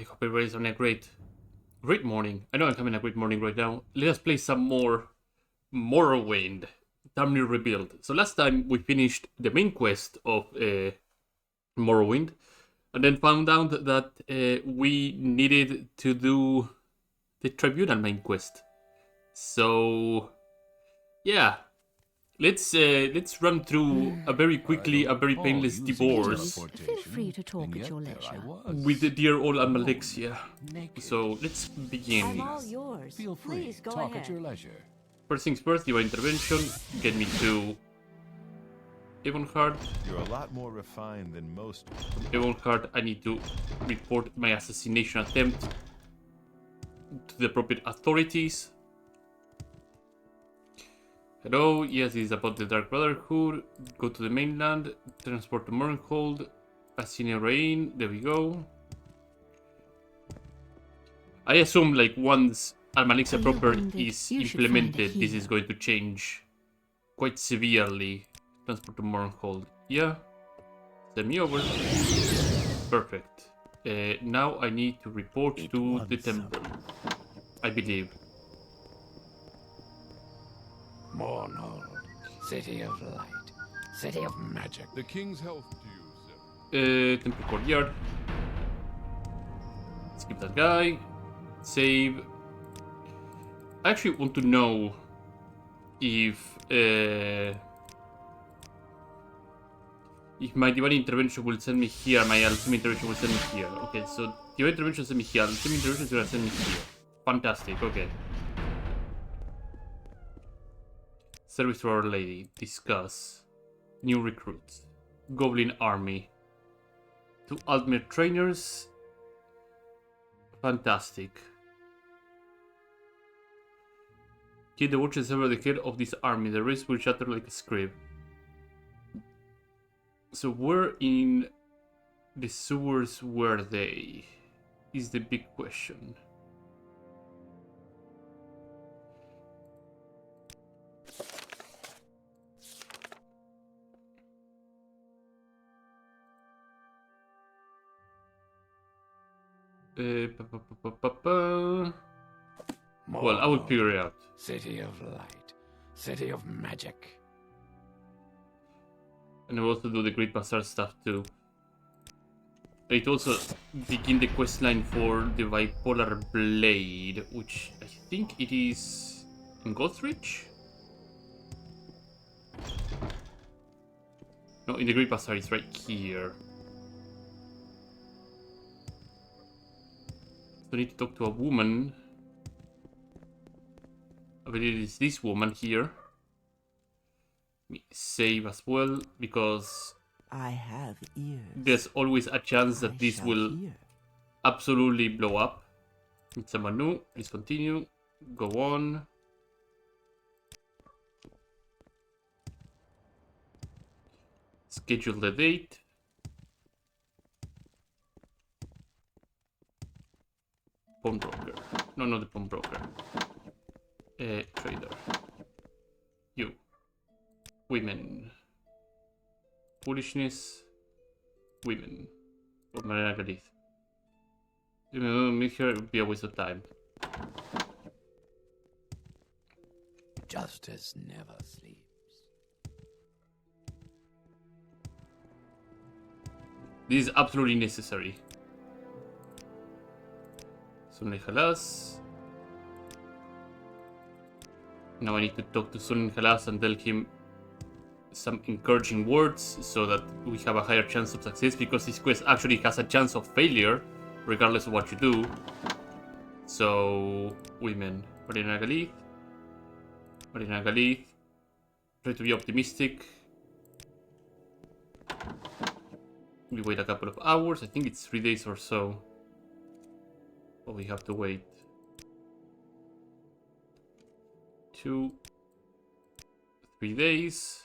I hope everybody's having a great morning. I know I'm having a great morning right now. Let us play some more Morrowind, Tamriel Rebuilt. So last time we finished the main quest of Morrowind, and then found out that we needed to do the Tribunal main quest. So yeah, let's run through a very painless divorce Feel free to talk at your leisure. with the dear old Amalexia. So let's begin. I'm all yours. Feel free, Please go talk ahead. at your leisure. First things first, divine intervention. Get me to Avonheart. You're a lot more refined than most. From Avonheart, I need to report my assassination attempt to the appropriate authorities. Hello, yes, this is about the Dark Brotherhood. Go to the mainland, transport to Mornhold, Rain. There we go. I assume, like, once Almalexia proper is implemented, this is going to change quite severely. Transport to Mornhold. Yeah. Send me over. Perfect. Now I need to report to the temple, I believe. Mornhold, city of light, city of magic. The king's health to you, sir. Temple Courtyard. Skip that guy. Save. I actually want to know if my divine intervention will send me here, my ultimate intervention will send me here. Okay, so divine intervention send me here, ultimate intervention is gonna send me here. Fantastic, okay. Service to Our Lady. Discuss. New recruits. Goblin army. 2 ultimate trainers. Fantastic. Kid the watches ever the head of this army. The rest will shatter like a scrib. So where in the sewers were they? Is the big question. Well, I will figure it out. City of light, city of magic. And I will also do the Great Bazaar stuff too. It also begin the questline for the Bipolar Blade, which I think it is in Godrich? No, in the Great Bazaar, it's right here. So I need to talk to a woman. I believe it is this woman here. Save as well, because I have ears. there's always a chance that this will absolutely blow up. It's a Manu. Please continue. Go on. Schedule the date. Pawnbroker. No, not the pawnbroker. Trader. You. Women. Foolishness. Women. What Marina Galith. Meet here, it would be a waste of time. Justice never sleeps. This is absolutely necessary. Sunny Halas. Now I need to talk to Sunny Halas and tell him some encouraging words so that we have a higher chance of success, because this quest actually has a chance of failure regardless of what you do. So, women. Marina Galith. Marina Galith. Try to be optimistic. We wait a couple of hours. I think it's 3 days or so. But we have to wait. 2, 3 days.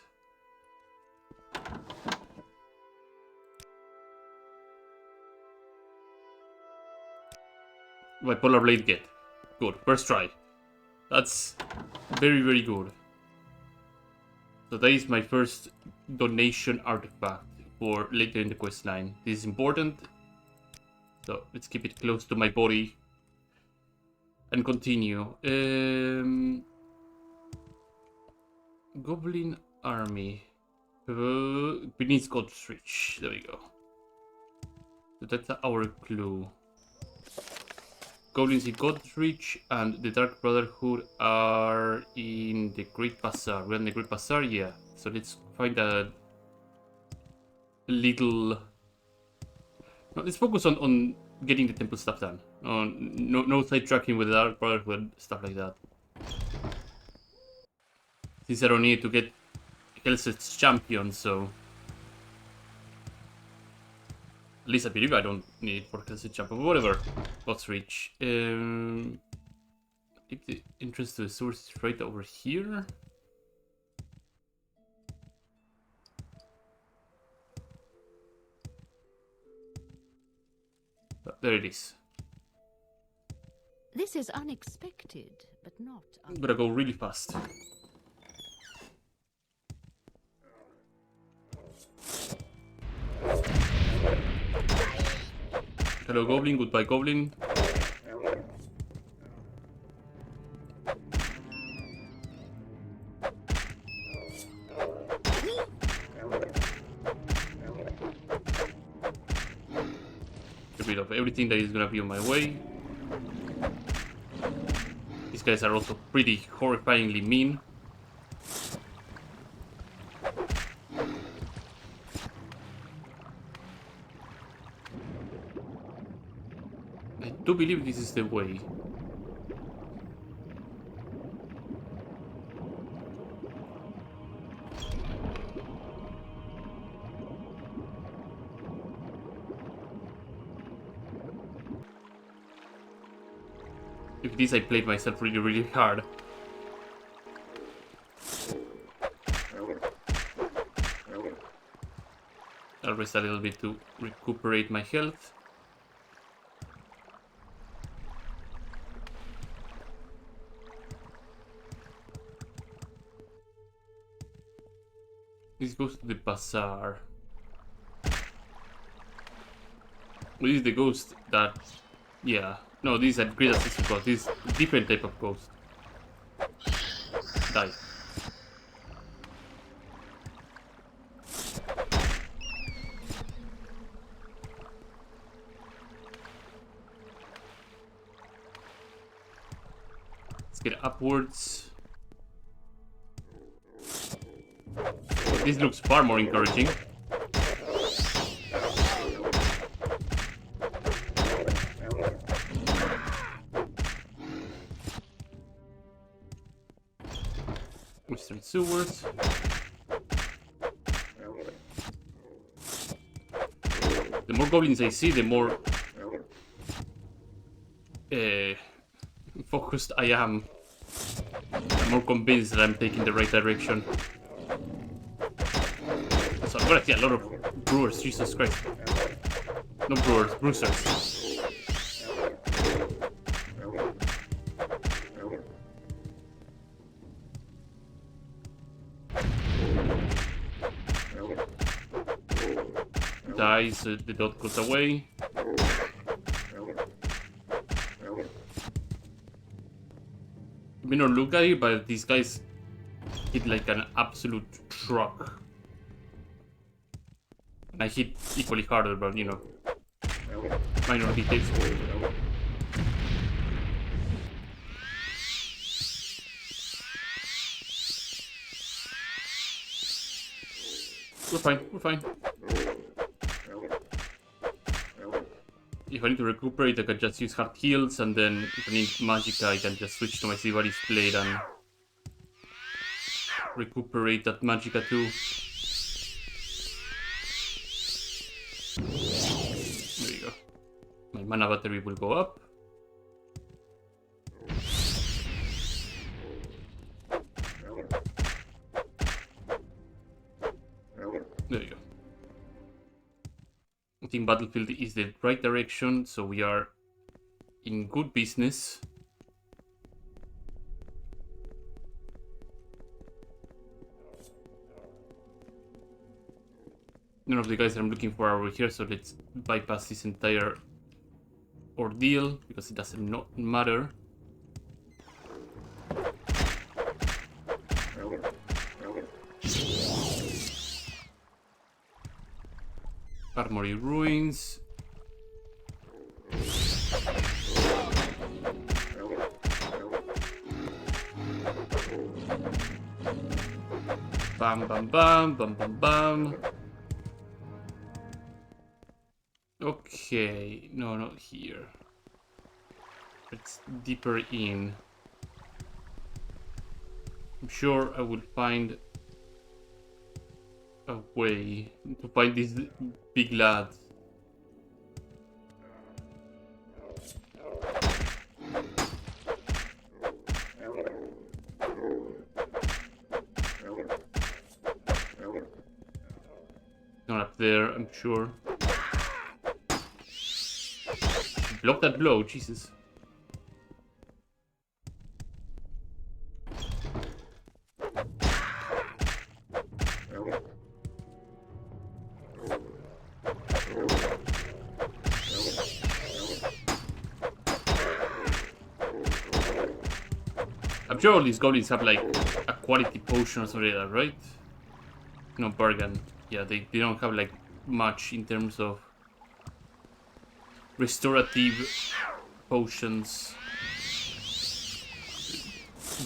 Bipolar Blade get. Good. First try. That's very good. So that is my first donation artifact for later in the quest line. This is important. So let's keep it close to my body and continue. Goblin army beneath God's Reach. There we go. So that's our clue. Goblins in God's Reach and the Dark Brotherhood are in the Great Bazaar. We're in the Great Bazaar, yeah. So let's find a little. No, let's focus on getting the temple stuff done. No sidetracking with the Dark Brotherhood, stuff like that. Since I don't need to get Hellset's champion, so at least I believe I don't need it for Hellset's champion, but whatever. God's Reach. If the entrance to the source is right over here. There it is. This is unexpected, but not. I'm gonna go really fast. Hello, Goblin. Goodbye, Goblin. Get rid of everything that is gonna be on my way. These guys are also pretty horrifyingly mean. I do believe this is the way. If this, I played myself really hard. I'll rest a little bit to recuperate my health. This goes to the bazaar. This is the ghost that... Yeah. No, this is a great assistant ghost. This is a different type of ghost. Die. Let's get upwards. This looks far more encouraging. Western sewers. The more goblins I see, the more focused I am. I'm more convinced that I'm taking the right direction. So I'm gonna see a lot of brewers, Jesus Christ. No brewers, bruisers. Dies, the dot goes away. You may not look at it, but these guys hit like an absolute truck. And I hit equally harder, but you know, minor details. We're fine, we're fine. If I need to recuperate, I can just use hard heals, and then if I need magicka, I can just switch to my Sivari's blade and recuperate that magicka too. There you go. My mana battery will go up. There you go. I think Battlefield is the right direction, so we are in good business. None of the guys that I'm looking for are over here, so let's bypass this entire ordeal because it doesn't not matter. Armory ruins. Bam, bam, bam, bam, bam, bam. Okay, no, not here. It's deeper in. I'm sure I will find a way to find these big lads. Not up there, I'm sure. Block that blow, Jesus. I'm sure all these goblins have like a quality potion or something like that, right? No, bargain. Yeah, they don't have like much in terms of restorative potions.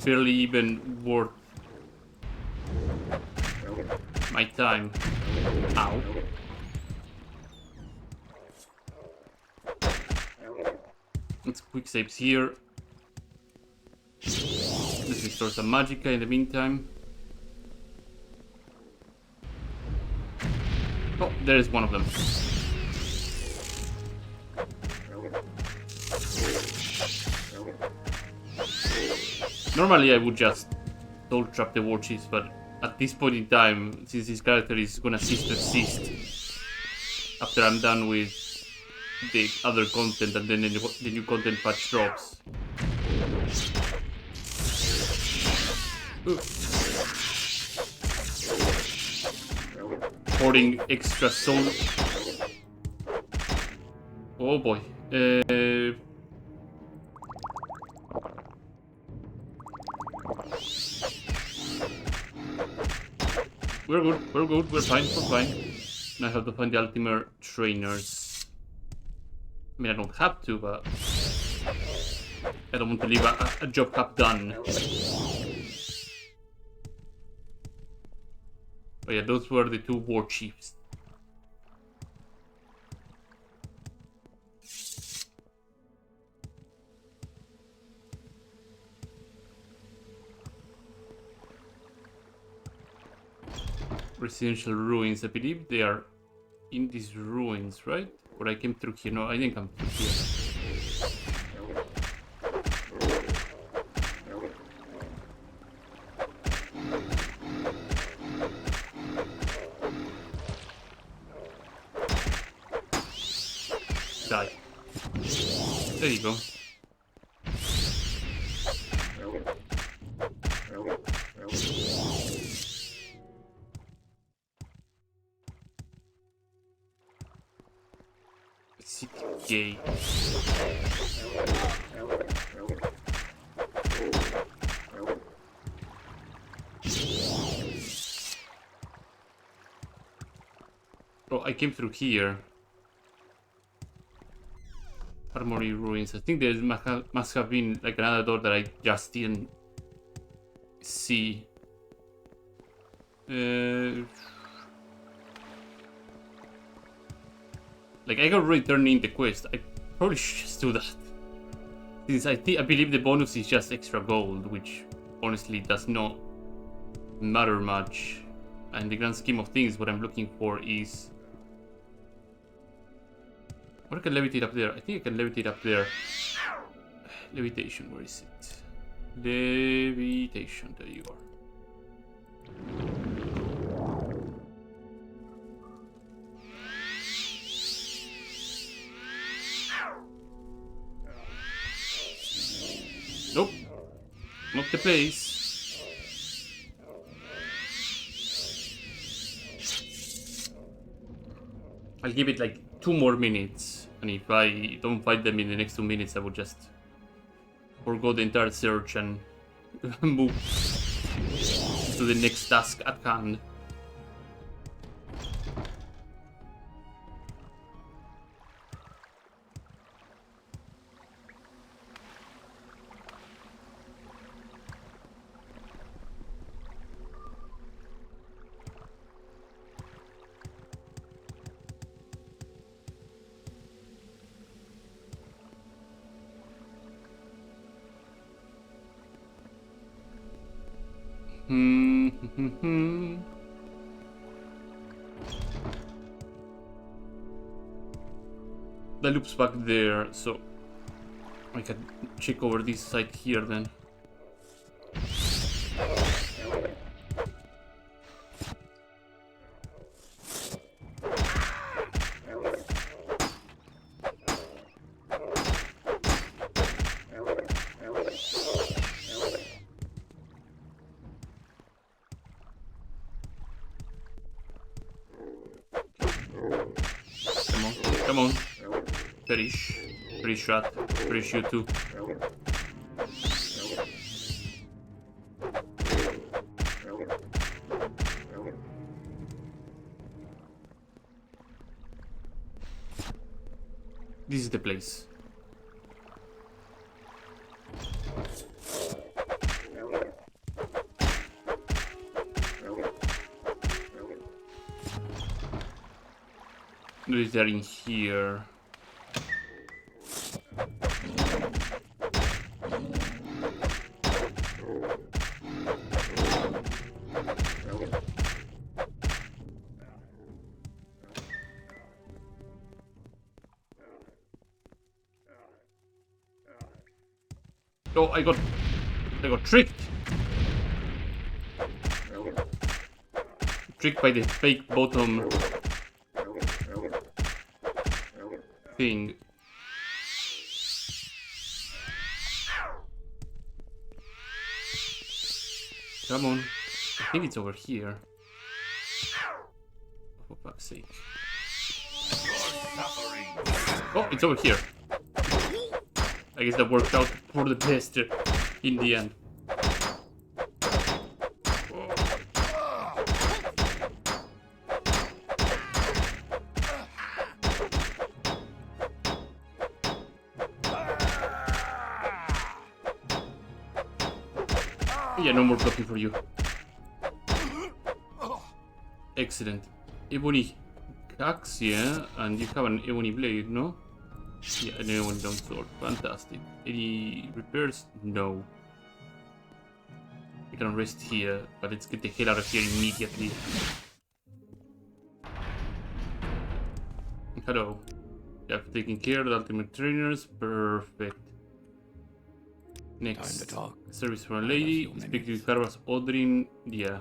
Barely even worth my time. Ow. Let's quick saves here. Let's restore some magicka in the meantime. Oh, there is one of them. Normally I would just soul trap the war chiefs, but at this point in time, since this character is gonna cease to exist after I'm done with the other content and then the new content patch drops. Ooh. Hoarding extra soul. Oh boy. We're good, we're fine. Now I have to find the ultimate trainers. I mean, I don't have to, but I don't want to leave a job half done. Oh yeah, those were the two war chiefs. Residential ruins, I believe they are in these ruins, right? Or I came through here. No, I didn't come through here. Die. There you go. Gate. Oh, I came through here. Armory ruins. I think there must have been like another door that I just didn't see. Like, I got return in the quest. I probably should just do that. Since I believe the bonus is just extra gold, which honestly does not matter much. And in the grand scheme of things, what I'm looking for is... Or I can levitate up there. I think I can levitate up there. Levitation, where is it? Levitation, there you are. Nope, not the place. I'll give it like 2 more minutes And if I don't find them in the next 2 minutes, I will just forgo the entire search and move to the next task at hand. The loop's back there, so I can check over this side here then. Come on. Perish. Perish rat. Perish you too. This is the place. They're in here. Oh, I got tricked. Tricked by the fake bottom thing. Come on. I think it's over here. For fuck's sake. Oh, it's over here. I guess that worked out for the best in the end. Yeah, no more blocking for you. Excellent. Ebony axe, yeah, and you have an ebony blade, no? Yeah, an ebony longsword. Fantastic. Any repairs? No. We can rest here, but let's get the hell out of here immediately. Hello. You have taken care of the ultimate trainers. Perfect. Next. Time to talk. Service for a lady. Speak to Carvas Odrin. Yeah.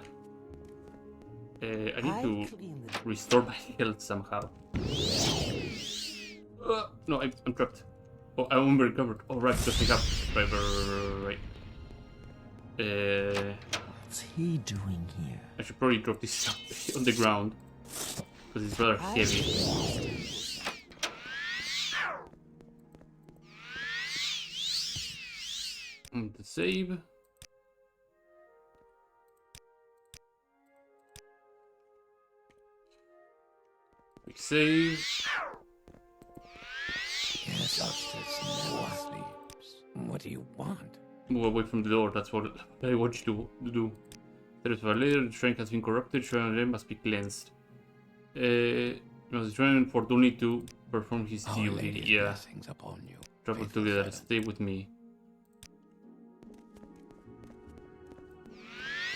I need to restore my health somehow. No, I'm trapped. Oh, I won't be recovered. Oh, right, just pick up. Right. What's he doing here? I should probably drop this on the ground. Because it's rather heavy. And the save. Quick save. Yes, justice never sleeps. What do you want? Move away from the door, that's what I want you to do. There is a later, the shrine has been corrupted, shrine must be cleansed. Must join Fortuny to perform his Our duty. Lady's Yeah. blessings upon you. Travel faithful together, servant. stay with me.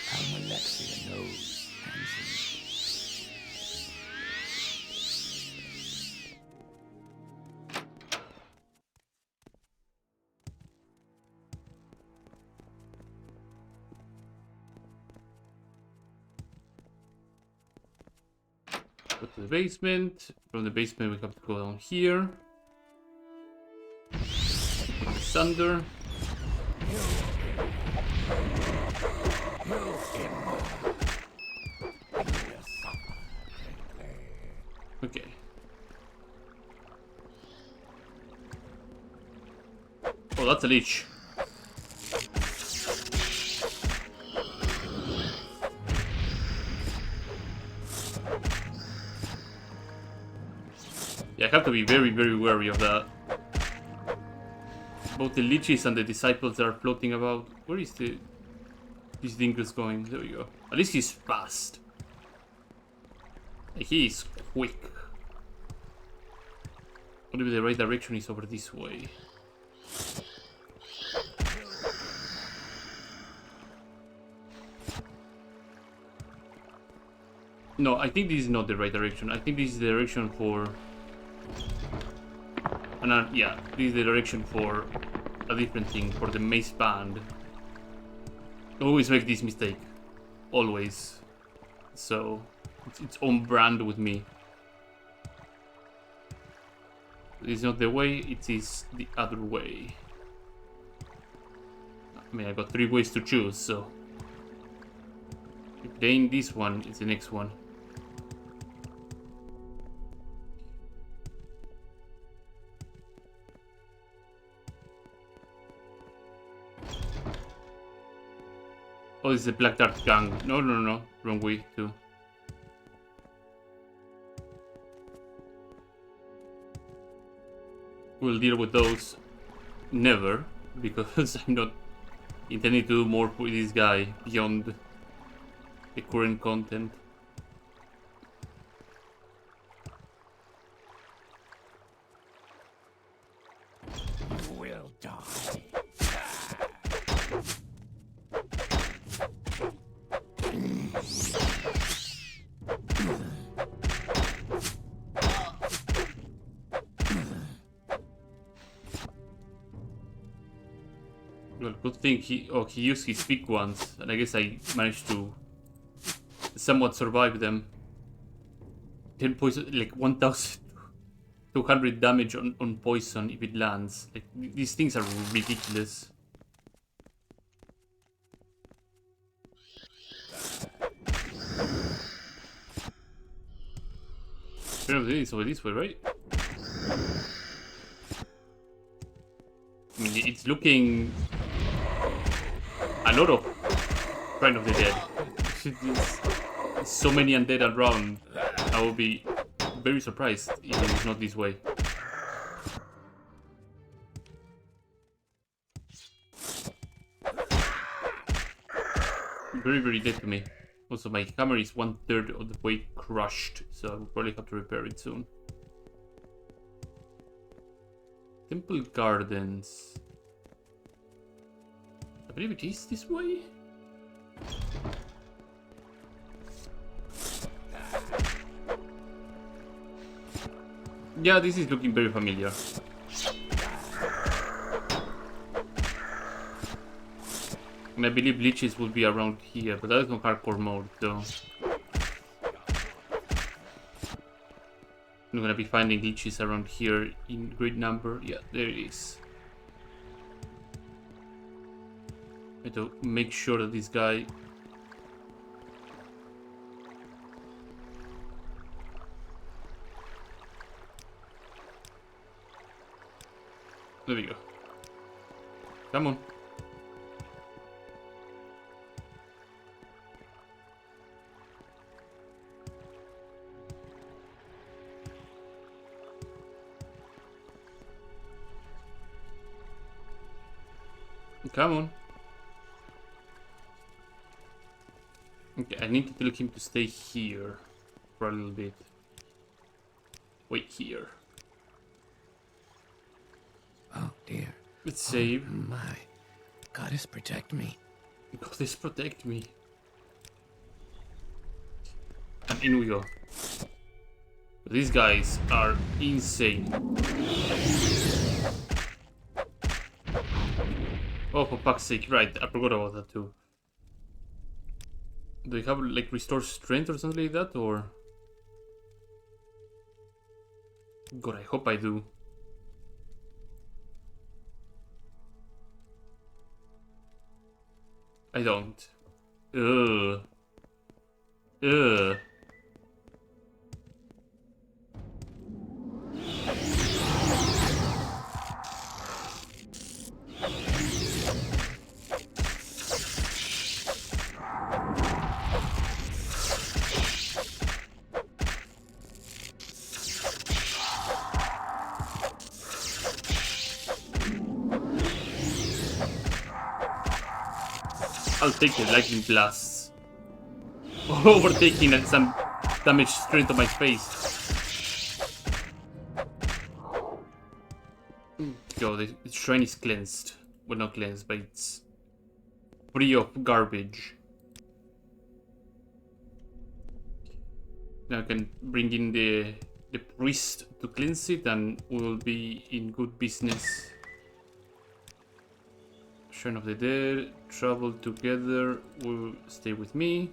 Almalexia knows and sees. Go to the basement. From the basement we have to go down here. Thunder. Okay. Oh, that's a leech. Yeah, I have to be very, very wary of that. Both the leeches and the disciples that are floating about. Where is this dingus going? There we go. At least he's fast. Like, he is quick. What if the right direction is over this way? No, I think this is not the right direction. I think this is the direction for... yeah, this is the direction for a different thing, for the mace band. I always make this mistake. Always. So, it's on brand with me. It's not the way, it is the other way. I mean, I got 3 ways to choose, so... if it ain't this one, it's the next one. Oh, this is the Black Dart gang. No, no, no. Wrong way, too. We'll deal with those never, because I'm not intending to do more with this guy beyond the current content. You will die. Well, good thing he used his big ones, and I guess I managed to somewhat survive them. 10 poison, like 1,200 damage on poison if it lands. Like, these things are ridiculous. It's over this way, right? I mean, it's looking a lot of Shrine of the Dead. There's so many undead around. I will be very surprised if it's not this way. Very, very dead to me. Also, my camera is 1/3 of the way crushed, so I'll probably have to repair it soon. Temple Gardens. I believe it is this way? Yeah, this is looking very familiar. And I believe leeches will be around here, but that's on hardcore mode, so... I'm gonna be finding leeches around here in great number. Yeah, there it is. I have to make sure that this guy... There we go. Come on. Come on. Okay, I need to tell him to stay here for a little bit. Wait here. Oh dear. Let's save. Oh, my. Goddess protect me. Goddess protect me. And in we go. These guys are insane. Oh, for fuck's sake, right, I forgot about that too. Do you have, like, restore strength or something like that, or...? God, I hope I do. I don't. Ugh. Ugh. I'll take the lightning blasts. Overtaking and some damage straight to my face. Yo, the shrine is cleansed. Well, not cleansed, but it's free of garbage. Now I can bring in the priest to cleanse it and we'll be in good business. Shrine of the Dead, travel together, will stay with me.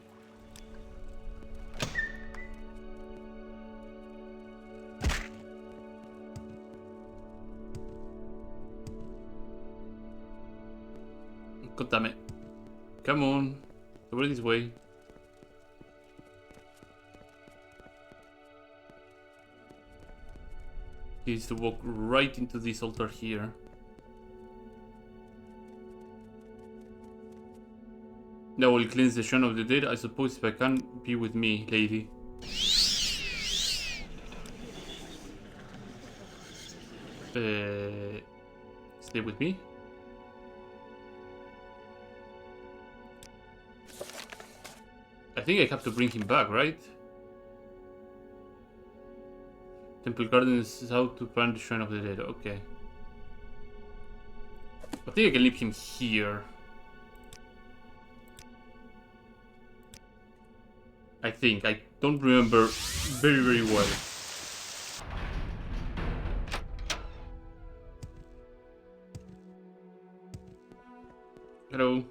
God damn it. Come on, over this way. He needs to walk right into this altar here. Now we'll cleanse the Shrine of the Dead. I suppose if I can, be with me, lady. Stay with me. I think I have to bring him back, right? Temple Gardens is out to find the Shrine of the Dead. Okay. I think I can leave him here. I think. I don't remember very well. Hello.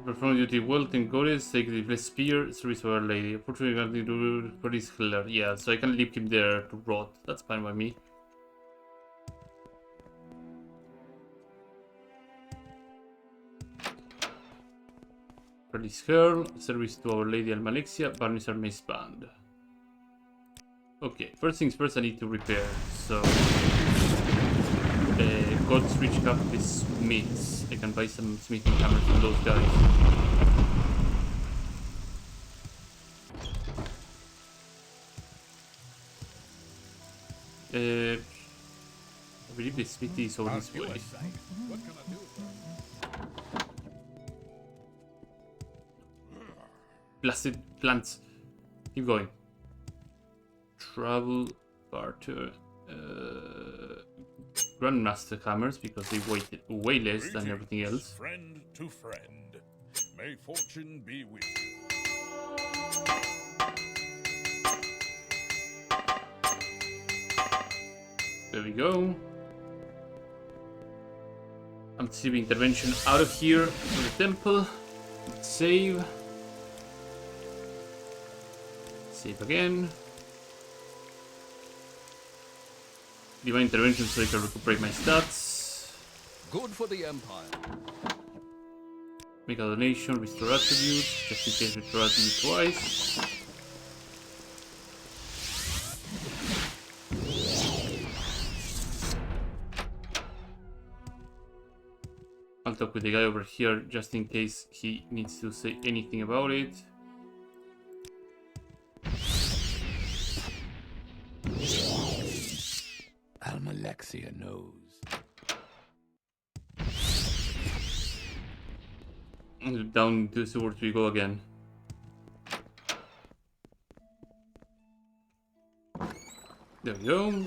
Perform duty well, thank goddess, take the blessed spear, service of Our Lady. Unfortunately, I can't do Paris Heller. Yeah, so I can leave him there to rot. That's fine by me. Paris Heller, service to Our Lady Almalexia, Barnes Hermes Band. Okay, first things first, I need to repair. So, God's Rich have the smiths. I can buy some smithing hammers from those guys. I believe the smithy is over this way. What can I do for you? Blasted plants. Keep going. Travel, barter, Grandmaster hammers because they weigh way less than everything else. Friend to friend. May fortune be with you. There we go. I'm receiving intervention out of here to the temple. Save. Save again. Divine intervention so I can recuperate my stats. Good for the Empire. Make a donation, restore attributes, just in case restore attributes twice. I'll talk with the guy over here just in case he needs to say anything about it. Almalexia knows. Down to the sewers we go again. There we go.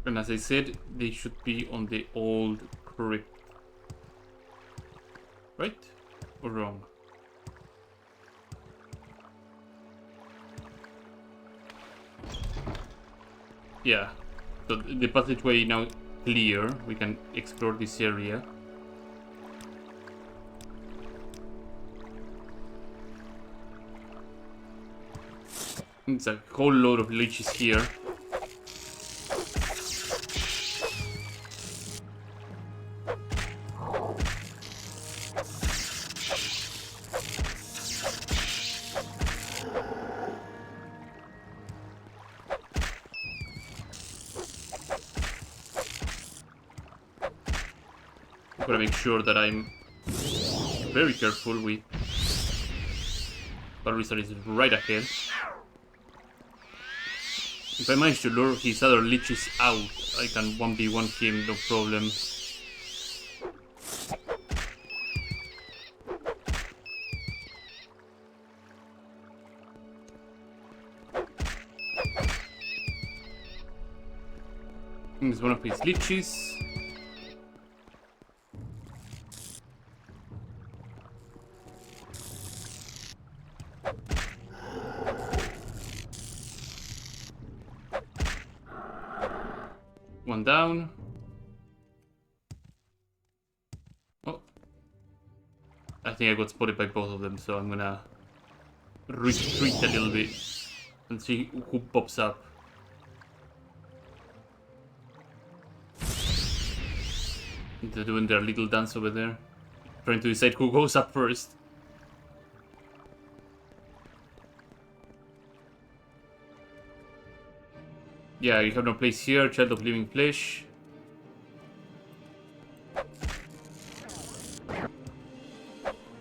And as I said, they should be on the old crypt. Right? Or wrong? Yeah. So the passageway now clear. We can explore this area. It's a whole load of leeches here. Gotta make sure that I'm very careful with Barrister is right ahead. If I manage to lure his other leeches out, I can 1v1 him, no problem. Here's one of his leeches. One down. Oh. I think I got spotted by both of them, so I'm gonna retreat a little bit and see who pops up. They're doing their little dance over there, trying to decide who goes up first. Yeah, you have no place here, child of living flesh.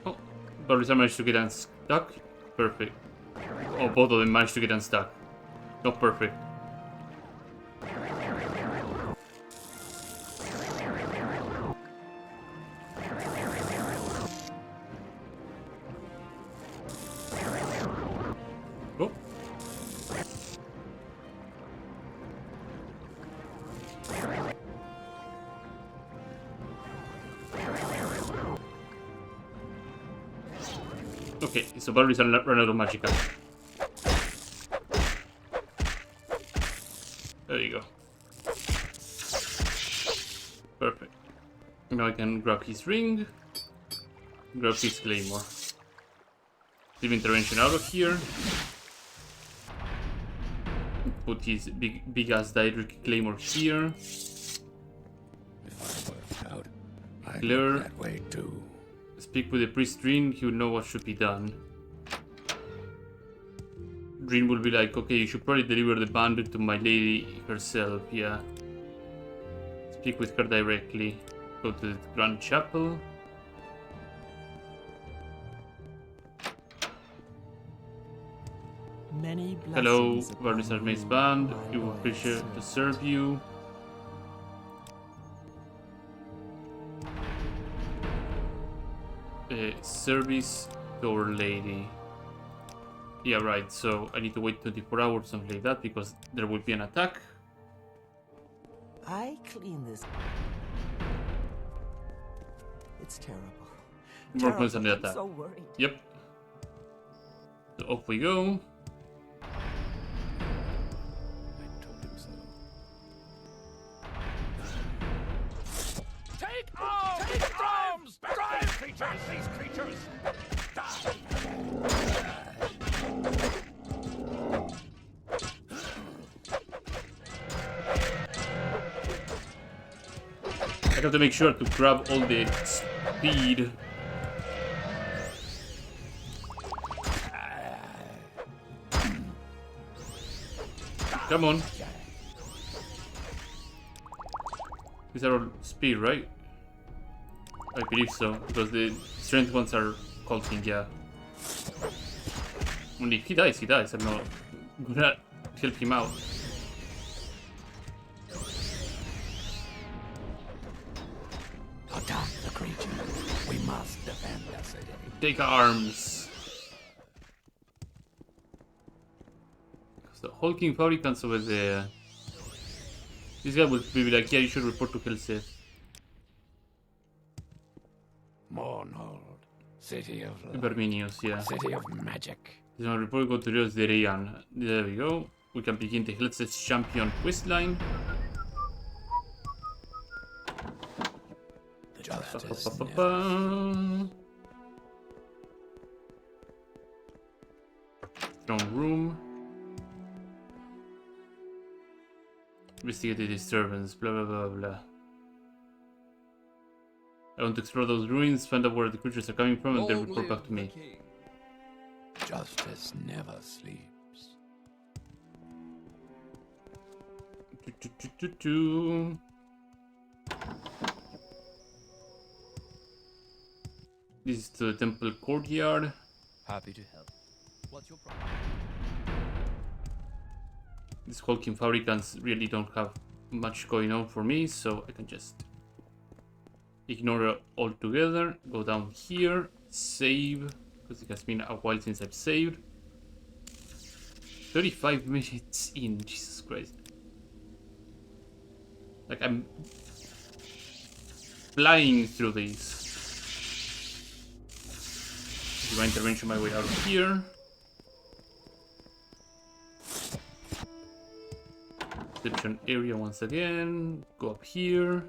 Oh, Barrister managed to get unstuck. Perfect. Oh, both of them managed to get unstuck. Not perfect. Oh. Okay, so Barry's run out of magicka. There you go. Perfect. Now I can grab his ring, grab his claymore. Leave intervention out of here. Put his big ass Daedric claymore here. If I worked out, I'd Clear. look that way too. Speak with the priest Drin, he will know what should be done. Drin will be like, okay, you should probably deliver the bandit to my lady herself, yeah. Speak with her directly. Go to the Grand Chapel. Many Hello, blessings upon Varnis Army's you, band. my We will loyal appreciate to servant. serve you. Service to Our Lady. Yeah, right, so I need to wait 24 hours, something like that, because there will be an attack. I clean this. It's terrible. More points on the I'm attack. so worried. Yep. So off we go. I told him so. Take arms! Drive, creatures! These creatures! I have to make sure to grab all the speed. Come on. These are all speed, right? I believe so, because the strength ones are hulking, yeah. Only if he dies, he dies. I'm not gonna help him out. Attack the creature. We must defend the city. Take arms. So hulking fabricants over there. This guy would be like, yeah, you should report to Helseth. Mournhold. City of love. Verminius, yeah. City of magic. This one report go to Rios de Rayan. There we go. We can begin the Helseth champion quest line. The justice Ba, ba, never ba. Strong room. Investigate the disturbance, blah blah blah blah. I want to explore those ruins, find out where the creatures are coming from, and then report back to me. Justice never sleeps. This is the temple courtyard. Happy to help. What's your problem? These hulking fabricants really don't have much going on for me, so I can just ignore it altogether. Go down here, save, because it has been a while since I've saved. 35 minutes in, Jesus Christ. Like, I'm flying through these. Do my intervention my way out of here. Reception area once again. Go up here.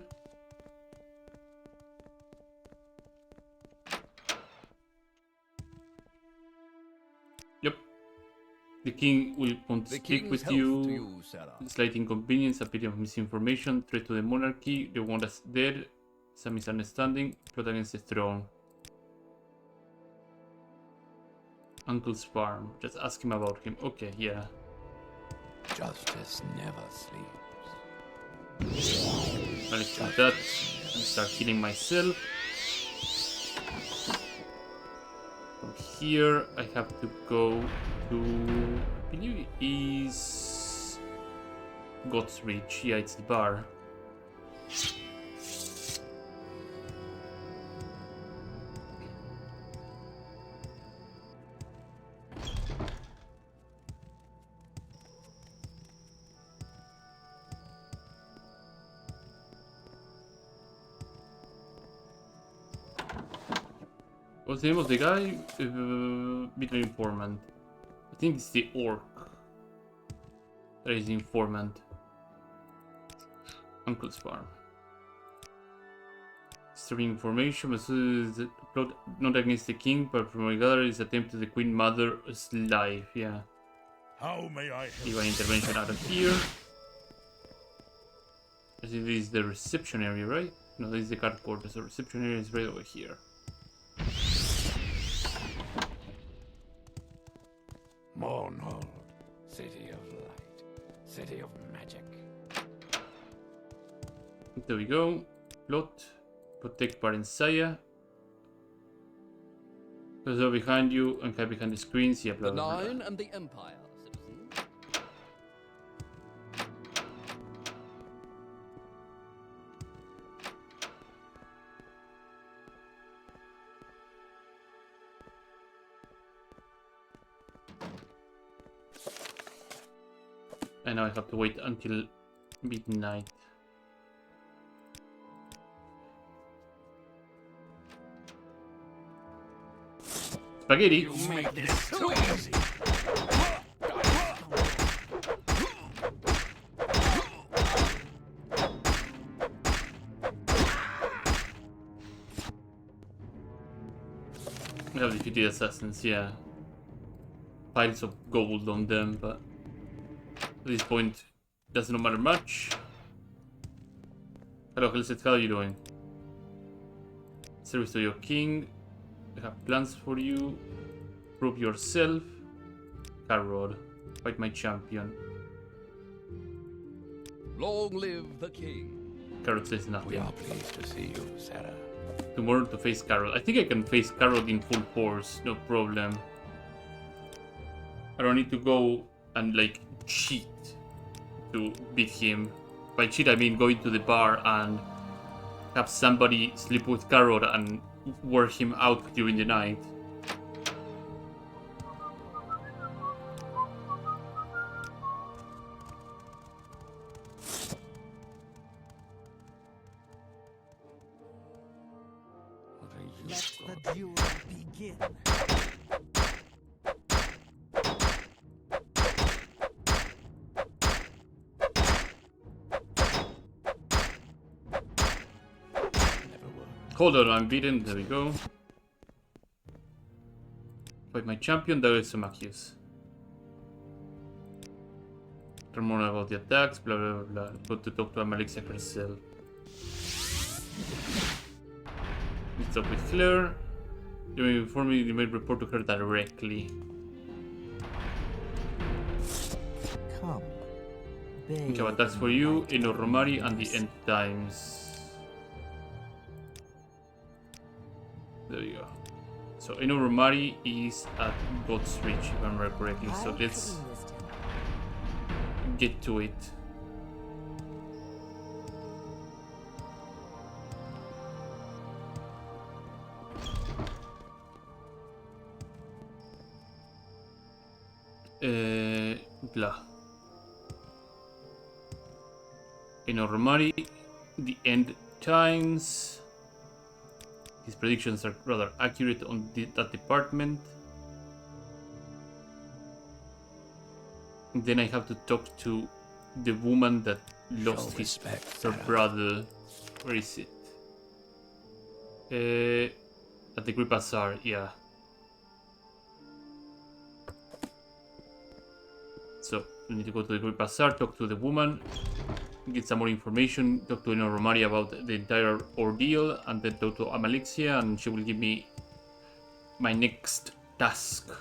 Yep. The king will want to speak with you. Slight inconvenience, a bit of misinformation, threat to the monarchy, they want us dead, some misunderstanding, plot against the throne. Uncle's farm. Just ask him about him. Okay, yeah. Justice never sleeps. I'll do that and start healing myself. From here, I have to go to, I believe it is God's Reach. Yeah, it's the bar. What's the name of the guy? Middle informant. I think it's the orc. That is the informant. Uncle's farm. Disturbing information. But the plot not against the king, but from what I gather is attempt to the queen mother's life. Yeah. How may I help? Divine intervention out of here. I think this is the reception area, right? No, this is the guard quarters. The reception area is right over here. Mournhold, city of light, city of magic. There we go. Plot. Protect Parensaya. Those are behind you and hide behind the screens. Yeah, blah, The blah, blah. Nine and the Empire, citizen. And now I have to wait until midnight. Spaghetti! You make this too easy. We have defeated assassins, yeah. Piles of gold on them, but at this point, doesn't matter much. Hello, Helset, how are you doing? Service to your king. I have plans for you. Prove yourself. Carrod. Fight my champion. Long live the king. Carrot says nothing. We are pleased to see you, Sarah. Tomorrow to face Carrot. I think I can face Carrot in full force, no problem. I don't need to go and like cheat to beat him. By cheat I mean going to the bar and have somebody sleep with Carrot and work him out during the night. What are you Let got? the duel begin. Never worked. Hold on, I'm beaten. There we go. Fight my champion, there is some Machius. Learn more about the attacks, blah blah blah. Go to talk to Amalexia herself. Meet up with Claire. You may inform me, you may report to her directly. Come. We have attacks for you, Eno Romari and the End Times. There you go. So Eno Romari is at God's Reach, if I remember correctly. So let's get to it. Blah. In Ormari, the end times. His predictions are rather accurate on that department. Then I have to talk to the woman that lost Show his respect, her Sarah. brother. Where is it? At the Great Bazaar, yeah. So we need to go to the Great Bazaar, talk to the woman, get some more information, talk to Romari about the entire ordeal, and then talk to Amalixia, and she will give me my next task.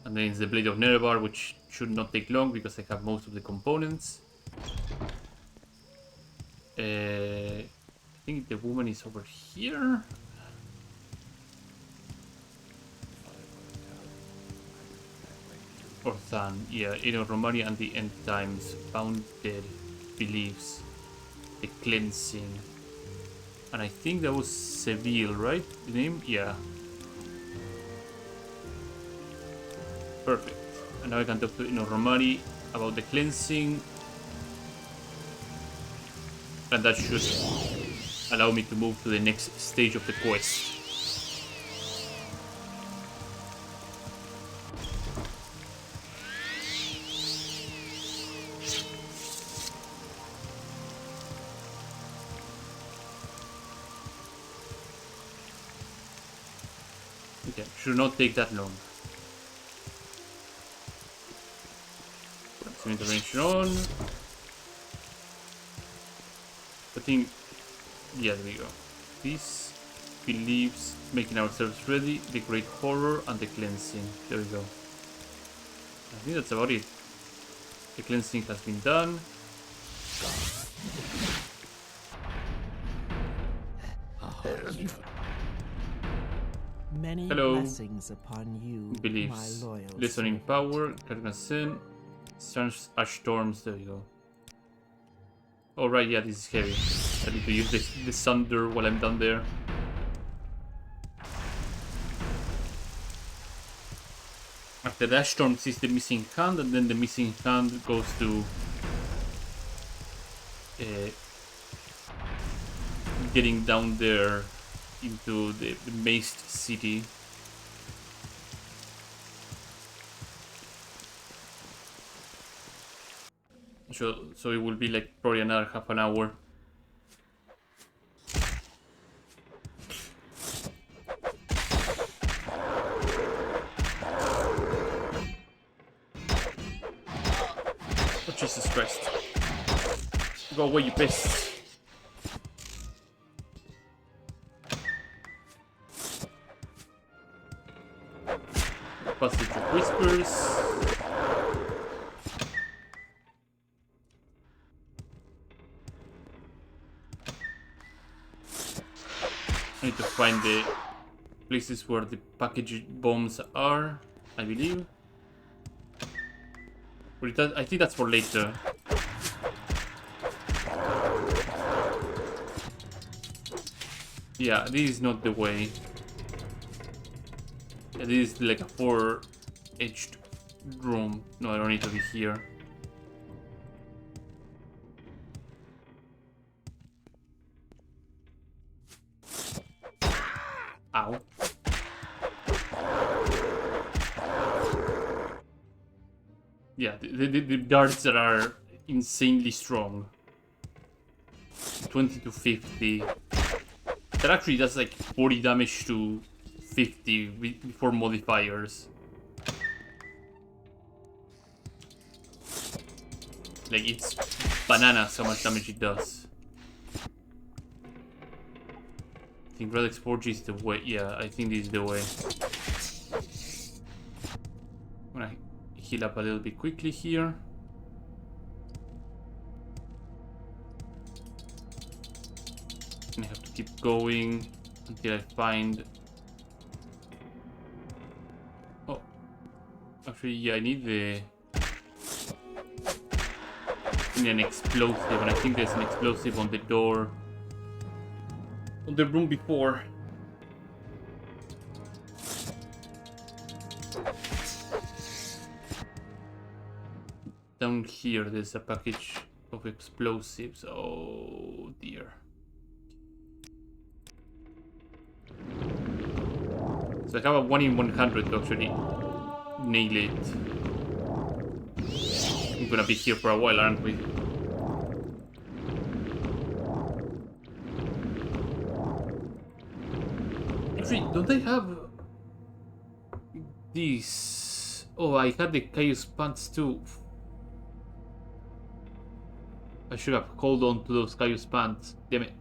And then it's the Blade of Nerevar, which should not take long because I have most of the components. I think the woman is over here. Or Than, yeah, Romari and the End Times, Found Dead, Beliefs, the Cleansing. And I think that was Seville, right? The name? Yeah. Perfect. And now I can talk to Romari about the Cleansing. And that should allow me to move to the next stage of the quest. Okay, should not take that long. Put some intervention on. I think, yeah, there we go. This believes making ourselves ready, the great horror, and the cleansing. There we go. I think that's about it. The cleansing has been done. Many Hello. blessings upon you, Beliefs. my loyal Listening servant. power, Carnasen, Ash Storms, there we go. Alright, yeah, this is heavy. I need to use the Sunder while I'm down there. After the Ash Storms is the missing hand, and then the missing hand goes to getting down there into the Maced City. So it will be like probably another half an hour. Oh, Jesus Christ. Go away, you pests. Passage of Whispers. I need to find the places where the package bombs are, I believe. I think that's for later. Yeah, this is not the way. Yeah, this is like a 4-edged room. No, I don't need to be here. Ow. Yeah, the darts that are insanely strong. 20 to 50. That actually does like 40 damage to 50 before modifiers. Like, it's bananas how much damage it does. I think Radix 4G is the way. Yeah, I think this is the way. I'm gonna heal up a little bit quickly here. And I have to keep going until I find... Oh. Actually, yeah, I need the in an explosive, and I think there's an explosive on the door. On the room before. Down here, there's a package of explosives. Oh dear. So I have a 1 in 100 to actually nail it. I'm gonna be here for a while, aren't we? Actually, don't I have these? Oh, I had the Caius pants too. I should have hold on to those Caius pants. Damn it.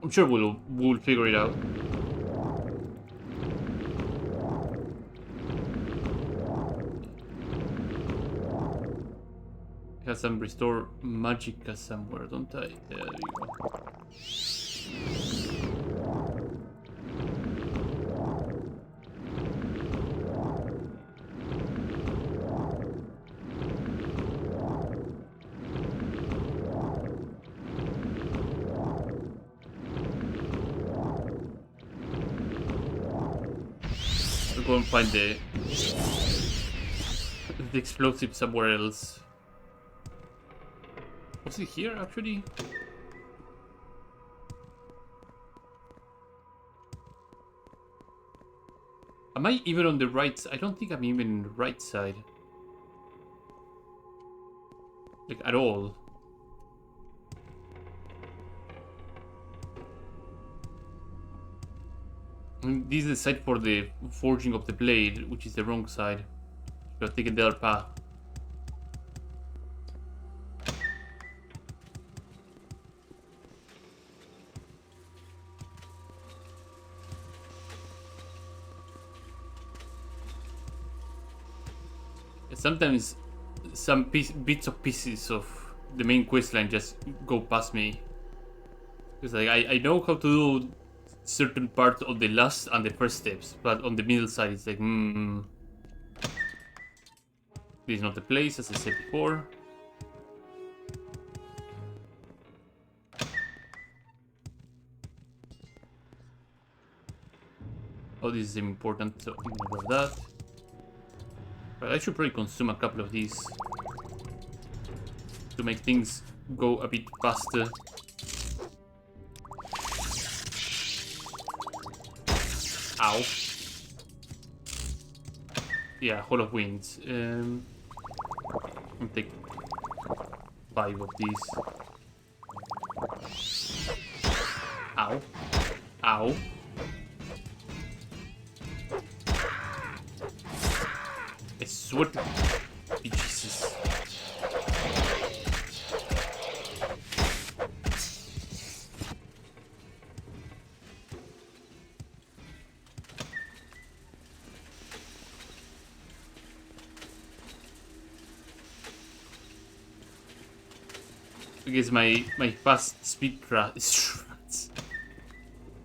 I'm sure we'll figure it out. I have some restore magicka somewhere, don't I? There you go. I'll go and find the explosive somewhere else. Was it here actually? Am I even on the right side? I don't think I'm even on the right side. Like at all. This is the side for the forging of the blade, which is the wrong side. Should have taken the other path. Sometimes some bits of pieces of the main questline just go past me. Because like, I know how to do certain parts of the last and the first steps, but on the middle side it's like, this is not the place, as I said before. Oh, this is important, so I'm gonna grab that. But I should probably consume a couple of these to make things go a bit faster. Ow. Yeah, Hall of Winds. I'll take 5 of these. Ow. Ow. I swear to Jesus. I guess my fast speed runs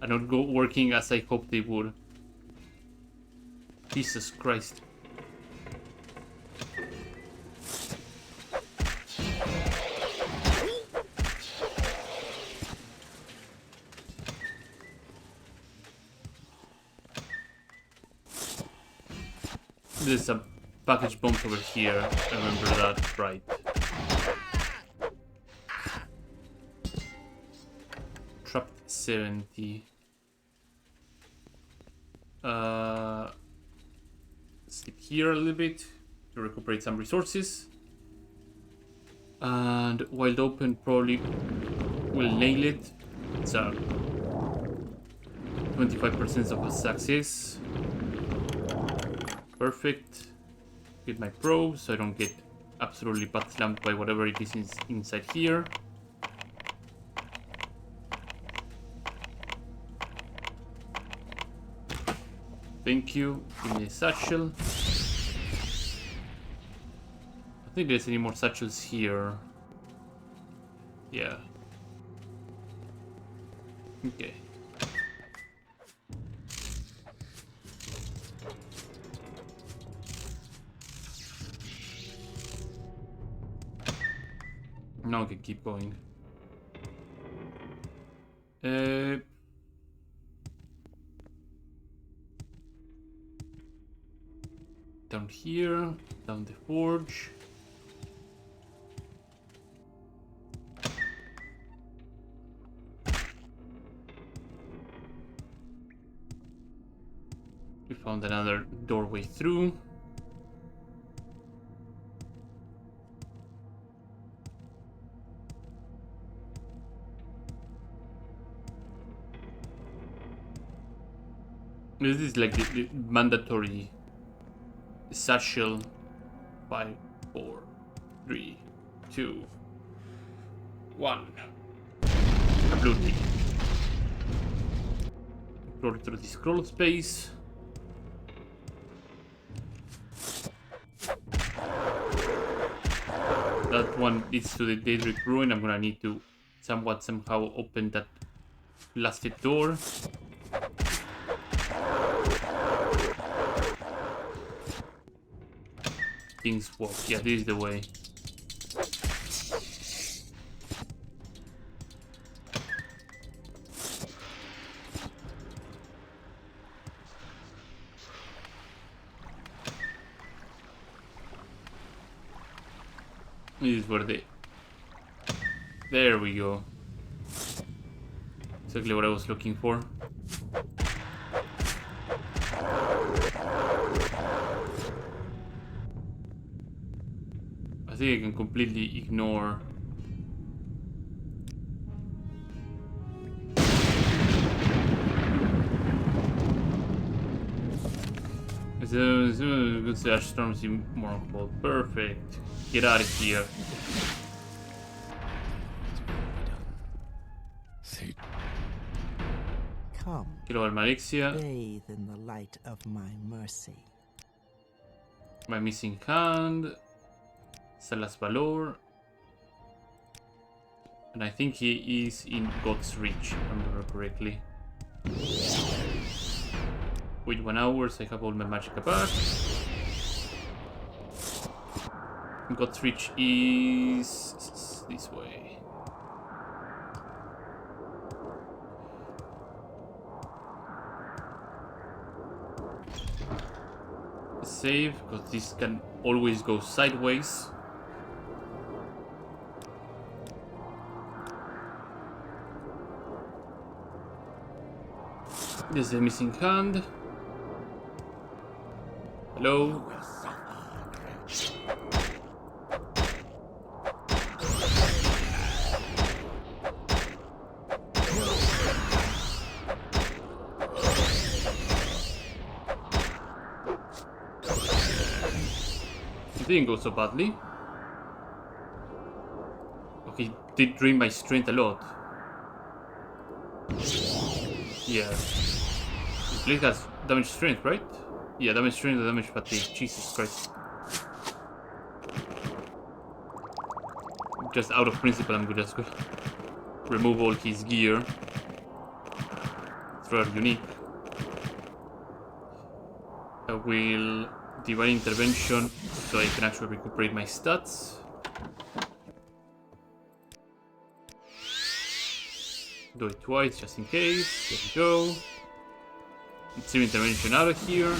are not working as I hoped they would. Jesus Christ. There's a package bomb over here. I remember that right. Trapped 70. Sleep here a little bit to recuperate some resources. And Wild Open probably will nail it. It's a 25% of a success. Perfect. Get my probe so I don't get absolutely butt slammed by whatever it is inside here. Thank you. Give me a satchel. I think there's any more satchels here. Yeah. Okay. now I can keep going. Down here, down the forge. We found another doorway through. This is like the mandatory satchel. 5, 4, 3, 2, 1. A blue tea. Roll through the scroll space. That one leads to the Daedric Ruin. I'm gonna need to somehow open that blasted door. Things walk. Yeah, this is the way. This is where the... There we go. Exactly what I was looking for. I think I can completely ignore... Good slash storms in more cold. Perfect. Get out of here. Come, Kill Malixia. bathe in the light of my mercy. My missing hand. Salas Valor. And I think he is in God's Reach, if I remember correctly. Wait 1 hour, I have all my magic back. God's Reach is this way. Save, because this can always go sideways. This is the missing hand. Hello. It didn't go so badly. Okay, did drain my strength a lot. Yeah. This blade has damage strength, right? Yeah, damage strength and damage fatigue. Jesus Christ. Just out of principle, I'm just gonna remove all his gear. Throw out unique. I will Divine Intervention so I can actually recuperate my stats. Do it twice just in case. There we go. Extreme Intervention out of here.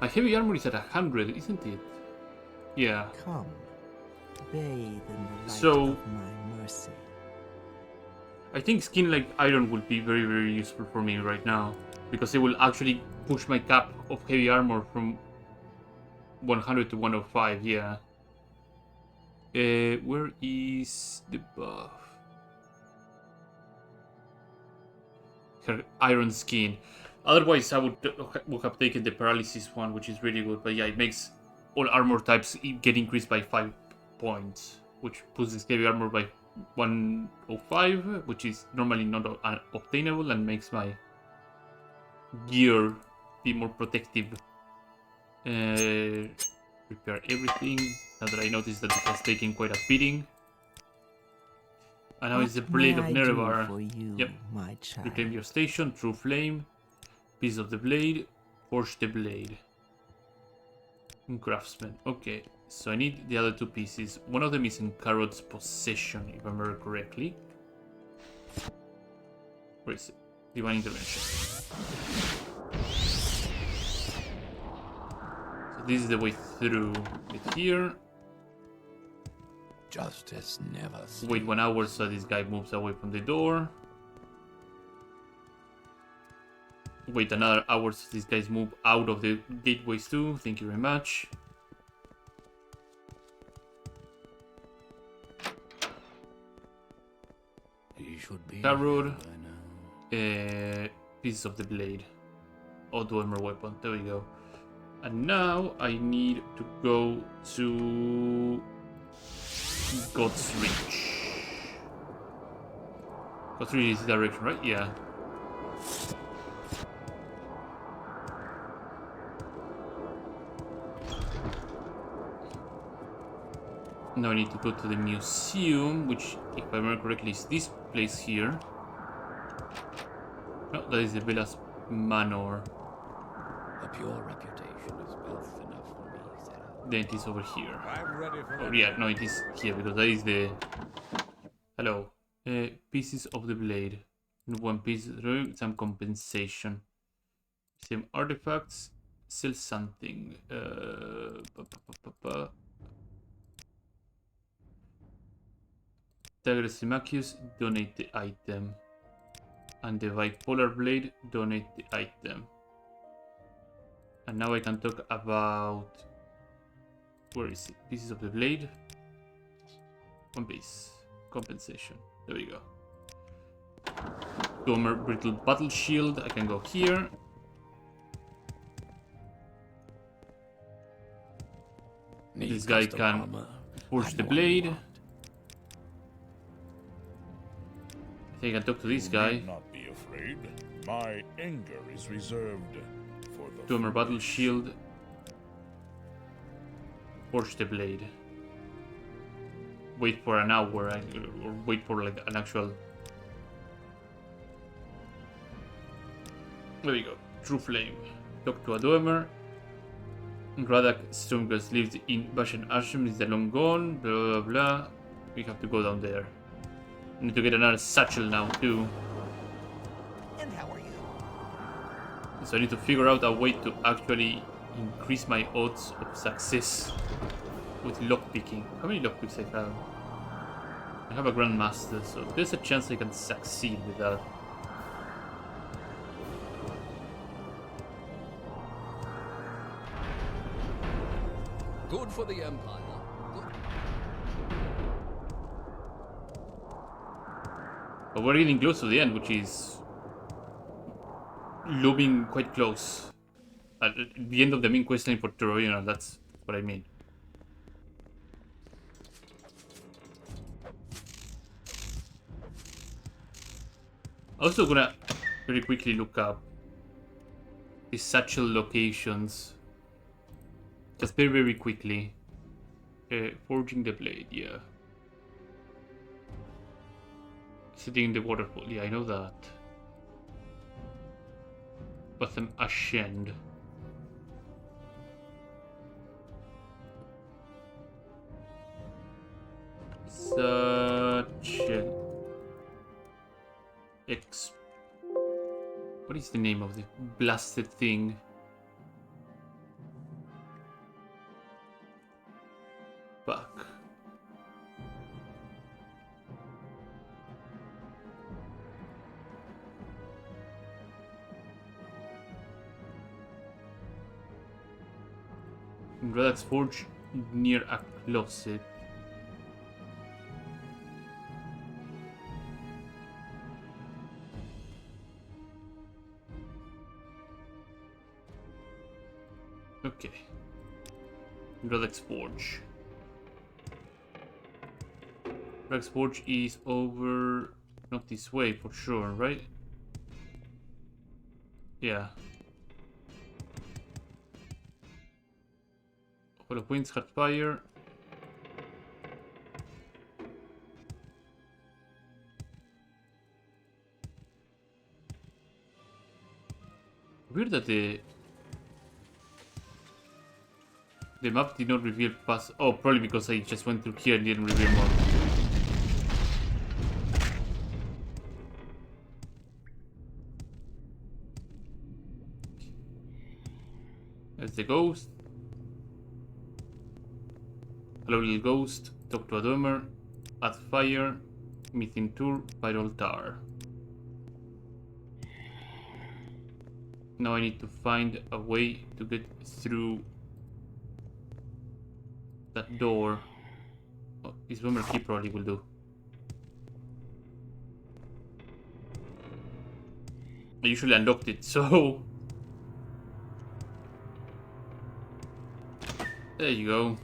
My heavy armor is at 100, isn't it? Yeah. Come, bathe in the light So- of my mercy. I think skin like iron would be very, very useful for me right now. Because it will actually push my cap of heavy armor from 100 to 105, yeah. Where is the buff? Her iron skin. Otherwise, I would have taken the paralysis one, which is really good. But yeah, it makes all armor types get increased by 5 points, which puts this heavy armor by 105, which is normally not obtainable, and makes my gear be more protective. Repair everything. Now that I noticed that it has taken quite a beating. And now it's the What Blade may of I do Nerevar. for you, Yep. my child? Reclaim your station, True Flame, Piece of the Blade, Forge the Blade. Craftsman. Okay, so I need the other two pieces. One of them is in Carrot's possession, if I remember correctly. Where is it? Divine Intervention. So this is the way through it here. Justice never sleeps. Wait 1 hour so this guy moves away from the door. Wait another hour so these guys move out of the gateways too. Thank you very much. He should be Carrot. here by now. Pieces of the blade. Auto armor weapon. There we go. And now I need to go to God's Reach. God's Reach is the direction, right? Yeah. Now I need to go to the museum, which, if I remember correctly, is this place here. No, that is the Villa's Manor. A pure reputation is wealth enough for me, Sarah. Then it is over here. I'm ready for Oh yeah, no, it is here because that is the... Hello. Pieces of the blade. One piece, some compensation. Same artifacts. Sell something. Dagger Simacius, donate the item. And the bipolar blade, donate the item. And now I can talk about... Where is it? Pieces of the blade. One piece. Compensation. There we go. Gomer Brittle Battle Shield. I can go here. Need This guy custom can armor. push I the know blade. you I want. think I can talk to this You guy. need not be afraid. My anger is reserved for the Gomer Battle foolish. Shield. Forge the blade. Wait for an hour or wait for like an actual... There we go. True Flame. Talk to a Dwemer. Radak Stormgrass lives in Bashan Ashram. Is the long gone? Blah blah blah. We have to go down there. I need to get another satchel now too. And how are you? So I need to figure out a way to actually increase my odds of success with lockpicking. How many lockpicks I have? I have a Grandmaster, so there's a chance I can succeed with that. Good for the Empire. Good. But we're getting close to the end, which is looming quite close. At the end of the main quest line for Torino, that's what I mean. Also gonna very quickly look up the satchel locations. Just very quickly. Forging the blade, yeah. Sitting in the waterfall, yeah, I know that. Batham Ashend. Satchel. What is the name of the blasted thing? Fuck. Radak's Forge near a closet. Okay. Radak's Forge. Radak's Forge is over... Not this way for sure, right? Yeah. Hall of Winds, Heartfire. Weird that the... The map did not reveal past. Oh, probably because I just went through here and didn't reveal more. There's the ghost. Hello, little ghost. Talk to a dwemer. Add fire. Methane tour. Pyro tar. Now I need to find a way to get through that door. Oh, this dwemer key probably will do. I usually unlocked it, so there you go.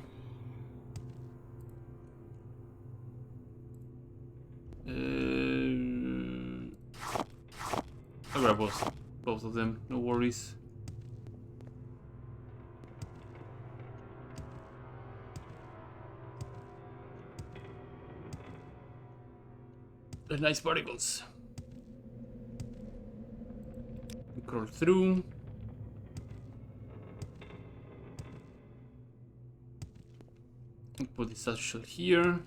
I'll grab both of them, no worries. They're nice particles. We crawl through. Put the satchel here.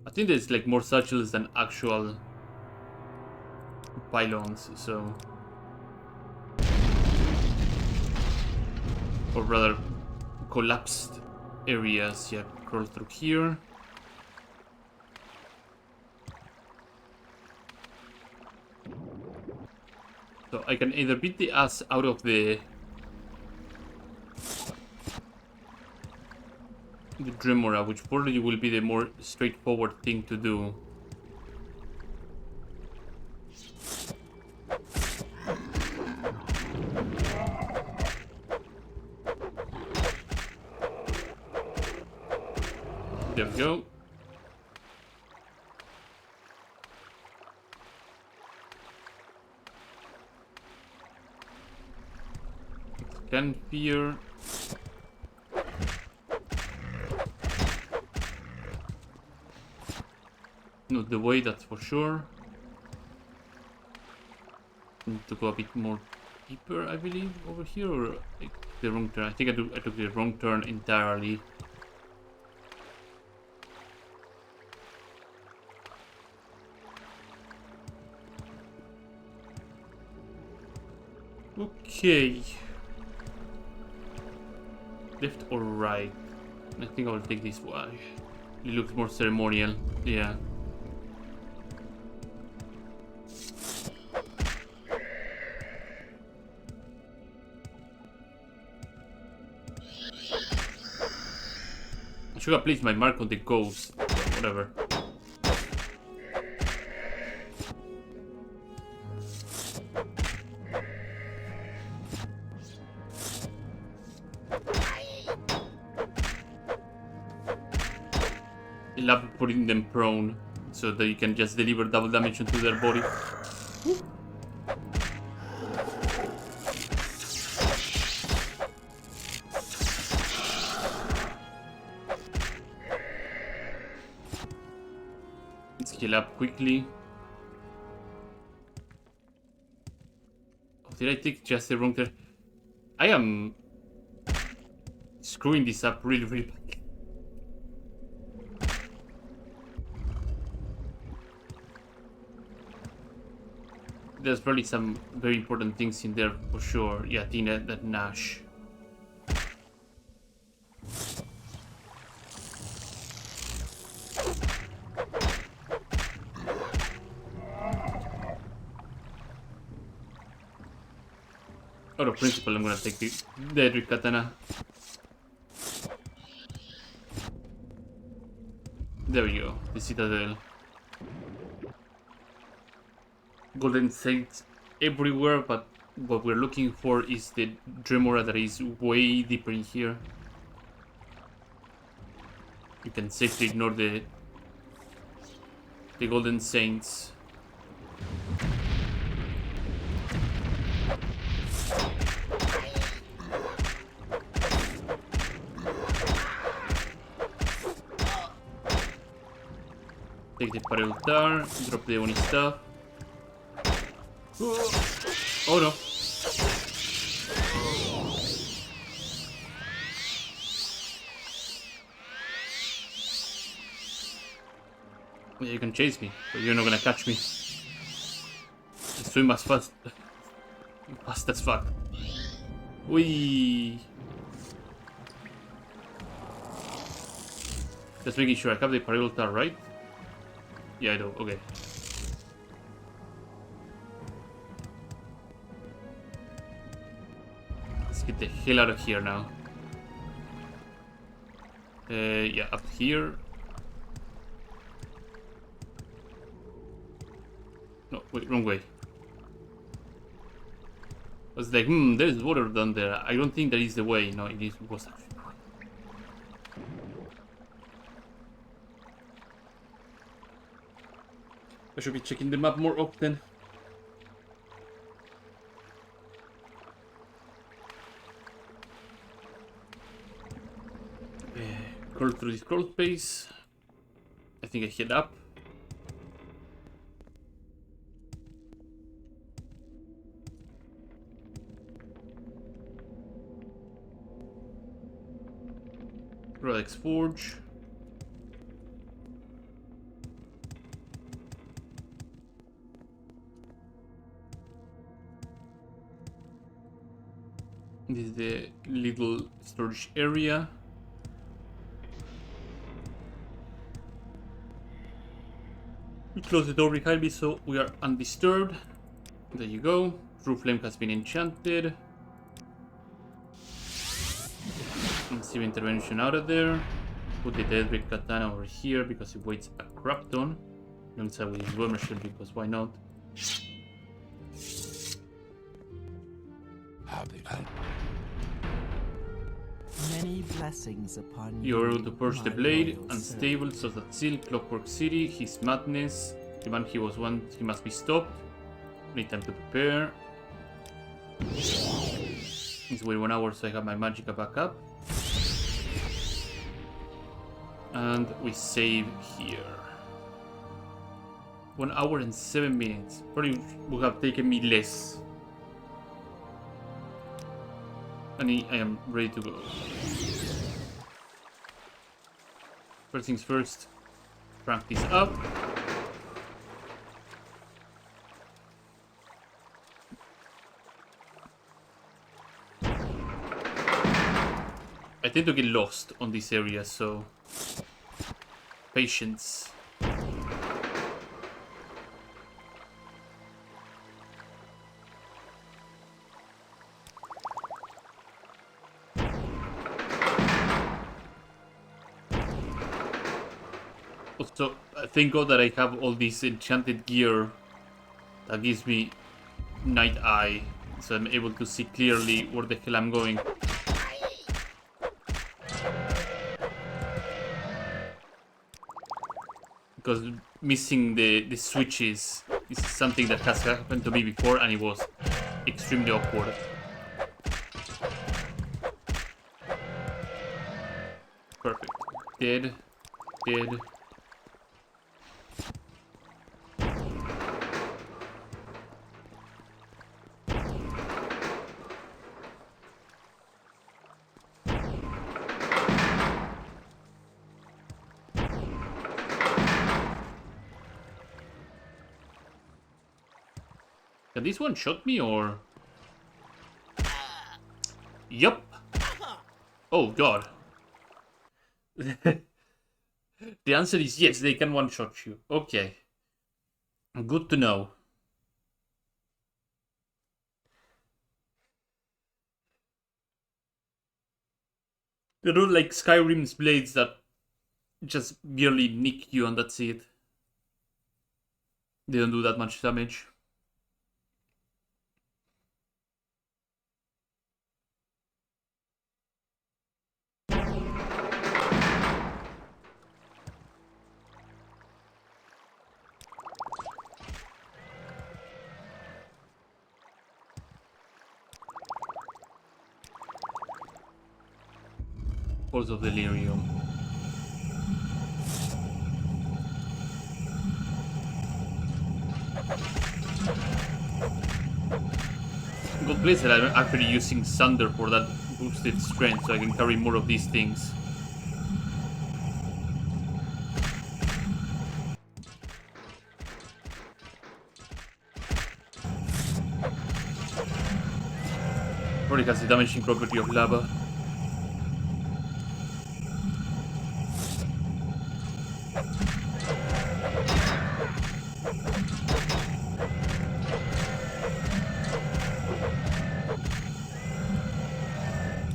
I think there's like more satchels than actual pylons, so, or rather collapsed areas. Yeah, crawl through here. So I can either beat the ass out of the Dremora, which probably will be the more straightforward thing to do. There we go. Scan fear. Not the way, that's for sure. Need to go a bit more deeper, I believe, over here, or I took the wrong turn. I think I took the wrong turn entirely. Okay. Left or right? I think I'll take this one. It looks more ceremonial. Yeah. I should have placed my mark on the ghost, but whatever. I love putting them prone so that you can just deliver double damage into their body. Woo. Let's heal up quickly. Oh, did I take just the wrong turn? I am screwing this up really badly. There's probably some very important things in there for sure. Yeah, I think that Nash. Out of principle, I'm gonna take the Daedric Katana. There we go, the Citadel. Golden Saints everywhere, but what we're looking for is the Dremora that is way deeper in here. You can safely ignore the Golden Saints. Take the Pareltar, drop the Oni stuff. Oh no. Yeah, you can chase me, but you're not gonna catch me. I swim as fast as fuck. Whee! Just making sure I have the Paralta right. Yeah, I do. Okay. Let's get the hell out of here now. Yeah, up here. No, wait, wrong way. I was like, there's water down there. I don't think that is the way. No, it was actually the way. I should be checking the map more often. Crawl through this crawl space. I think I head up. Relics Forge. This is the little storage area. We close the door behind me so we are undisturbed. There you go. True Flame has been enchanted. Receive intervention out of there. Put the Deathbreak Katana over here because it weighs a crap ton. Alongside with his Bomber Shield because why not? Many blessings upon you. You're able to purge the my blade. loyal Unstable, Souls at Seal, Clockwork City, his madness. The man he was once, he must be stopped. Need time to prepare. It's wait 1 hour so I have my magicka back up. And we save here. 1 hour and 7 minutes. Probably would have taken me less. And I am ready to go. First things first, crank this up. I tend to get lost on this area, so patience. Also, thank God that I have all this enchanted gear that gives me night eye, so I'm able to see clearly where the hell I'm going. Because missing the switches is something that has happened to me before and it was extremely awkward. Perfect. Dead. Dead. Can this one shot me or? Yup. Oh god. The answer is yes, they can one-shot you. Okay. Good to know. They're not like Skyrim's blades that just barely nick you and that's it. They don't do that much damage. Pulse of Delirium. Good place that I'm actually using Sunder for that boosted strength so I can carry more of these things. Probably has the damaging property of lava.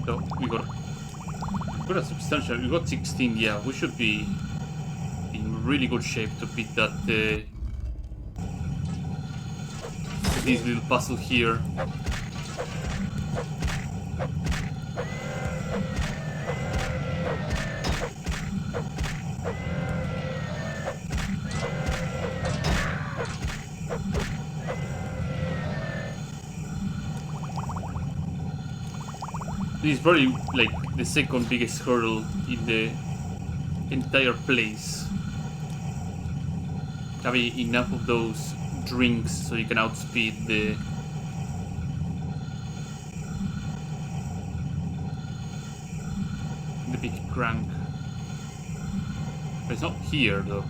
So we got a substantial. We got 16. Yeah, we should be in really good shape to beat that. This little puzzle here. This is probably like the second biggest hurdle in the entire place. Having enough of those drinks so you can outspeed the big crank. But it's not here though.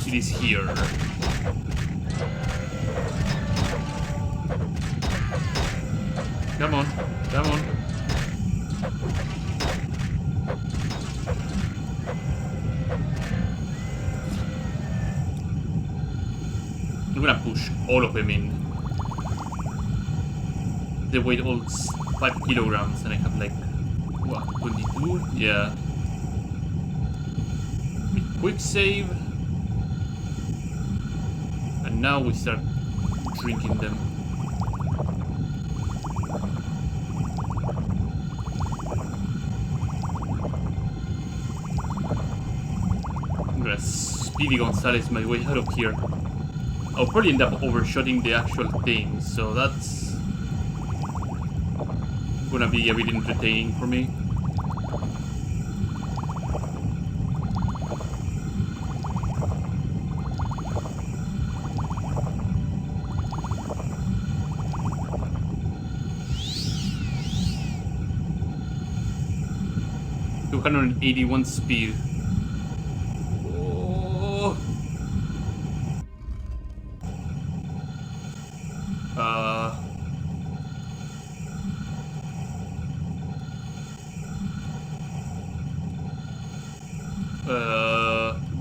It is here. Come on, come on. I'm gonna push all of them in. They weigh all 5 kilograms and I have like, what, 22? Yeah. Quick save. And now we start drinking them. I'm gonna Speedy Gonzalez my way out of here. I'll probably end up overshooting the actual thing, so that's gonna be a bit entertaining for me. .281 speed. Oh.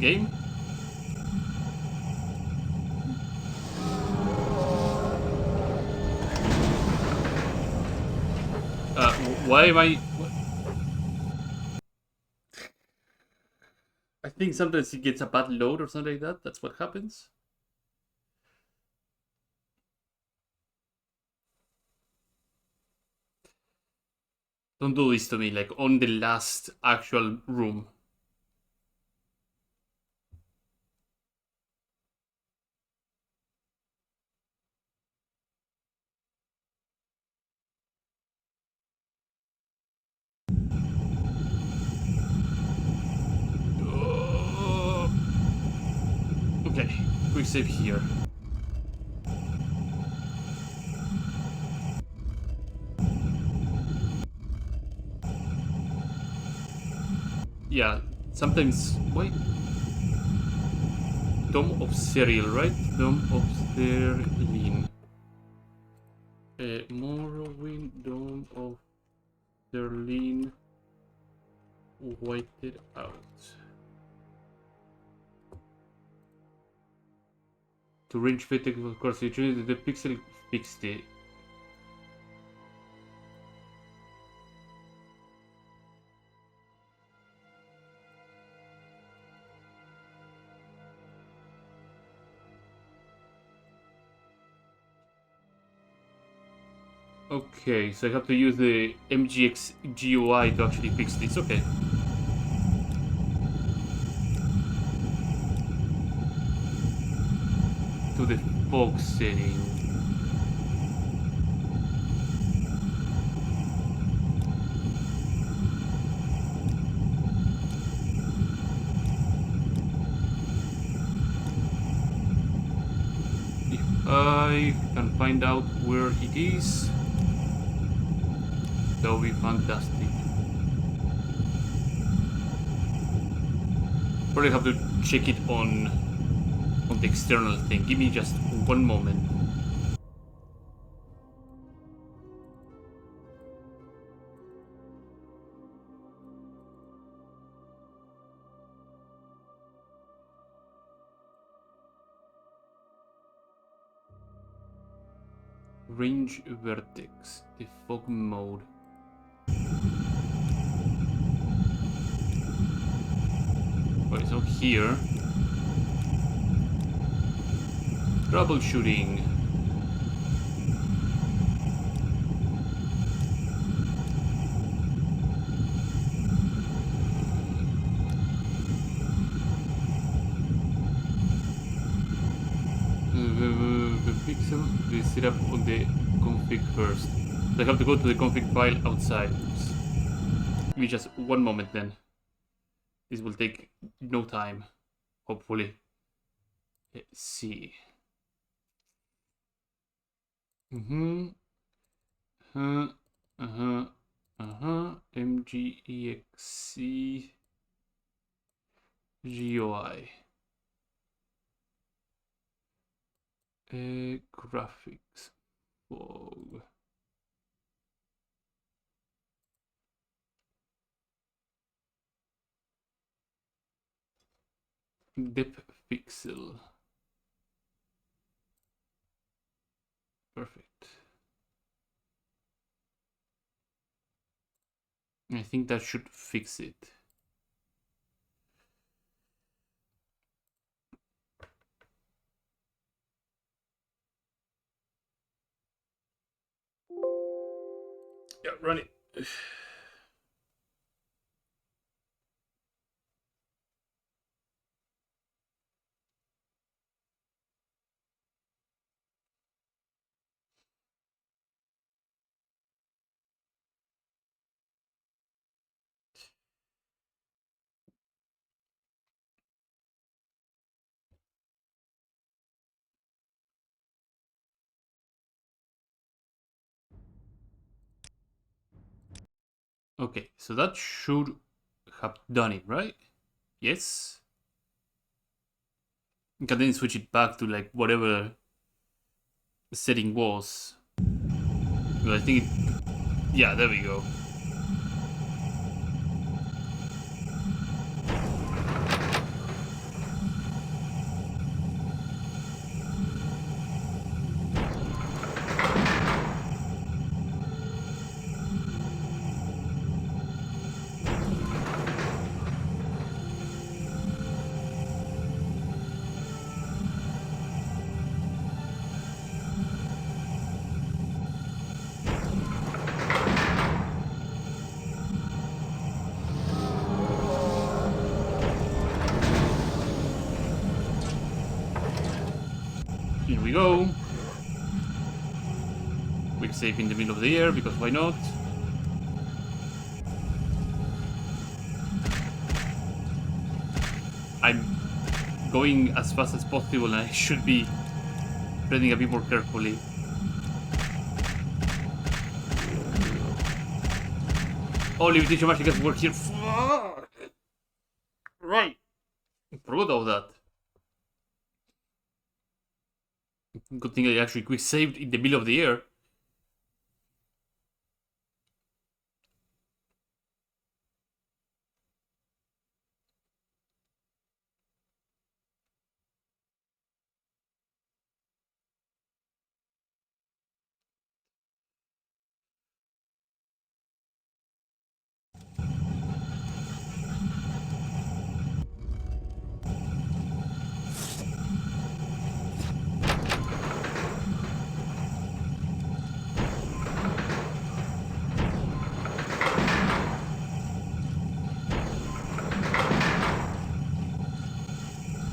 Game? Why am I... I think sometimes he gets a bad load or something like that. That's what happens. Don't do this to me, like on the last actual room. Okay, quick save here. Yeah, sometimes... Wait. Dome of Cereal, right? Dome of Cereal. Morrowind, Dome of Cereal. Whited out. To range fit, of course, you choose the pixel fixed it. Okay, so I have to use the MGX GUI to actually fix this. Okay. To the fog setting. If I can find out where it is, that would be fantastic. Probably have to check it on the external thing. Give me just one moment. Range vertex, the fog mode. Okay, so here. Troubleshooting. The pixel, the setup on the config first. So I have to go to the config file outside. Oops. Give me just one moment then. This will take no time, hopefully. Let's see. MGEXC GUI. Graphics. Fog. Depth pixel. Perfect. I think that should fix it. Yeah, run it. Okay, so that should have done it, right? Yes. You can then switch it back to like whatever the setting was. But I think it, yeah, there we go. Here we go. Quick save in the middle of the air, because why not? I'm going as fast as possible and I should be treading a bit more carefully. Oh, levitation magic has worked here. Fuck! Right. Forgot about that. Good thing I actually quick saved in the middle of the air.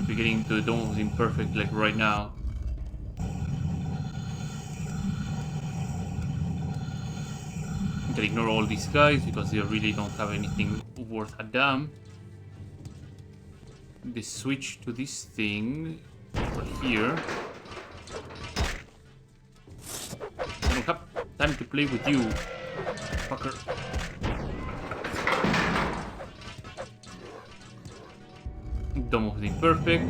Getting to the dome was imperfect like right now. You can ignore all these guys because they really don't have anything worth a damn. The switch to this thing over here. I don't have time to play with you, fucker. Dome of the Imperfect.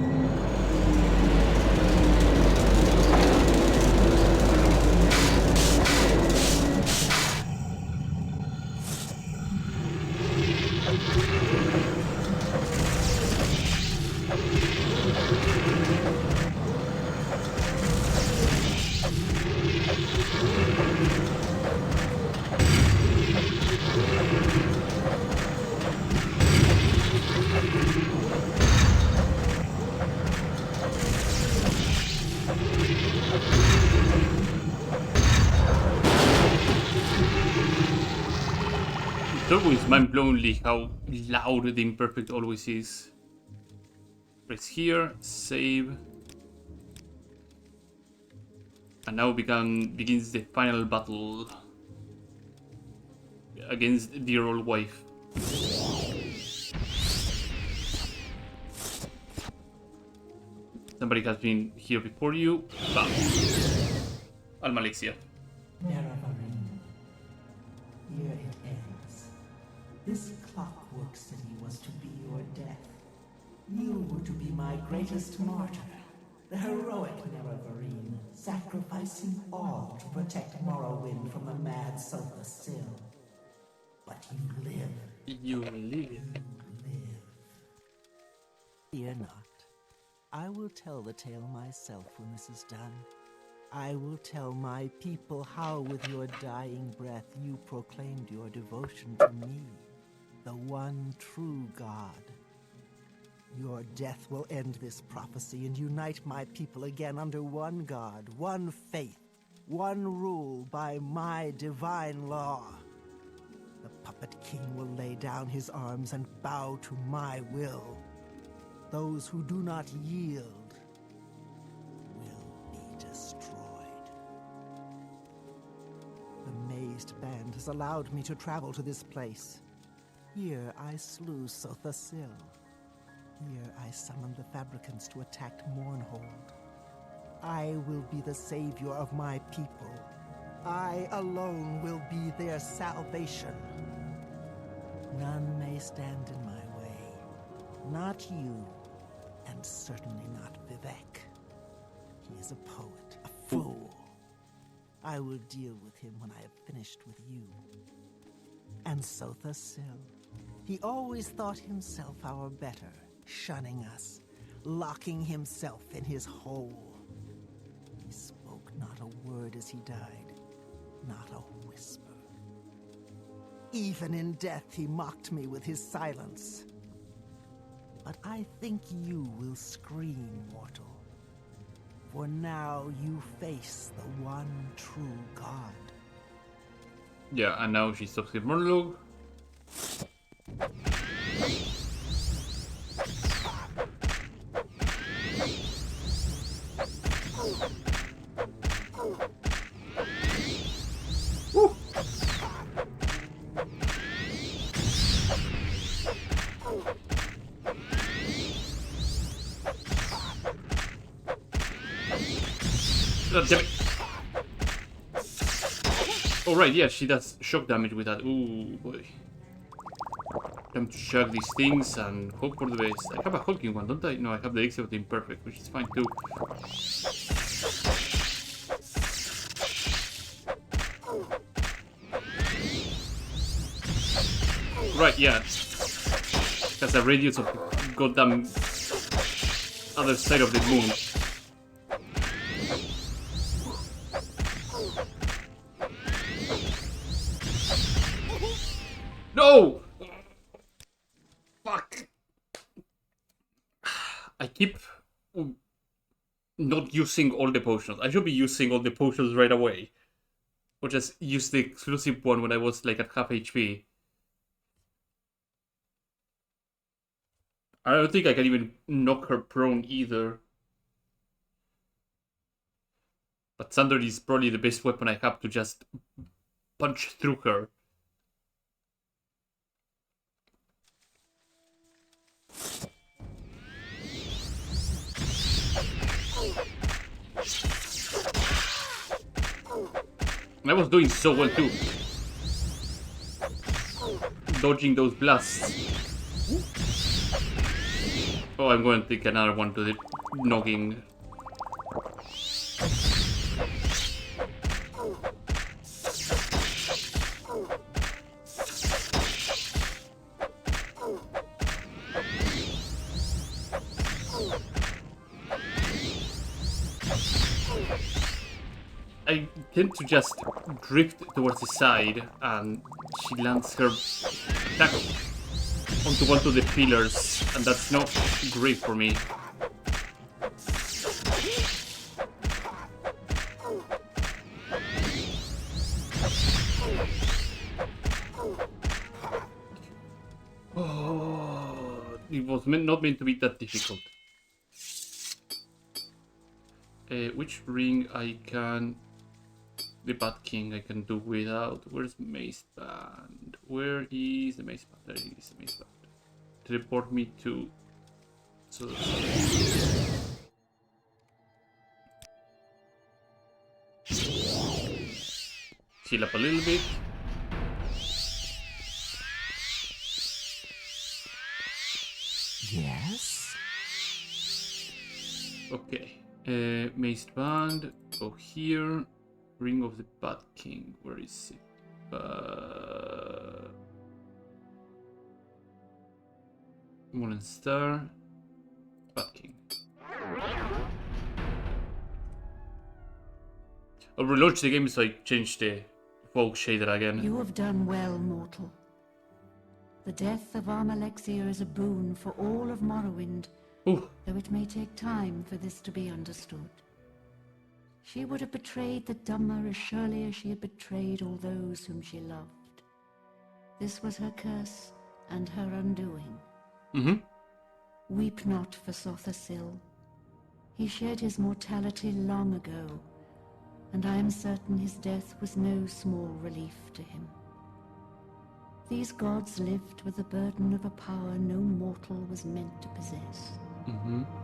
It's always mind-blowingly how loud the Imperfect always is. Press here, save. And now begins the final battle against dear old wife. Somebody has been here before you. Bam. Almalexia. Nerevarine. Here it ends. This clockwork city was to be your death. You were to be my greatest martyr, the heroic Nerevarine, sacrificing all to protect Morrowind from the mad Sotha Sil. But you live. You live. You live. Fear not. I will tell the tale myself when this is done. I will tell my people how with your dying breath you proclaimed your devotion to me, the one true God. Your death will end this prophecy and unite my people again under one God, one faith, one rule by my divine law. The puppet king will lay down his arms and bow to my will. Those who do not yield will be destroyed. The mazed band has allowed me to travel to this place. Here I slew Sotha Sil. Here I summoned the Fabricants to attack Mournhold. I will be the savior of my people. I alone will be their salvation. None may stand in my way. Not you. And certainly not Vivek. He is a poet, a fool. I will deal with him when I have finished with you. And Sotha Sil. He always thought himself our better, shunning us, locking himself in his hole. He spoke not a word as he died, not a whisper. Even in death he mocked me with his silence. But I think you will scream, mortal. For now you face the one true God. Yeah, and now she stops her monologue. Woo. God damn it. Oh right, yeah, she does shock damage with that. Ooh boy. Time to chug these things and hope for the best. I have a hulking one, don't I? No, I have the Elixir of the Imperfect, which is fine too. Right, yeah. That's a radius of goddamn other side of the moon. No! Fuck. I keep not using all the potions. I should be using all the potions right away. Or just use the exclusive one when I was like at half HP. I don't think I can even knock her prone either. But Thunder is probably the best weapon I have to just punch through her. I was doing so well too. Dodging those blasts. Oh, I'm going to take another one to the noggin. I tend to just drift towards the side, and she lands her attack onto one of the pillars, and that's not great for me. Oh, it was not meant to be that difficult. Which ring I can... The Bat King I can do without. Where's Mace Band? Where is the Mace Band? There is the Mace Band. Teleport me to... So... Heal up a little bit. Yes? Okay. Mace Band. Go here. Ring of the Bat King. Where is it? Moon and Star. Bat King. I'll relaunch the game so I change the fog shader again. You have done well, mortal. The death of Armalexia is a boon for all of Morrowind, Ooh. though it may take time for this to be understood. She would have betrayed the Dummer as surely as she had betrayed all those whom she loved. This was her curse and her undoing. Weep not for Sothasil. He shed his mortality long ago, and I am certain his death was no small relief to him. These gods lived with the burden of a power no mortal was meant to possess.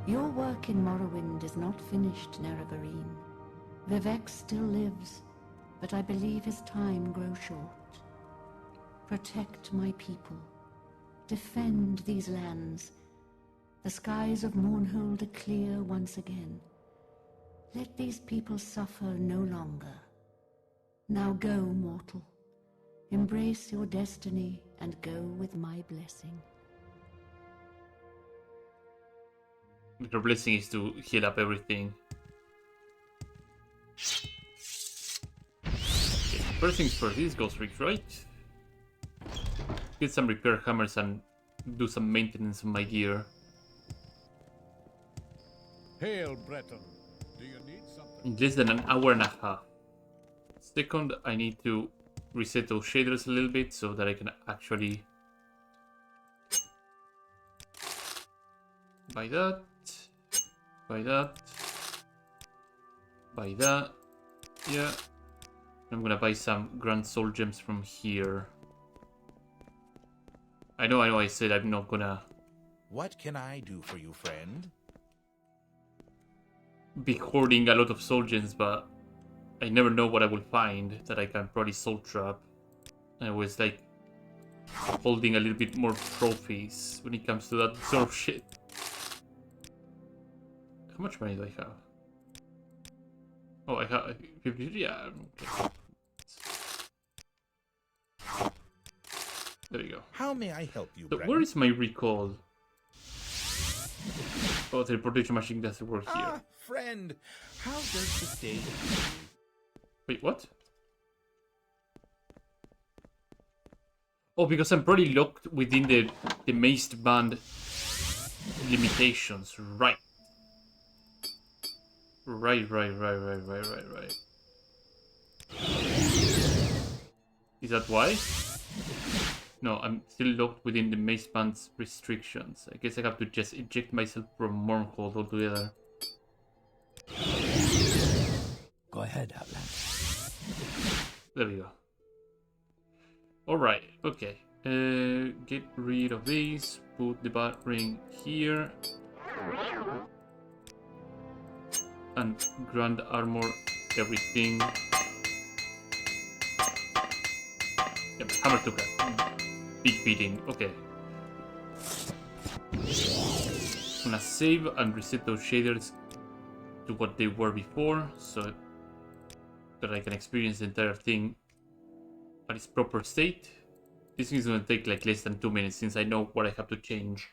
Your work in Morrowind is not finished, Nerevarine. Vivek still lives, but I believe his time grows short. Protect my people. Defend these lands. The skies of Mournhold are clear once again. Let these people suffer no longer. Now go, mortal. Embrace your destiny and go with my blessing. Her blessing is to heal up everything. Okay, first things first, this goes right. Get some repair hammers and do some maintenance on my gear. Hail, Breton. Do you need something? In less than an hour and a half. Second, I need to reset those shaders a little bit so that I can actually buy that, buy that, buy that. Yeah, I'm gonna buy some Grand Soul Gems from here. I know, I said I'm not gonna What can I do for you, friend? be hoarding a lot of Soul Gems, but I never know what I will find that I can probably Soul Trap. I was like holding a little bit more trophies when it comes to that sort of shit. How much money do I have? Oh, I have 50. Yeah, okay. There we go. How may I help you, So Breton? where is my recall? Oh, the teleportation machine doesn't work here. Ah, friend, how does this day... Wait, what? Oh, because I'm probably locked within the Maced Band limitations. Right. Right. Is that why? No, I'm still locked within the Mace Band's restrictions. I guess I have to just eject myself from Mournhold altogether. Go ahead, Outland. There we go. Alright, okay. Get rid of these. Put the bat ring here. And grand armor everything. Yep, hammer took a big beating. Okay. I'm gonna save and reset those shaders to what they were before, so that I can experience the entire thing at its proper state. This thing is gonna take like less than 2 minutes since I know what I have to change.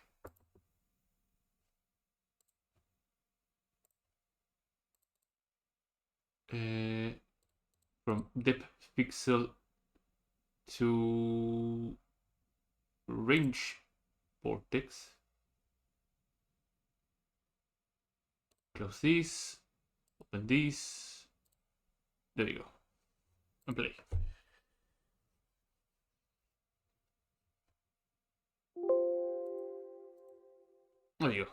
From depth pixel to range vortex. Close this, open this. There you go. And play. There you go.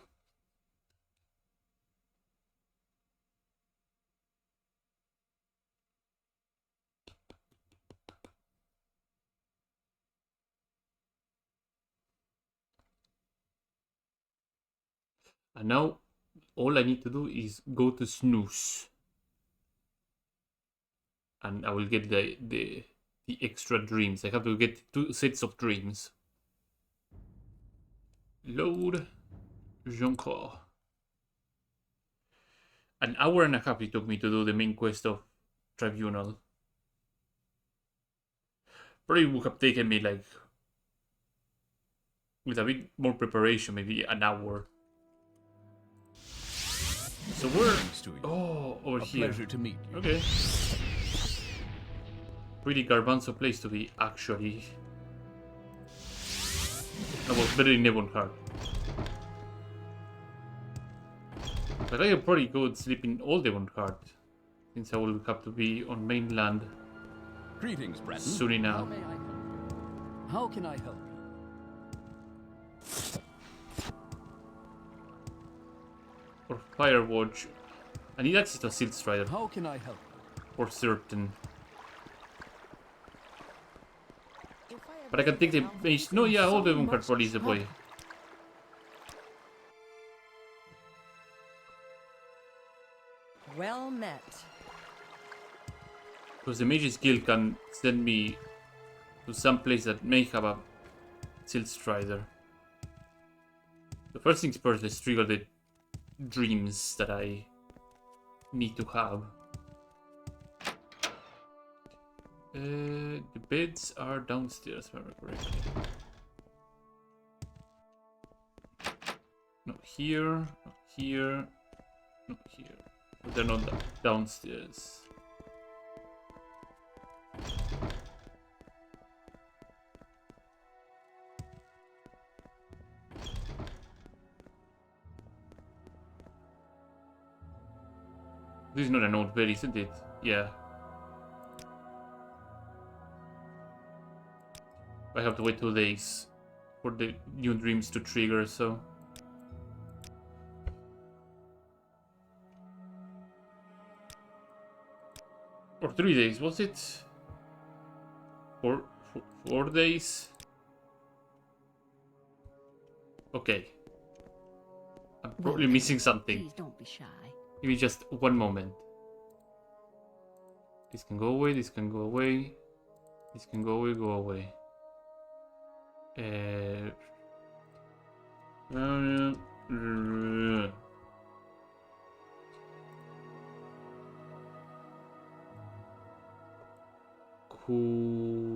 And now all I need to do is go to snooze. And I will get the extra dreams. I have to get 2 sets of dreams. Load Jonko. An hour and a half it took me to do the main quest of Tribunal. Probably would have taken me like, with a bit more preparation, maybe an hour. So we're over here. Pleasure to meet you. Okay. Pretty garbanzo place to be, actually. No, well, better in Nebonheart. But I could probably go sleep in all Nebonheart, since I will have to be on mainland Greetings, Breton. soon How enough. may I help you? How can I help you? Or Firewatch. I need access to Silt Strider, How can I help you? for certain. But I can take the base. No, yeah, all the Nebonheart probably is the way. Well met. Because the Mage's Guild can send me to some place that may have a Silt Strider. The first things first, let's trigger the dreams that I need to have. The beds are downstairs, if I remember correctly. Not here, not here, not here. But they're not downstairs. This is not an old bed, isn't it? Yeah. I have to wait 2 days for the new dreams to trigger, so... Or 3 days, was it? 4 days? Okay. I'm probably missing something. Please don't be shy. Give me just 1 moment. This can go away, this can go away. This can go away, go away.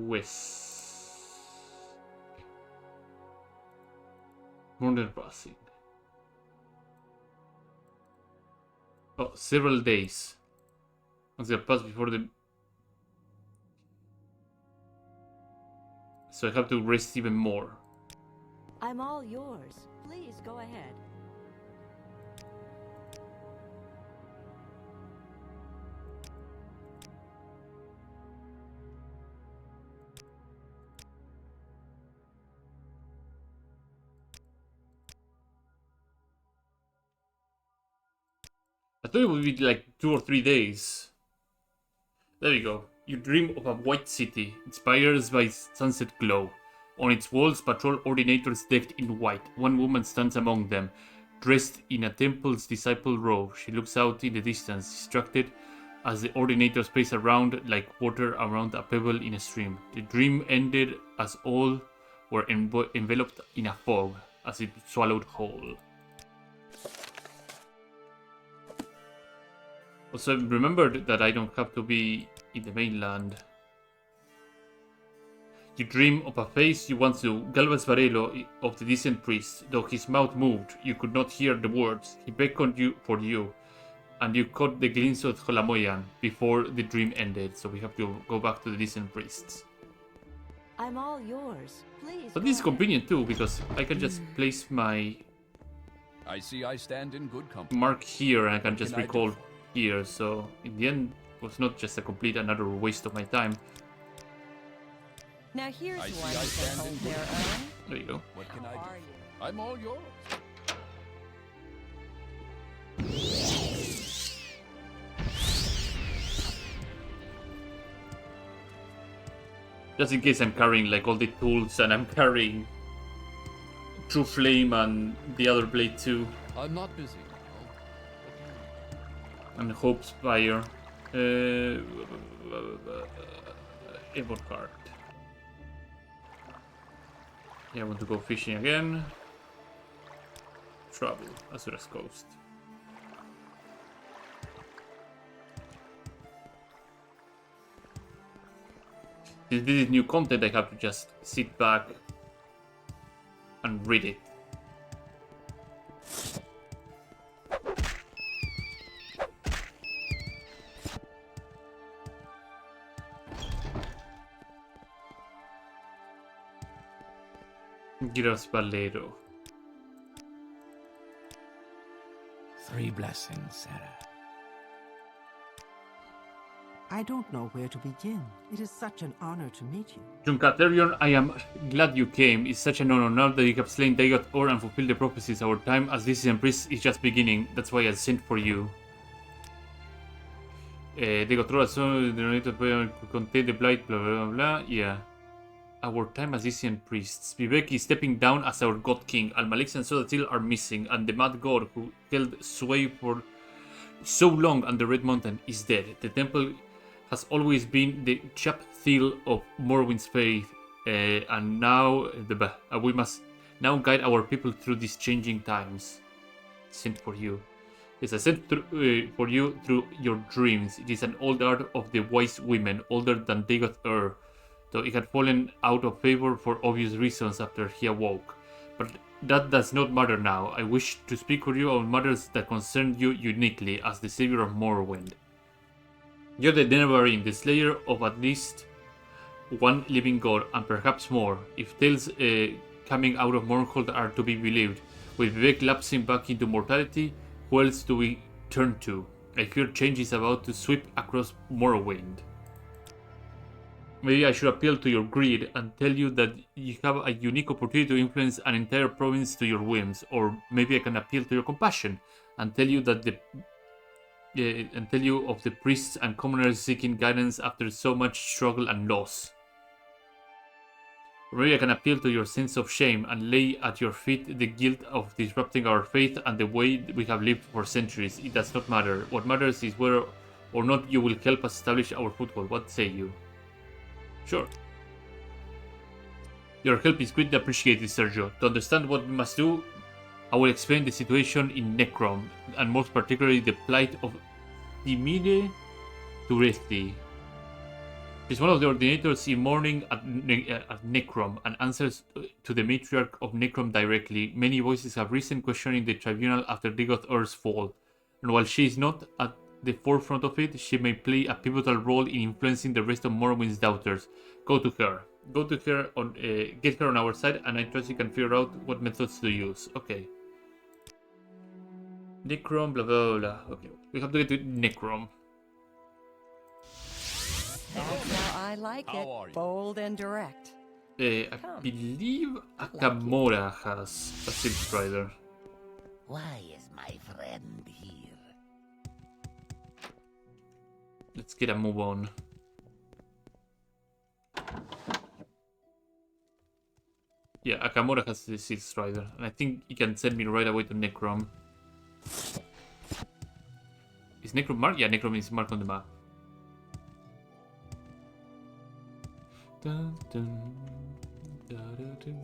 Quest. Modern passing. Oh, several days. Once they pass before the... So I have to rest even more. I'm all yours. Please go ahead. I thought it would be like 2 or 3 days. There we go. You dream of a white city, inspired by sunset glow. On its walls patrol ordinators decked in white. One woman stands among them, dressed in a temple's disciple robe. She looks out in the distance, distracted as the ordinators pace around like water around a pebble in a stream. The dream ended as all were enveloped in a fog, as it swallowed whole. Also, remember that I don't have to be in the mainland. You dream of a face you once knew, Galvez Varelo of the Decent Priest. Though his mouth moved, you could not hear the words. He beckoned you for you, and you caught the glimpse of Holamoyan before the dream ended. So we have to go back to the Decent Priests. I'm all yours. Please. But go this is ahead. convenient too, because I can just place my I see I stand in good company. mark here and I can just Can I do recall for here. So in the end, it was not just a complete another waste of my time. Now here's I see one I to stand hold in their good own. There you go. What can I How do? are you? I'm all yours. Just in case I'm carrying like all the tools and I'm carrying True Flame and the other blade too. I'm not busy now. And Hope Spire. Import card. Yeah, I want to go fishing again. Travel, Azura's Coast. Since this is new content, I have to just sit back and read it. Giros Valero. 3 blessings, Sarah. I don't know where to begin. It is such an honor to meet you. Junkaterion, I am glad you came. It's such an honor now that you have slain Dagot Or and fulfilled the prophecies. Our time as Lycian priest is just beginning. That's why I sent for you. Dagot Or also the donated to contain the blight, blah blah blah. Yeah. Our time as Lycian priests. Vivek is stepping down as our god king. Al-Malik and Sodatil are missing, and the mad god who held sway for so long on the Red Mountain is dead. The temple has always been the chapel of Morwyn's faith, and now we must now guide our people through these changing times. Sent for you. Yes, I sent for you through your dreams. It is an old art of the wise women, older than Dagoth Ur, though it had fallen out of favor for obvious reasons after he awoke. But that does not matter now. I wish to speak with you on matters that concern you uniquely as the savior of Morrowind. You're the Nevarin, the slayer of at least one living god, and perhaps more, if tales coming out of Mournhold are to be believed. With Vivek lapsing back into mortality, who else do we turn to? I fear change is about to sweep across Morrowind. Maybe I should appeal to your greed and tell you that you have a unique opportunity to influence an entire province to your whims, or maybe I can appeal to your compassion and tell you that and tell you of the priests and commoners seeking guidance after so much struggle and loss. Or maybe I can appeal to your sense of shame and lay at your feet the guilt of disrupting our faith and the way we have lived for centuries. It does not matter. What matters is whether or not you will help us establish our foothold. What say you? Sure. Your help is greatly appreciated, Sergio. To understand what we must do, I will explain the situation in Necrom, and most particularly the plight of Timide Turethi. She's one of the ordinators in mourning at Necrom and answers to the matriarch of Necrom directly. Many voices have risen questioning the tribunal after Dagoth Ur's fall, and while she is not at the forefront of it, she may play a pivotal role in influencing the rest of Morrowind's daughters. Go to her. Go to her on get her on our side, and I trust you can figure out what methods to use. Okay. Necrom, blah blah blah. Okay, we have to get to Necrom. That's how I like How it. are you? Bold and direct. I believe Akamora has a Silk Strider. Why is my friend here? Let's get a move on. Yeah, Akamora has the Silk Strider, and I think he can send me right away to Necrom. Is Necrom marked? Yeah, Necrom is marked on the map. Dun, dun, da, da, dun.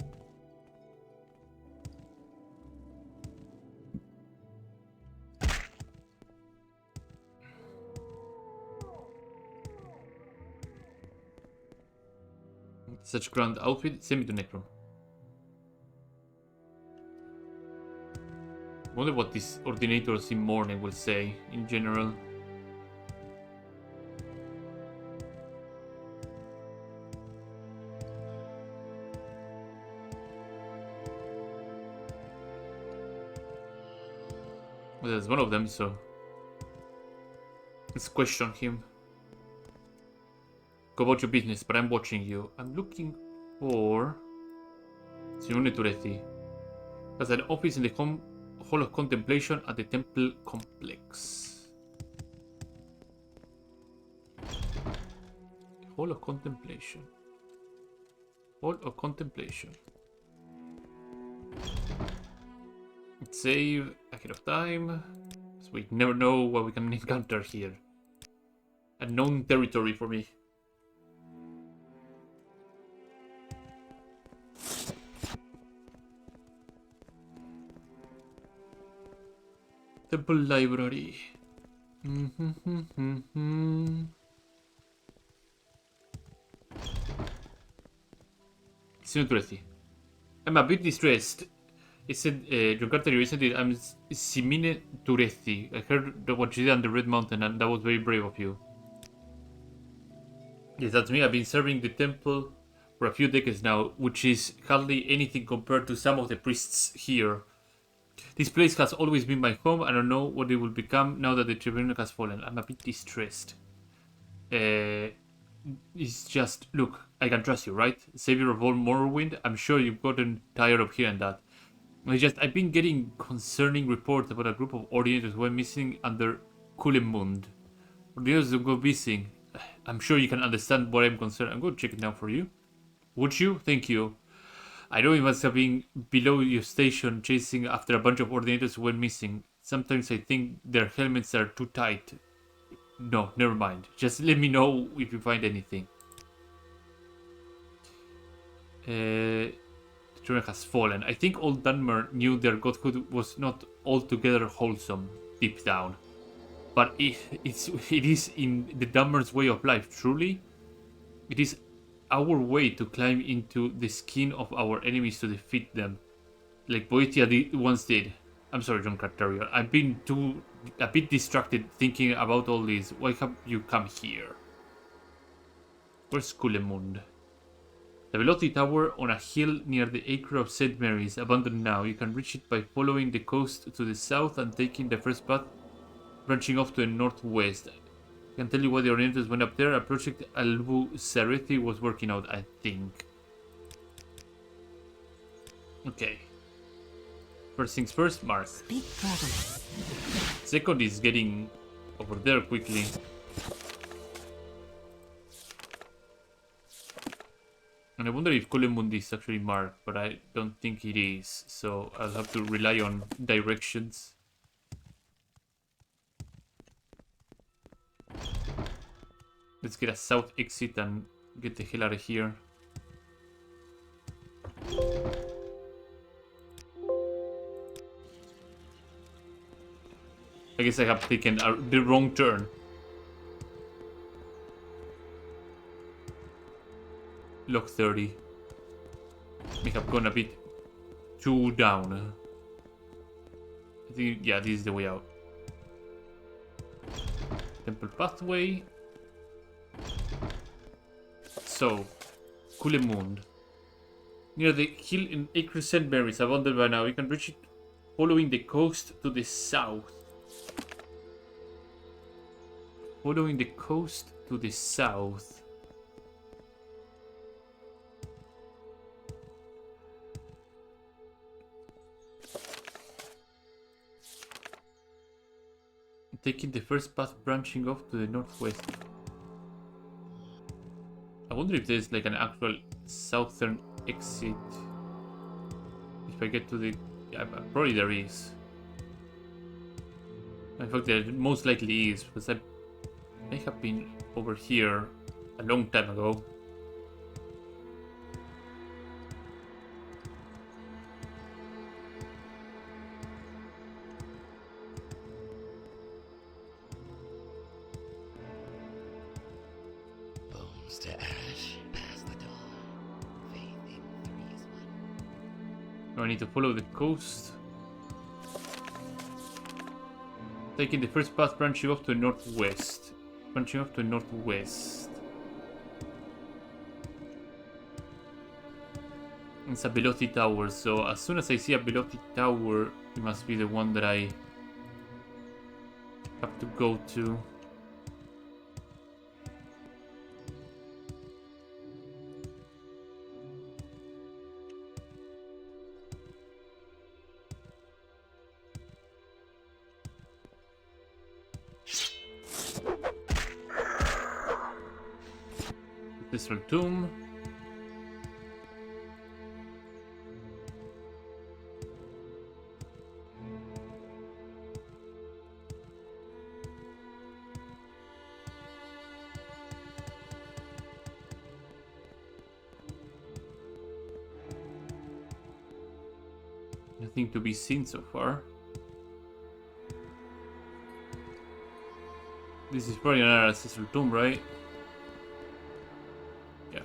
Such grand outfit, send me to Necron. Wonder what these ordinators in morning will say in general. Well, there's one of them, so let's question him. Go about your business, but I'm watching you. I'm looking for Simone Turetti. There's an office in the Hall of Contemplation at the Temple Complex. Hall of Contemplation. Hall of Contemplation. Let's save ahead of time. So we never know what we can encounter here. Unknown territory for me. Temple Library. Interesting. I'm a bit distressed. It said, John Carter recently, I'm Simine Turethi. I heard what you did on the Red Mountain, and that was very brave of you. Yes, that's me. I've been serving the temple for a few decades now, which is hardly anything compared to some of the priests here. This place has always been my home. I don't know what it will become now that the tribunal has fallen. I'm a bit distressed. It's just, look, I can trust you, right? Savior of all Morrowind. I'm sure you've gotten tired of hearing that. I've been getting concerning reports about a group of ordinators who went missing under Kulemund. Ordinators who go missing. I'm sure you can understand why I'm concerned. I'm going to check it now for you. Would you? Thank you. I know you must have been below your station chasing after a bunch of ordinators who went missing. Sometimes I think their helmets are too tight. No, never mind. Just let me know if you find anything. The throne has fallen. I think old Dunmer knew their godhood was not altogether wholesome deep down. But it is in the Dunmer's way of life, truly. It is our way to climb into the skin of our enemies to defeat them. Like Boetia once did. I'm sorry, John Carter. I've been a bit distracted thinking about all this. Why have you come here? Where's Kulemund? The Velotti Tower on a hill near the Acre of St. Mary's, abandoned now. You can reach it by following the coast to the south and taking the first path, branching off to the northwest. I can tell you why the Orientals went up there. A project Albu Sarethi was working out, I think. Okay. First things first, Mark. Speak progress. Second is getting over there quickly. And I wonder if Kulemund is actually marked, but I don't think it is. So I'll have to rely on directions. Let's get a south exit and get the hell out of here. I guess I have taken the wrong turn. Lock 30. May have gone a bit too down. I think, yeah, this is the way out. Temple pathway. So, Kulemund. Near the hill in Acre St. Mary's, abandoned by now. You can reach it following the coast to the south. Following the coast to the south. Taking the first path branching off to the northwest. I wonder if there's like an actual southern exit. If I get to the... Yeah, probably there is. In fact, there most likely is, because I may have been over here a long time ago. Bones to ash, past the dawn. I need to follow the coast. Taking the first path branching off to the northwest. Branching off to the northwest. It's a Belotti tower, so as soon as I see a Belotti tower, it must be the one that I have to go to. This tomb. Nothing to be seen so far. This is probably another ancestral tomb, right? Yeah.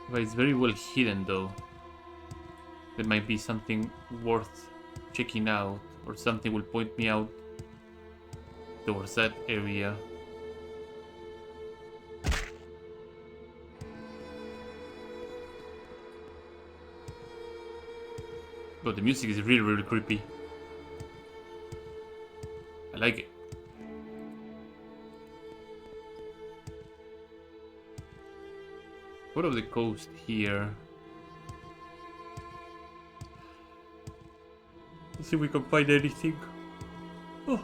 But it's very well hidden though. There might be something worth checking out, or something will point me out towards that area. But the music is really, really creepy. I like it. What of the coast here? Let's see if we can find anything. Oh.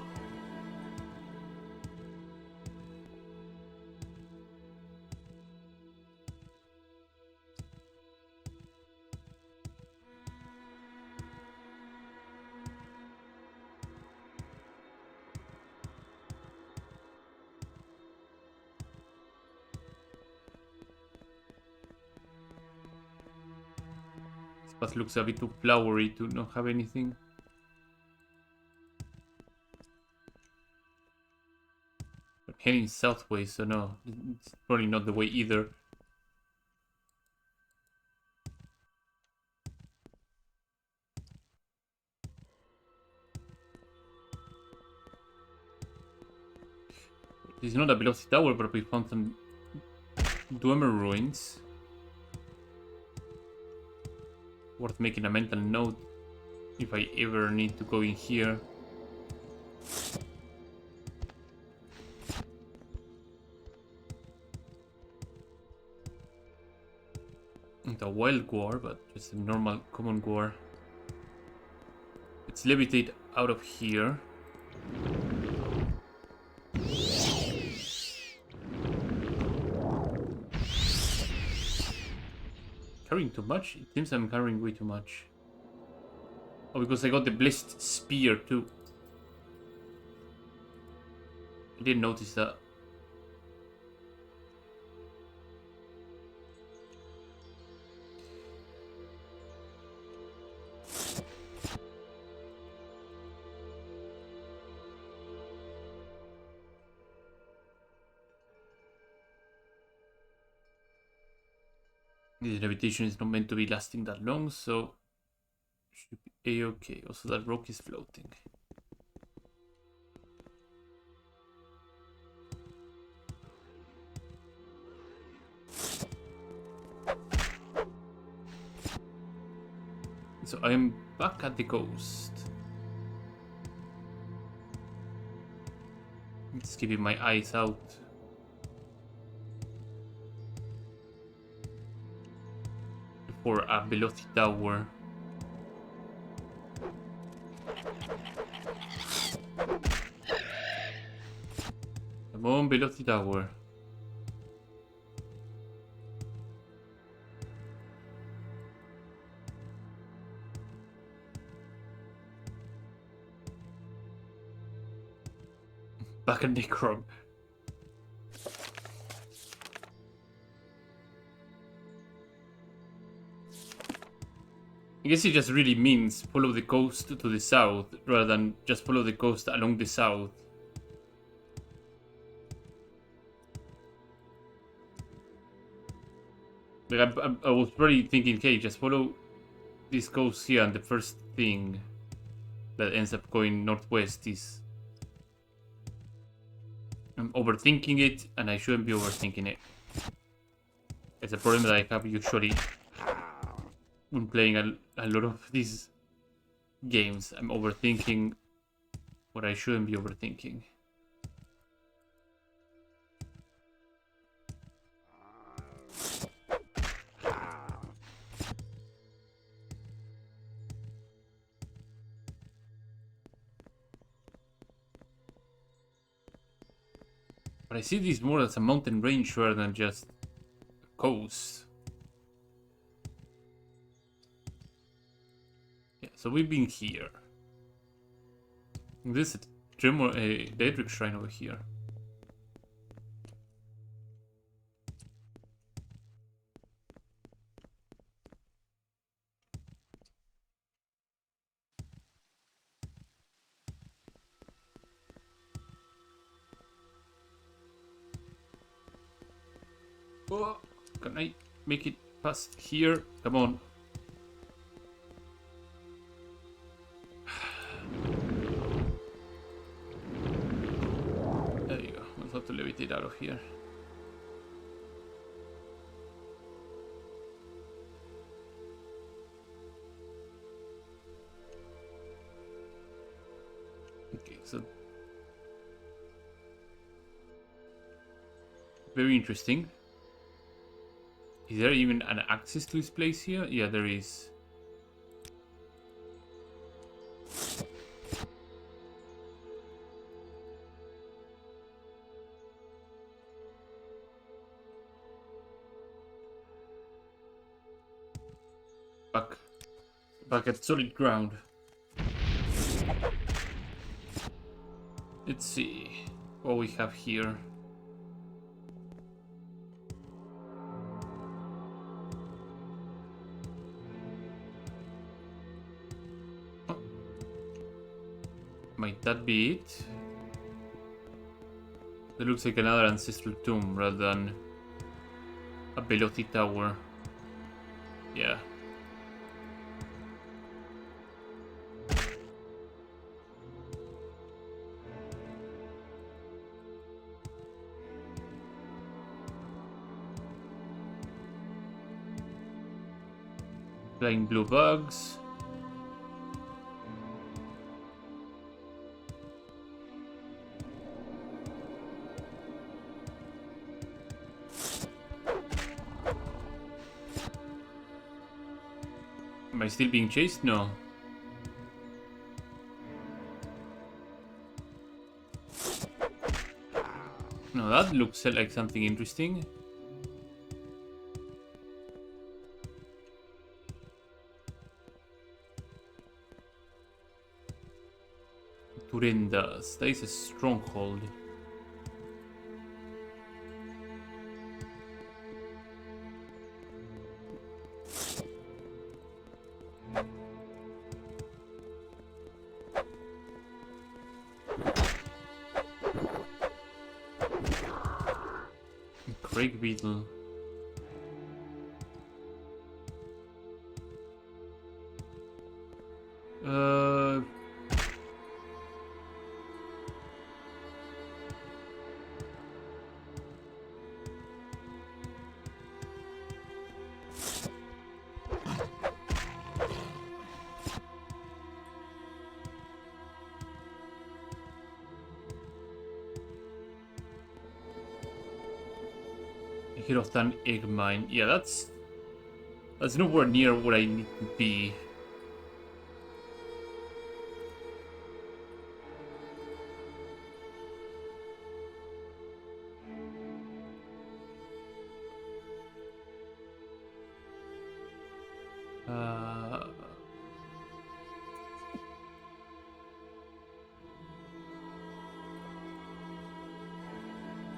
But looks a bit too flowery to not have anything. I'm heading southway, so no, it's probably not the way either. This is not a Velocity Tower, but we found some Dwemer ruins. Worth making a mental note if I ever need to go in here. Not a wild guar, but just a normal common guar. Let's levitate out of here. Carrying too much? It seems I'm carrying way too much. Oh, because I got the blessed spear too. I didn't notice that. This levitation is not meant to be lasting that long, so should be a-okay. Also, that rock is floating. So I am back at the coast. Just keeping my eyes out. For a Velocity Tower. Come on, Velocity Tower. Back at Necrom. I guess it just really means follow the coast to the south, rather than just follow the coast along the south. Like I was really thinking, okay, just follow this coast here, and the first thing that ends up going northwest is... I'm overthinking it, and I shouldn't be overthinking it. It's a problem that I have usually when playing a lot of these games. I'm overthinking what I shouldn't be overthinking. But I see this more as a mountain range rather than just a coast. Yeah, so we've been here. This is a Daedric shrine over here. Oh, can I make it past here? Come on. There you go. I'll have to levitate out of here. Okay, so very interesting. Is there even an access to this place here? Yeah, there is. Back at solid ground. Let's see what we have here. Oh. Might that be it? That looks like another ancestral tomb rather than a Veloci tower. Yeah. Flying blue bugs. Am I still being chased? No. No, that looks like something interesting. Turendas. That is a stronghold. Craig beetle. Hirothan egg mine. Yeah, that's nowhere near where I need to be.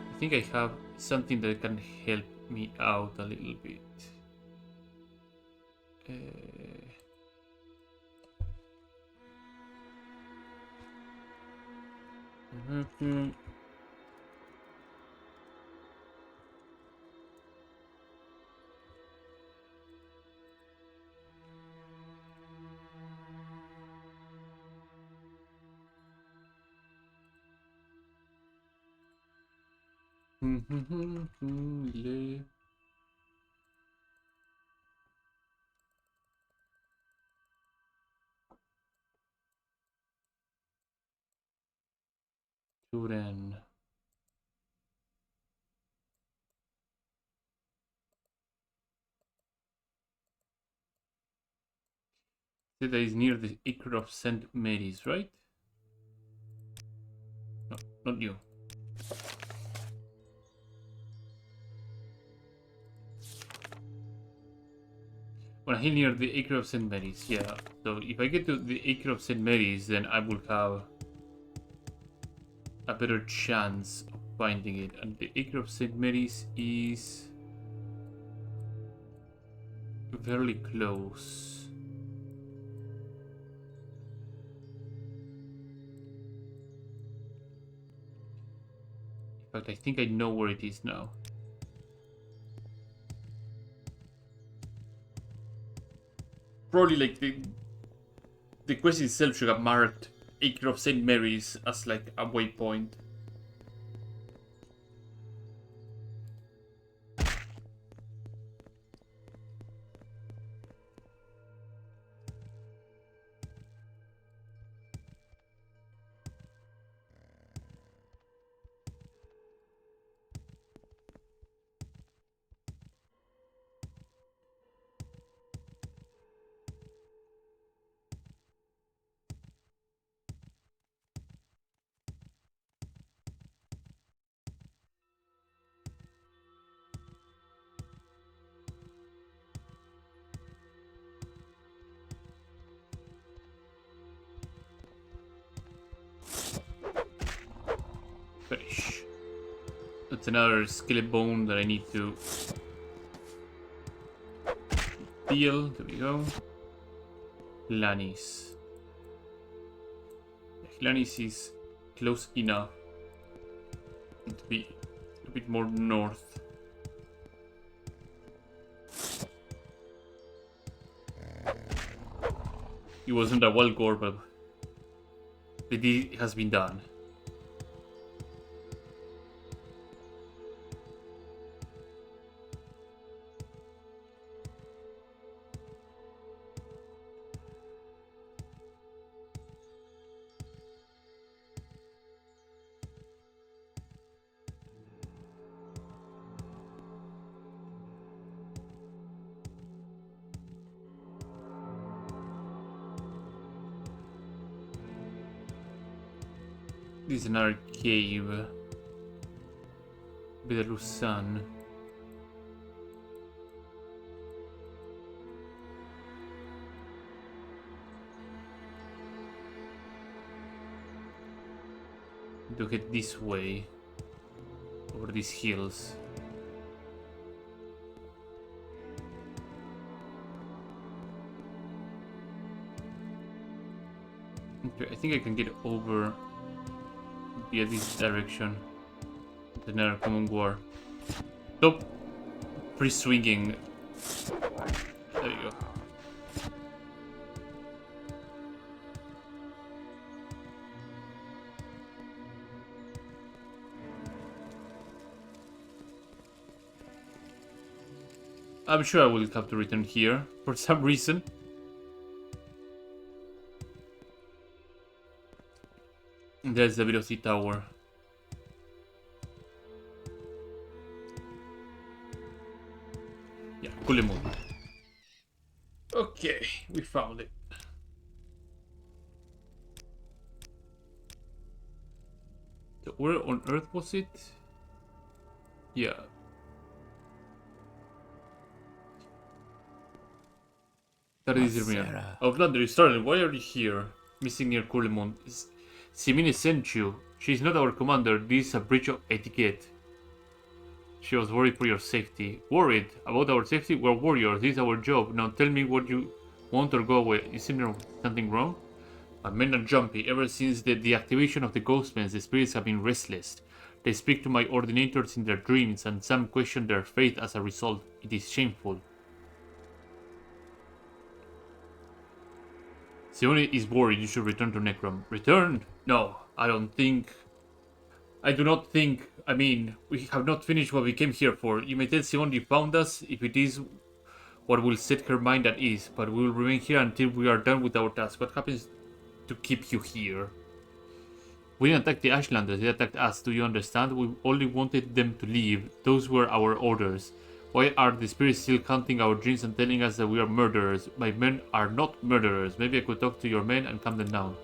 I think I have something that can help me out a little bit. Le- Turen. That is near the acre of St. Mary's, right? No, not you. When I hit near the acre of St. Mary's, yeah. So if I get to the acre of St. Mary's, then I will have a better chance of finding it. And the acre of St. Mary's is fairly close. In fact, I think I know where it is now. Probably like the quest itself should have marked Acre of St. Mary's as like a waypoint. Finish. That's another skeleton bone that I need to deal. There we go. Lanis. Lanis is close enough to be a bit more north. It wasn't a wild gore, but the deed has been done. This is another cave. Belarus Sun. To head this way over these hills. Okay, I think I can get over via this direction. The Nether Common War. Stop pre-swinging. There you go. I'm sure I will have to return here for some reason. There's the Velocity Tower. Yeah, Kulemon. Okay, we found it. So where on earth was it? Yeah. Outlander, you started. Why are you here? Missing near Kulemon. Simine sent you. She's not our commander. This is a breach of etiquette. She was worried for your safety. Worried about our safety? We're warriors. This is our job. Now tell me what you want or go away. Isn't there something wrong? My men are jumpy. Ever since the deactivation of the Ghostmen, the spirits have been restless. They speak to my ordinators in their dreams, and some question their faith as a result. It is shameful. Sione is worried you should return to Necrom. Return? No, I do not think I mean, we have not finished what we came here for. You may tell Simone you found us, if it is what will set her mind at ease, but we will remain here until we are done with our task. What happens to keep you here? We didn't attack the Ashlanders, they attacked us, do you understand? We only wanted them to leave. Those were our orders. Why are the spirits still counting our dreams and telling us that we are murderers? My men are not murderers. Maybe I could talk to your men and calm them down.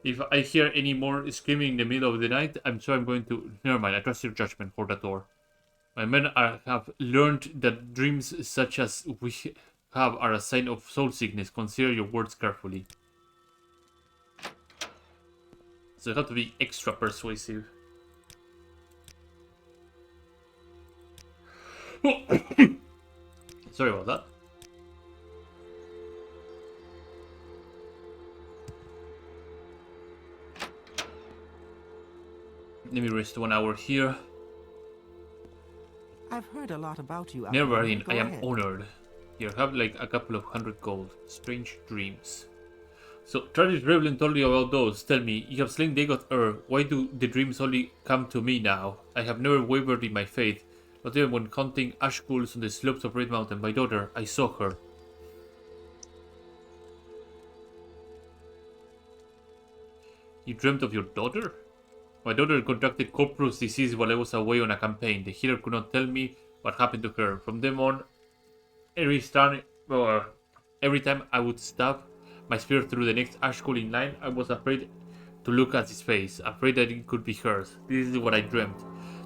If I hear any more screaming in the middle of the night, I'm sure I'm going to... Never mind, I trust your judgment, for the door. My men have learned that dreams such as we have are a sign of soul sickness. Consider your words carefully. So I have to be extra persuasive. Sorry about that. Let me rest 1 hour here. I've heard a lot about you. Never in. Go I am ahead. honored. Here, have like a couple of 100 gold. Strange dreams. So, Tamriel Rebuilt told you about those. Tell me, you have slain Dagot why do the dreams only come to me now? I have never wavered in my faith. Not even when counting ash pools on the slopes of Red Mountain. My daughter, I saw her. You dreamt of your daughter? My daughter contracted corpus disease while I was away on a campaign. The healer could not tell me what happened to her. From then on, every time I would stab my spear through the next ash pool in line, I was afraid to look at his face, afraid that it could be hers. This is what I dreamt,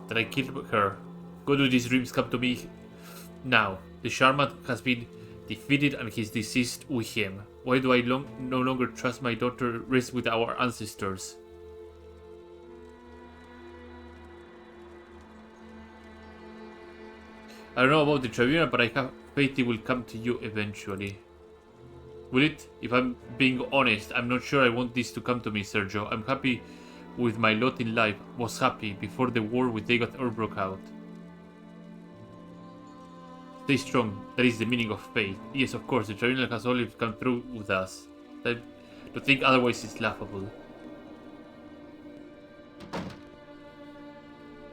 that I killed her. Why do these dreams come to me now? The shaman has been defeated and he's deceased with him. Why do I no longer trust my daughter rests with our ancestors? I don't know about the tribunal, but I have faith it will come to you eventually. Will it? If I'm being honest, I'm not sure I want this to come to me, Sergio. I'm happy with my lot in life. Was happy before the war with Dagot broke out. Stay strong. That is the meaning of faith. Yes, of course, the tribunal has always come through with us. To think otherwise is laughable.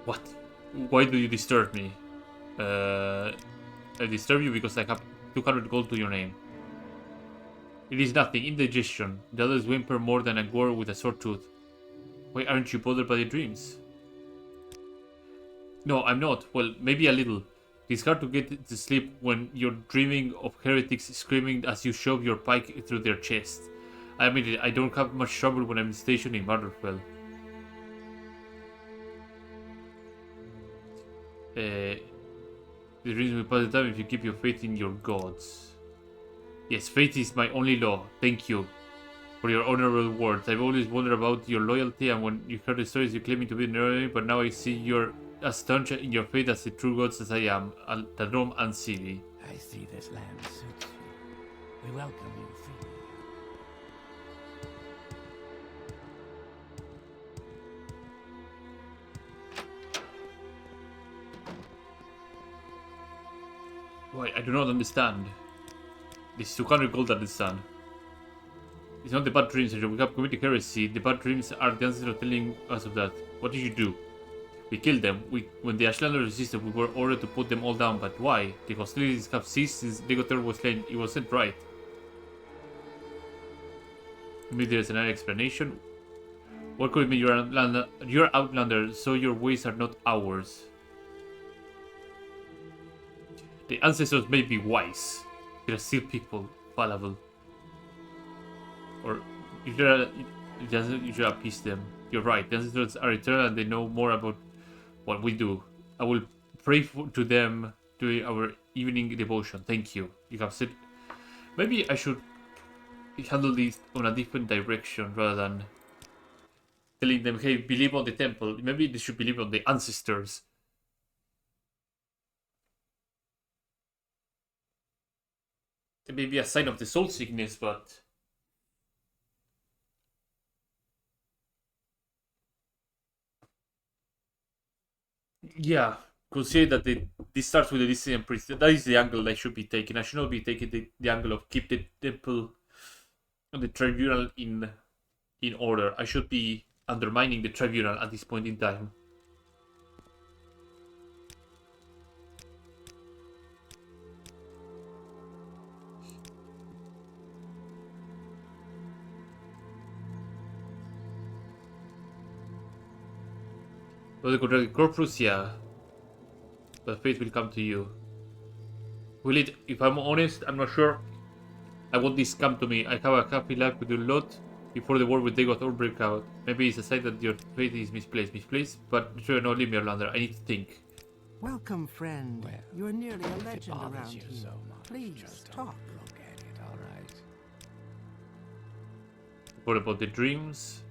What? Why do you disturb me? I disturb you because I have 200 gold to your name. It is nothing, indigestion. The others whimper more than a gore with a sore tooth. Why aren't you bothered by the dreams? No, I'm not. Well, maybe a little. It's hard to get to sleep when you're dreaming of heretics screaming as you shove your pike through their chest. I admit it, I don't have much trouble when I'm stationed in Marderfell. The reason we pass the time if you keep your faith in your gods. Yes, faith is my only law. Thank you for your honorable words. I've always wondered about your loyalty, and when you heard the stories you claiming to be an enemy, but now I see you're as staunch in your faith as the true gods as I am, Tadrom and Sivi. I see this land suits you. We welcome you freely. Why, I do not understand. This is 200 gold at the sun. It's not the bad dreams, we have committed heresy. The bad dreams are the ancestors telling us of that. What did you do? We killed them. When the Ashlanders resisted, we were ordered to put them all down. But why? The hostilities have ceased since Dagotor was slain. It wasn't right. Maybe there's another explanation. What could it mean? You're Outlander, so your ways are not ours. The ancestors may be wise. They are still people, fallible. Or you should appease them. You're right. The ancestors are eternal and they know more about what we do. I will pray to them during our evening devotion. Thank you. You have said... Maybe I should handle this on a different direction rather than telling them, hey, believe on the temple. Maybe they should believe on the ancestors. It may be a sign of the soul sickness, but... Yeah, consider that this starts with the Lycian priest. That is the angle I should be taking. I should not be taking the angle of keep the temple and the tribunal in order. I should be undermining the tribunal at this point in time. Well, the contract corpus, yeah. But fate will come to you. Will it? If I'm honest, I'm not sure I want this come to me. I have a happy life with your lot before the war with Dagoth all break out. Maybe it's a sign that your faith is misplaced. But sure, no, leave me alone. I need to think. Welcome, friend. Well, You're nearly a if it legend bothers around you here. so much, Please, just talk. don't look at it, all right? What about the dreams?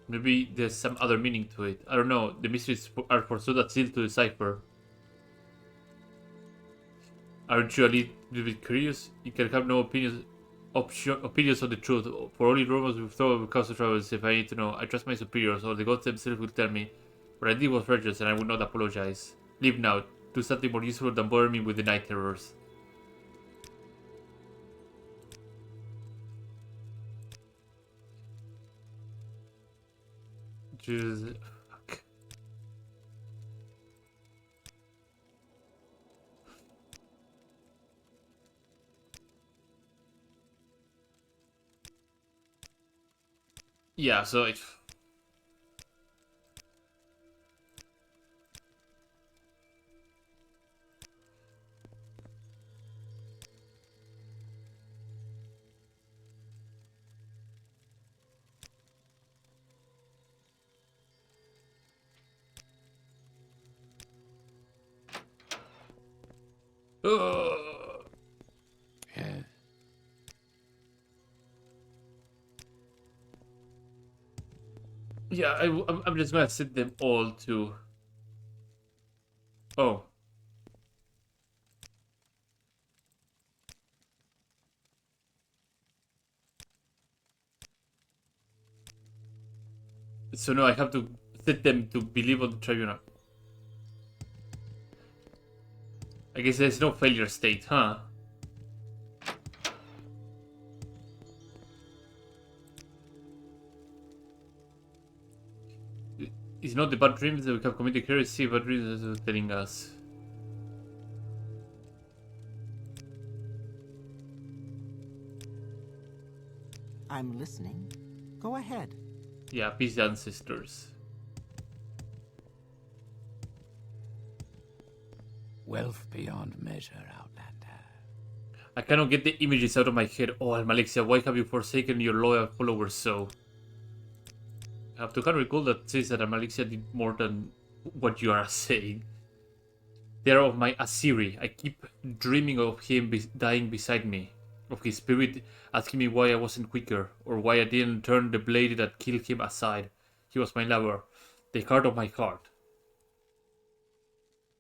Maybe there's some other meaning to it. I don't know. The mysteries are for so that still to decipher. Aren't you a little bit curious? You can have no opinions on the truth. For only rumors we've thought of cause of troubles. If I need to know, I trust my superiors, or the gods themselves will tell me. What I did was righteous, and I will not apologize. Leave now. Do something more useful than bother me with the night terrors. Just... fuck. Yeah, so it... Yeah. Yeah, I'm just gonna set them all to... Oh. So no, I have to set them to believe on the tribunal. I guess there's no failure state, huh? It's not the bad dreams that we have committed heresy, but dreams are telling us. I'm listening. Go ahead. Yeah, peace ancestors. Wealth beyond measure, Outlander. I cannot get the images out of my head. Oh, Almalexia, why have you forsaken your loyal followers so? I have to kind of recall that says that Almalexia did more than what you are saying. They are of my Asiri. I keep dreaming of him dying beside me. Of his spirit asking me why I wasn't quicker, or why I didn't turn the blade that killed him aside. He was my lover, the heart of my heart.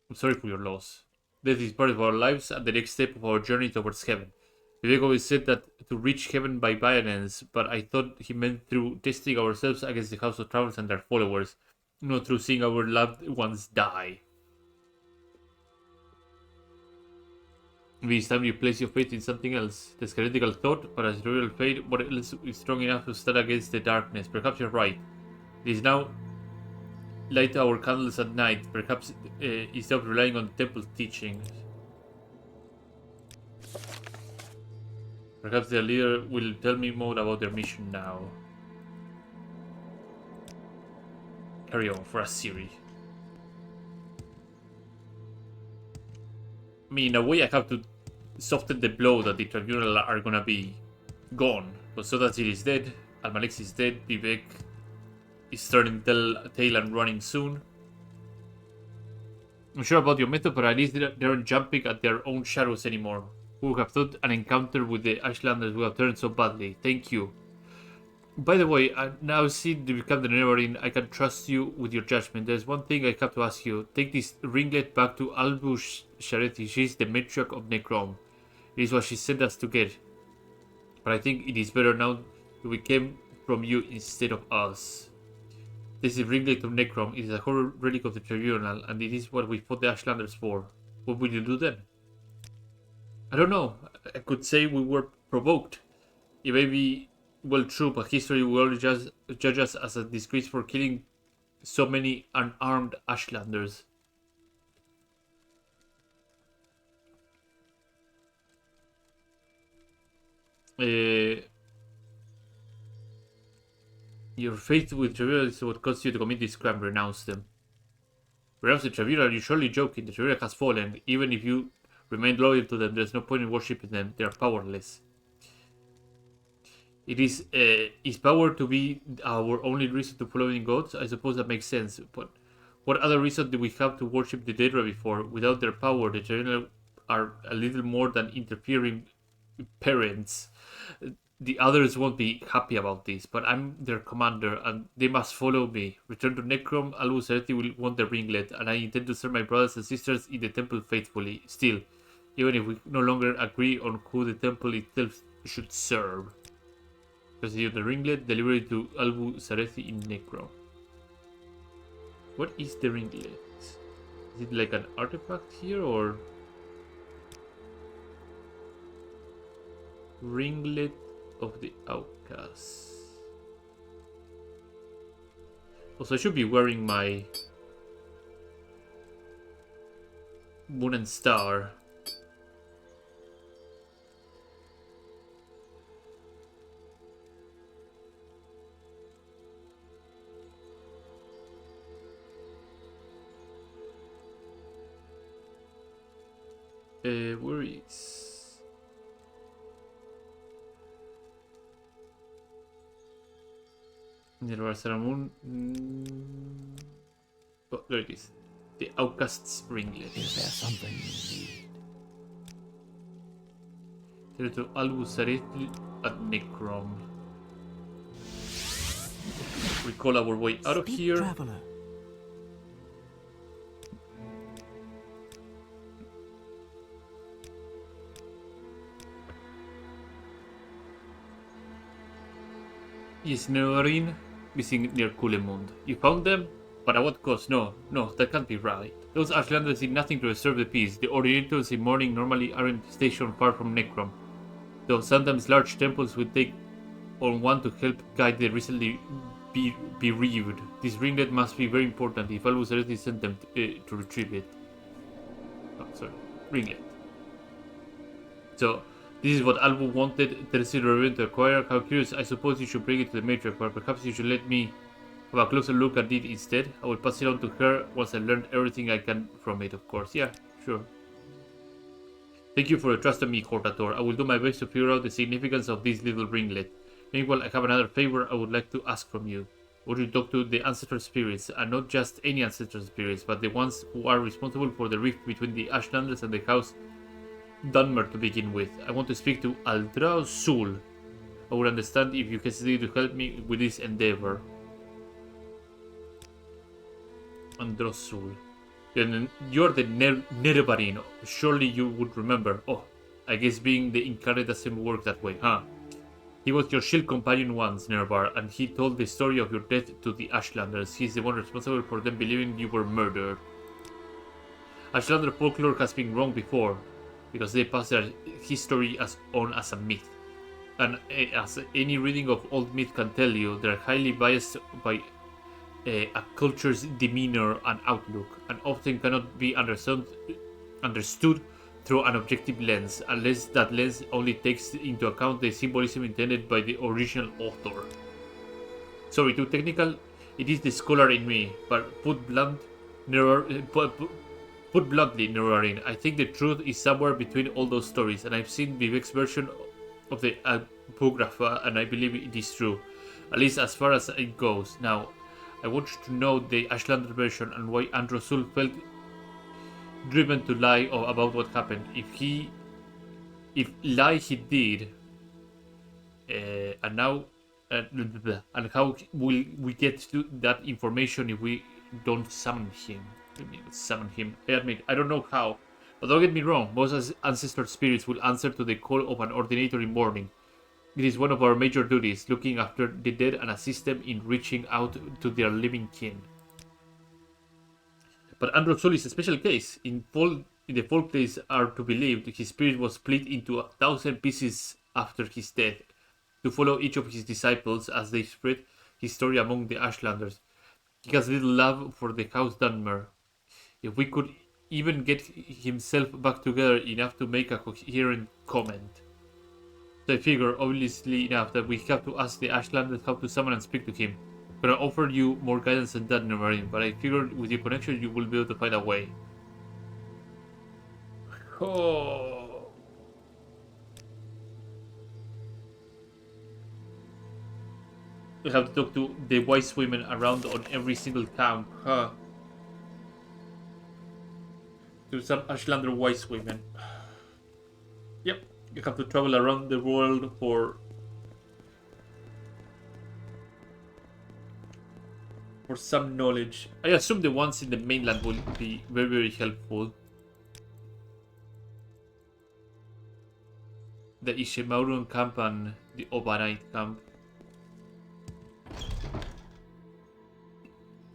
I'm sorry for your loss. Death is part of our lives and the next step of our journey towards heaven. Vivek always said that to reach heaven by violence, but I thought he meant through testing ourselves against the House of Travels and their followers, not through seeing our loved ones die. Maybe it's time you place your faith in something else. There's heretical thought, but as real faith, what else is strong enough to stand against the darkness? Perhaps you're right. It is now light our candles at night. Perhaps instead of relying on the temple's teachings. Perhaps their leader will tell me more about their mission now. Carry on for a series. I mean, in a way, I have to soften the blow that the tribunal are gonna be gone. But Sodazir is dead, Almalex is dead, Vivek is turning tail and running soon. I'm sure about your method, but at least they aren't jumping at their own shadows anymore. Who would have thought an encounter with the Ashlanders would have turned so badly? Thank you. By the way, I now see to become the Neverine, I can trust you with your judgment. There's one thing I have to ask you. Take this ringlet back to Albu Shareti. She's the matriarch of Necrom. It is what she sent us to get. But I think it is better now that we came from you instead of us. This is ringlet of Necrom. It is a horror relic of the Tribunal, and it is what we fought the Ashlanders for. What will you do then? I don't know. I could say we were provoked. It may be well true, but history will only judge us as a disgrace for killing so many unarmed Ashlanders. Your faith with Tribunal is what caused you to commit this crime. Renounce them. Renounce the Tribunal? You're surely joking. The Tribunal has fallen. Even if you remain loyal to them, there's no point in worshipping them. They are powerless. It is power to be our only reason to following gods? I suppose that makes sense, but what other reason do we have to worship the dead before? Without their power, the Tribunal are a little more than interfering parents. The others won't be happy about this, but I'm their commander, and they must follow me. Return to Necrom, Albus Serethi will want the ringlet, and I intend to serve my brothers and sisters in the temple faithfully. Still, even if we no longer agree on who the temple itself should serve. Receive the ringlet, deliver it to Albus Serethi in Necrom. What is the ringlet? Is it like an artifact here, or... Ringlet of the Outcast. Also, I should be wearing my Moon and Star. Where is... Near Saramun. Oh, there it is. The Outcast's ringlet. Is there something you need? Tell it to Albus Serethi at Necrom. Recall our way out of here. Traveler. Yes, Neorin, missing near Kulemund. You found them? But at what cost? No, that can't be right. Those Ashlanders did nothing to disturb the peace. The Orientals in mourning normally aren't stationed far from Necrom, though sometimes large temples would take on one to help guide the recently bereaved. This ringlet must be very important if Albus Serethi sent them to retrieve it. Oh, sorry, ringlet. So, this is what Albu wanted Tamriel Rebuilt to acquire. How curious. I suppose you should bring it to the matriarch, but perhaps you should let me have a closer look at it instead. I will pass it on to her once I learned everything I can from it, of course. Yeah, sure. Thank you for your trust in me, Cortator. I will do my best to figure out the significance of this little ringlet. Meanwhile, I have another favor I would like to ask from you. Would you talk to the ancestral spirits, and not just any ancestral spirits, but the ones who are responsible for the rift between the Ashlanders and the House Dunmer to begin with? I want to speak to Aldrasul. I would understand if you hesitate to help me with this endeavor. Andrasul. You're the Nervarin. Surely you would remember. Oh, I guess being the incarnate doesn't work that way, huh? He was your shield companion once, Nervar, and he told the story of your death to the Ashlanders. He's the one responsible for them believing you were murdered. Ashlander folklore has been wrong before, because they pass their history on as a myth. And as any reading of old myth can tell you, they're highly biased by a culture's demeanor and outlook, and often cannot be understood through an objective lens, unless that lens only takes into account the symbolism intended by the original author. Sorry, too technical? It is the scholar in me, but put bluntly, Nerorin, I think the truth is somewhere between all those stories, and I've seen Vivek's version of the Apocrypha, and I believe it is true, at least as far as it goes. Now, I want you to know the Ashlander version and why Androsul felt driven to lie about what happened. If lie he did, and how will we get to that information if we don't summon him? I admit, I don't know how, but don't get me wrong, most ancestor spirits will answer to the call of an ordinator in mourning. It is one of our major duties, looking after the dead and assist them in reaching out to their living kin. But Androsul is a special case. In the folk tales are to believe his spirit was split into 1,000 pieces after his death, to follow each of his disciples as they spread his story among the Ashlanders. He has little love for the House Dunmer. If we could even get himself back together enough to make a coherent comment. So I figure, obviously enough, that we have to ask the Ashlanders how to summon and speak to him. Gonna offer you more guidance than that, Marine, but I figured with your connection you will be able to find a way. Oh. We have to talk to the wise women around on every single camp, huh? To some Ashlander wise women. Yep, you have to travel around the world for some knowledge. I assume the ones in the mainland will be very, very helpful. The Ishimauruan camp and the Obanite camp.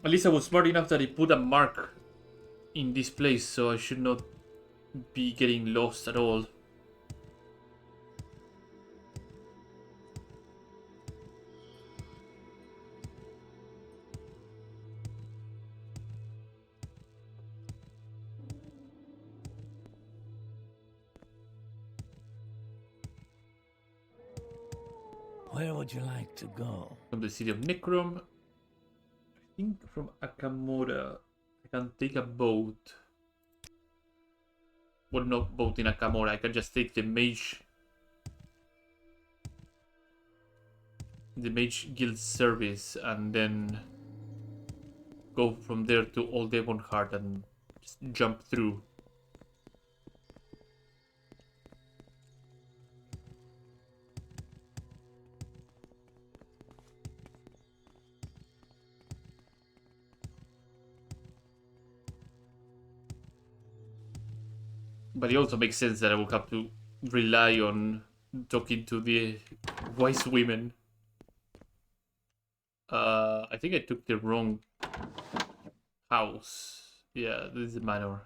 At least I was smart enough that I put a mark in this place, so I should not be getting lost at all. Where would you like to go? From the city of Necrom. I think from Akamora I can take a boat. Well, not boat in Akamora, I can just take the mage guild service and then go from there to Old Devonheart and just jump through. But it also makes sense that I will have to rely on talking to the wise women. I think I took the wrong house. Yeah, this is the manor.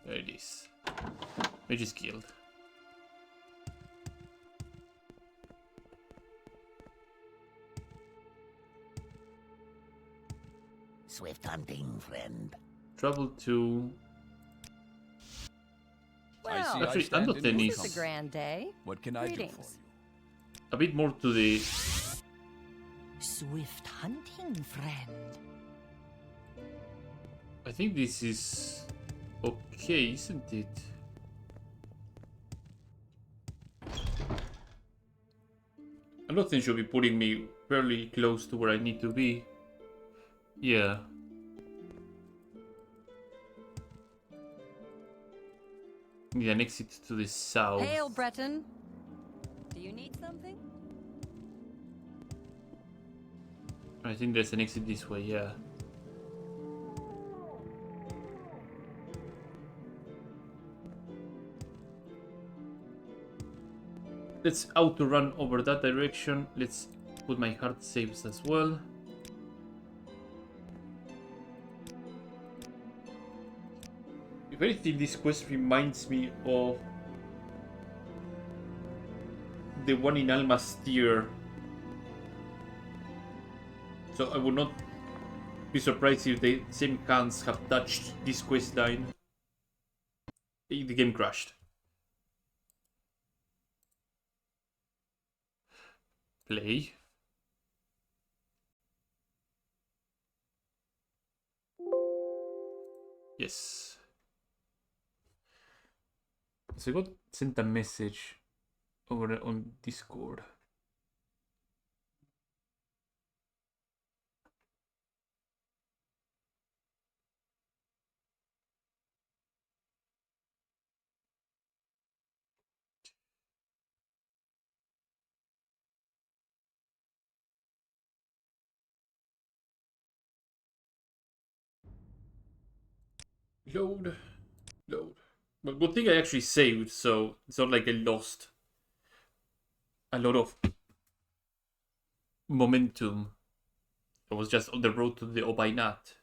There it is. Mage's Guild. Swift hunting, friend. Travel to... Well, actually, I'm not any... it's a grand day. What can I do for Greetings. you? A bit more to the... Swift hunting, friend. I think this is... okay, isn't it? I don't think she'll be putting me fairly close to where I need to be. Yeah. Need an exit to the south. Hail, Breton. Do you need something? I think there's an exit this way, yeah. Let's auto run over that direction. Let's put my heart saves as well. If anything, this quest reminds me of the one in Almastir. So I would not be surprised if the same hands have touched this quest line. The game crashed. Play. Yes. So I got sent a message over on Discord. Load. Load. Well, good thing I actually saved, so it's not like I lost a lot of momentum. I was just on the road to the Obainat.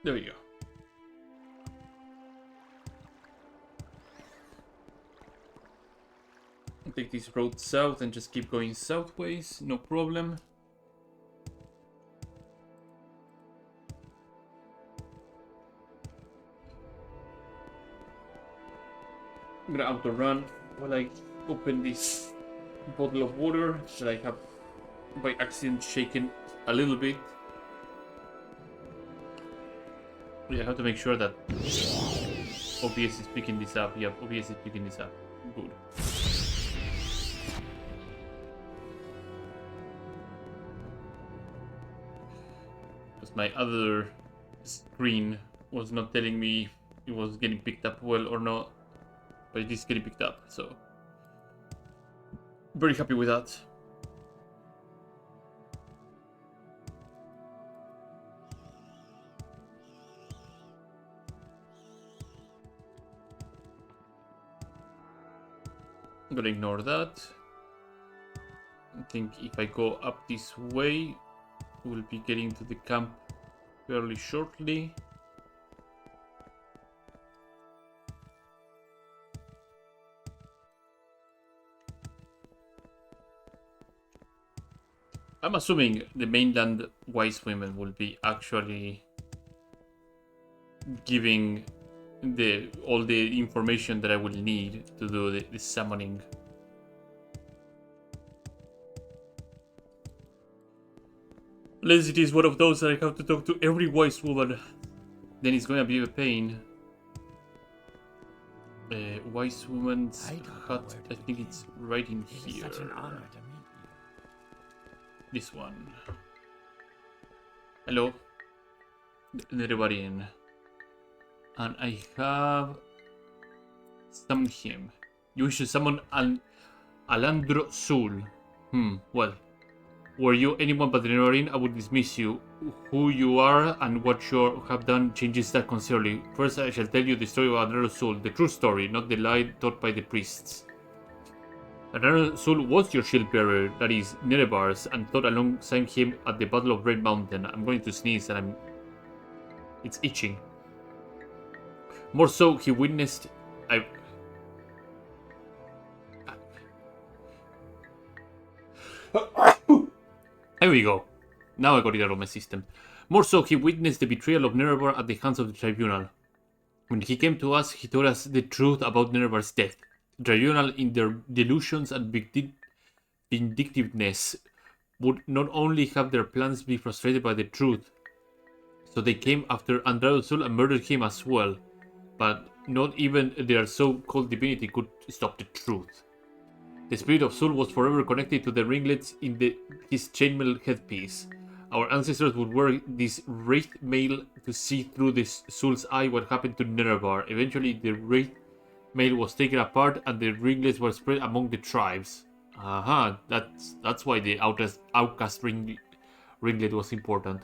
There we go. Take this road south and just keep going southways, no problem. I'm gonna auto run while I open this bottle of water that I have by accident shaken a little bit. Yeah, I have to make sure that OBS is picking this up. Yeah, OBS is picking this up. Good. Because my other screen was not telling me if it was getting picked up well or not. But it is getting picked up, so very happy with that. I'm gonna ignore that. I think if I go up this way, we'll be getting to the camp fairly shortly. I'm assuming the mainland wise women will be actually giving all the information that I will need to do the summoning. Unless it is one of those that I have to talk to every wise woman, then it's gonna be a pain. Wise woman's hut, I think it's right in here. Such an honor to meet you. This one. Hello. Everybody in. And I have summoned him. You should summon Alandro Sul. Well. Were you anyone but the Nerevarine, I would dismiss you. Who you are and what you have done changes that considerably. First, I shall tell you the story of Alandro Sul, the true story, not the lie taught by the priests. Alandro Sul was your shield bearer, that is, Nerevar's, and fought alongside him at the Battle of Red Mountain. I'm going to sneeze and it's itching. More so, he witnessed... There we go. Now I got it out of my system. More so, he witnessed the betrayal of Nerevar at the hands of the tribunal. When he came to us, he told us the truth about Nerevar's death. The tribunal, in their delusions and vindictiveness, would not only have their plans be frustrated by the truth, so they came after Andrade Sul and murdered him as well. But not even their so-called divinity could stop the truth. The spirit of Sul was forever connected to the ringlets in his chainmail headpiece. Our ancestors would wear this wraith mail to see through this Sul's eye what happened to Nerevar. Eventually, the wraith mail was taken apart and the ringlets were spread among the tribes. Aha, that's why the outcast ringlet was important.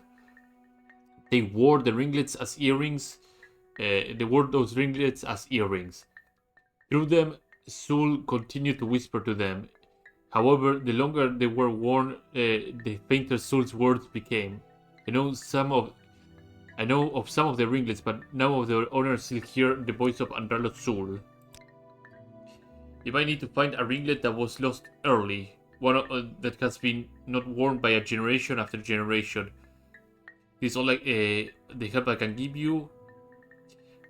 They wore the ringlets as earrings. They wore those ringlets as earrings. Through them, Sul continued to whisper to them. However, the longer they were worn, the fainter Sul's words became. I know of some of the ringlets, but none of their owners still hear the voice of Andrade Sul. You might need to find a ringlet that was lost early, one that has been not worn by a generation after generation. This is all the help I can give you.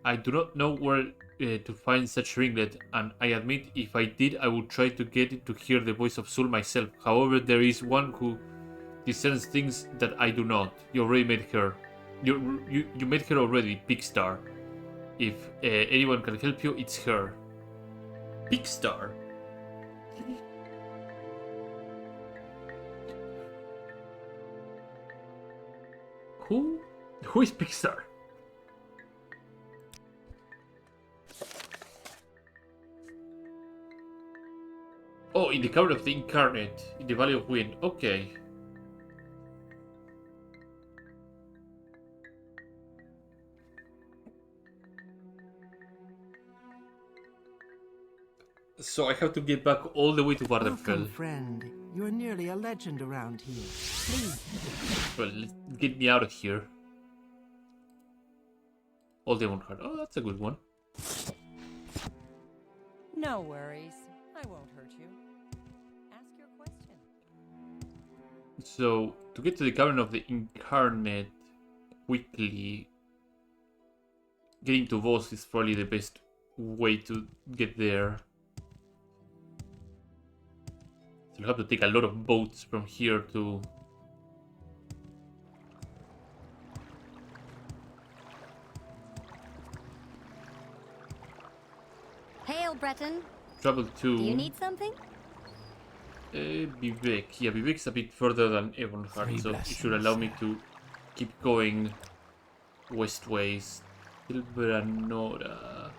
I do not know where to find such ringlet, and I admit if I did, I would try to get it to hear the voice of Sul myself. However, there is one who discerns things that I do not. You already met her. You met her already, Pigstar. If anyone can help you, it's her. Pigstar? Who is Pigstar? Oh, in the Cavern of the Incarnate, in the Valley of Wind. Okay. So I have to get back all the way to Vardenfell. Welcome, friend. You're nearly a legend around here. Please. Well, get me out of here. All Demon Heart. Oh, that's a good one. No worries. I won't hurt you. So, to get to the Cavern of the Incarnate quickly, getting to Voss is probably the best way to get there. So you'll have to take a lot of boats from here to... Hail, Breton. travel to... Do you need something? Vivek. Yeah, Vivek's a bit further than Ebonheart, so it should allow me to keep going westways. Tilbranora.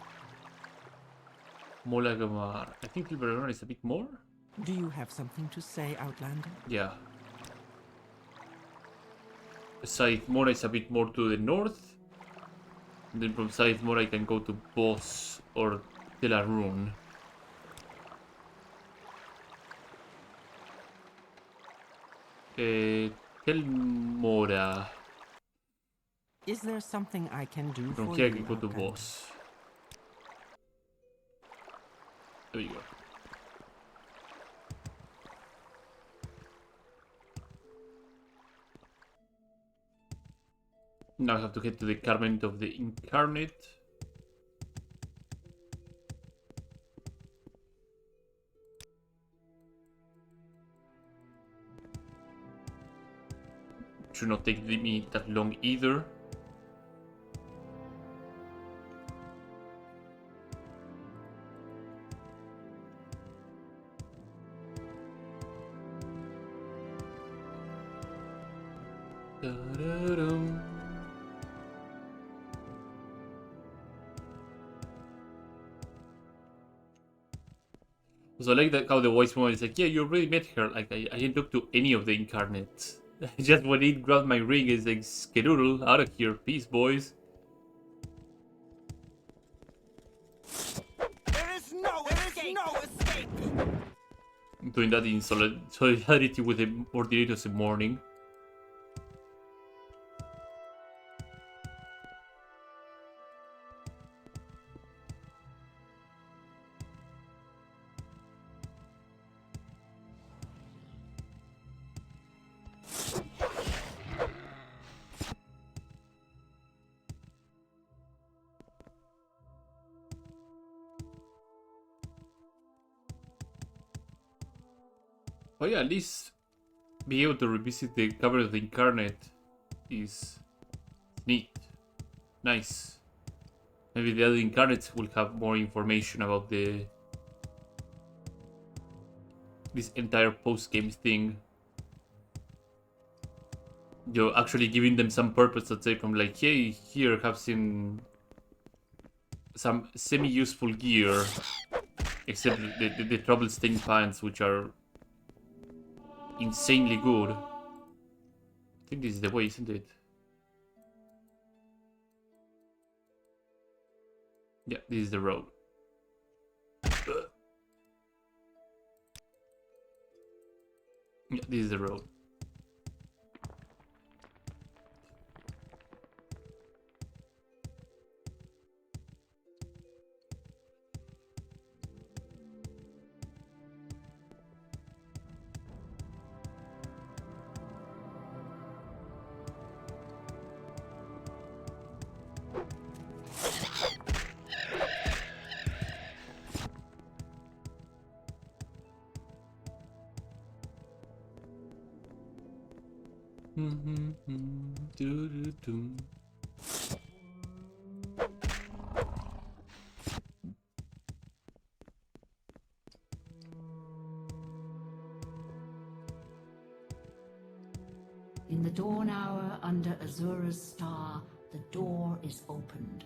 Molagamar. I think Tilbranora is a bit more? Do you have something to say, Outlander? Yeah. Scythemora is a bit more to the north. And then from Scythemora I can go to Boss or Telarune. Telmora. Is there something I can do From for here I you, can go to Outlander? Boss. There we go. Now I have to head to the Cavern of the Incarnate. Should not take me that long either. Da-da-dum. So I like that how the voice moment is like, yeah, you already met her. Like I didn't talk to any of the incarnates. Just when it grabbed my ring, it's like, skedoodle, out of here, peace, boys. There is no escape! I'm doing that in solidarity with the Ordinators in morning. But yeah, at least being able to revisit the Cavern of the Incarnate is neat. Nice. Maybe the other incarnates will have more information about this entire post-game thing. You're actually giving them some purpose, let's say, from like, hey, here, have some semi-useful gear. Except the trouble-stained pants, which are insanely good. I think this is the way, isn't it? Yeah, this is the road. Yeah, this is the road. Doo-doo-doo. In the dawn hour under Azura's star, the door is opened.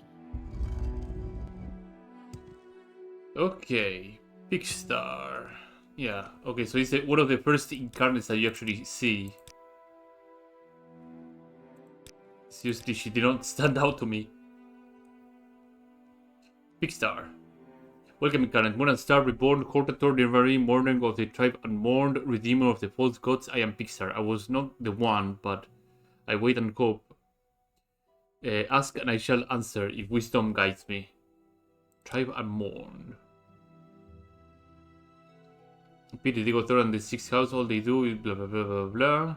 Okay, Pigstar. Yeah, okay, so it's one of the first incarnates that you actually see. Seriously, she did not stand out to me. Pigstar. Welcome, incarnate. Moon and Star, reborn, Hortator, the very morning of the tribe unmourned, redeemer of the false gods. I am Pigstar. I was not the one, but I wait and hope. Ask and I shall answer if wisdom guides me. Tribe unmourned. Pity they go through on the sixth house, all they do is blah blah blah blah blah.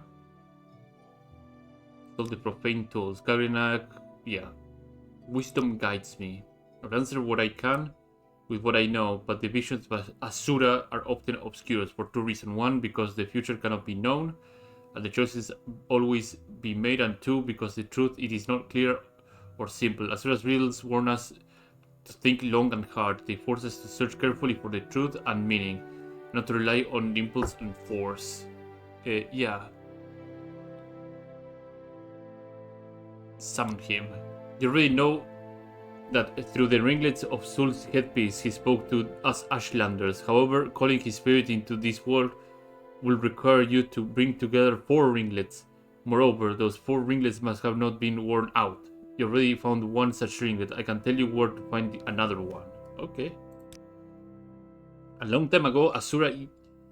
all the profane tools. Kagrenak, yeah. Wisdom guides me. I'll answer what I can with what I know, but the visions of Asura are often obscure for two reasons. One, because the future cannot be known, and the choices always be made, and two, because the truth it is not clear or simple. Asura's riddles warn us to think long and hard. They force us to search carefully for the truth and meaning, not to rely on impulse and force. Yeah. Summon him. You already know that through the ringlets of Zul's headpiece he spoke to us Ashlanders. However, calling his spirit into this world will require you to bring together 4 ringlets. Moreover, those 4 ringlets must have not been worn out. You already found one such ringlet. I can tell you where to find another one. Okay. A long time ago, Asura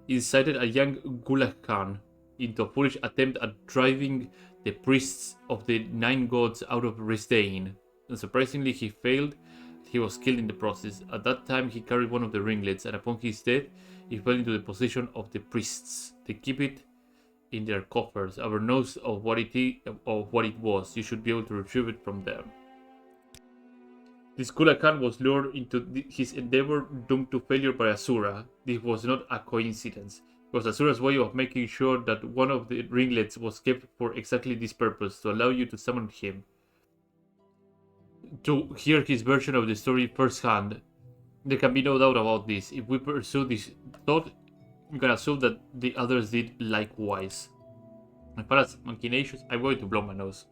incited a young Gulag Khan into a foolish attempt at driving the priests of the 9 gods out of Risdain. Unsurprisingly, he failed. He was killed in the process. At that time, he carried one of the ringlets, and upon his death, it fell into the possession of the priests. They keep it in their coffers. Our knows of what it was. You should be able to retrieve it from them. This Gulag Khan was lured into his endeavor, doomed to failure by Asura. This was not a coincidence. It was Asura's way of making sure that one of the ringlets was kept for exactly this purpose, to allow you to summon him. To hear his version of the story firsthand. There can be no doubt about this. If we pursue this thought, we can assume that the others did likewise. As far as machinations, I'm going to blow my nose.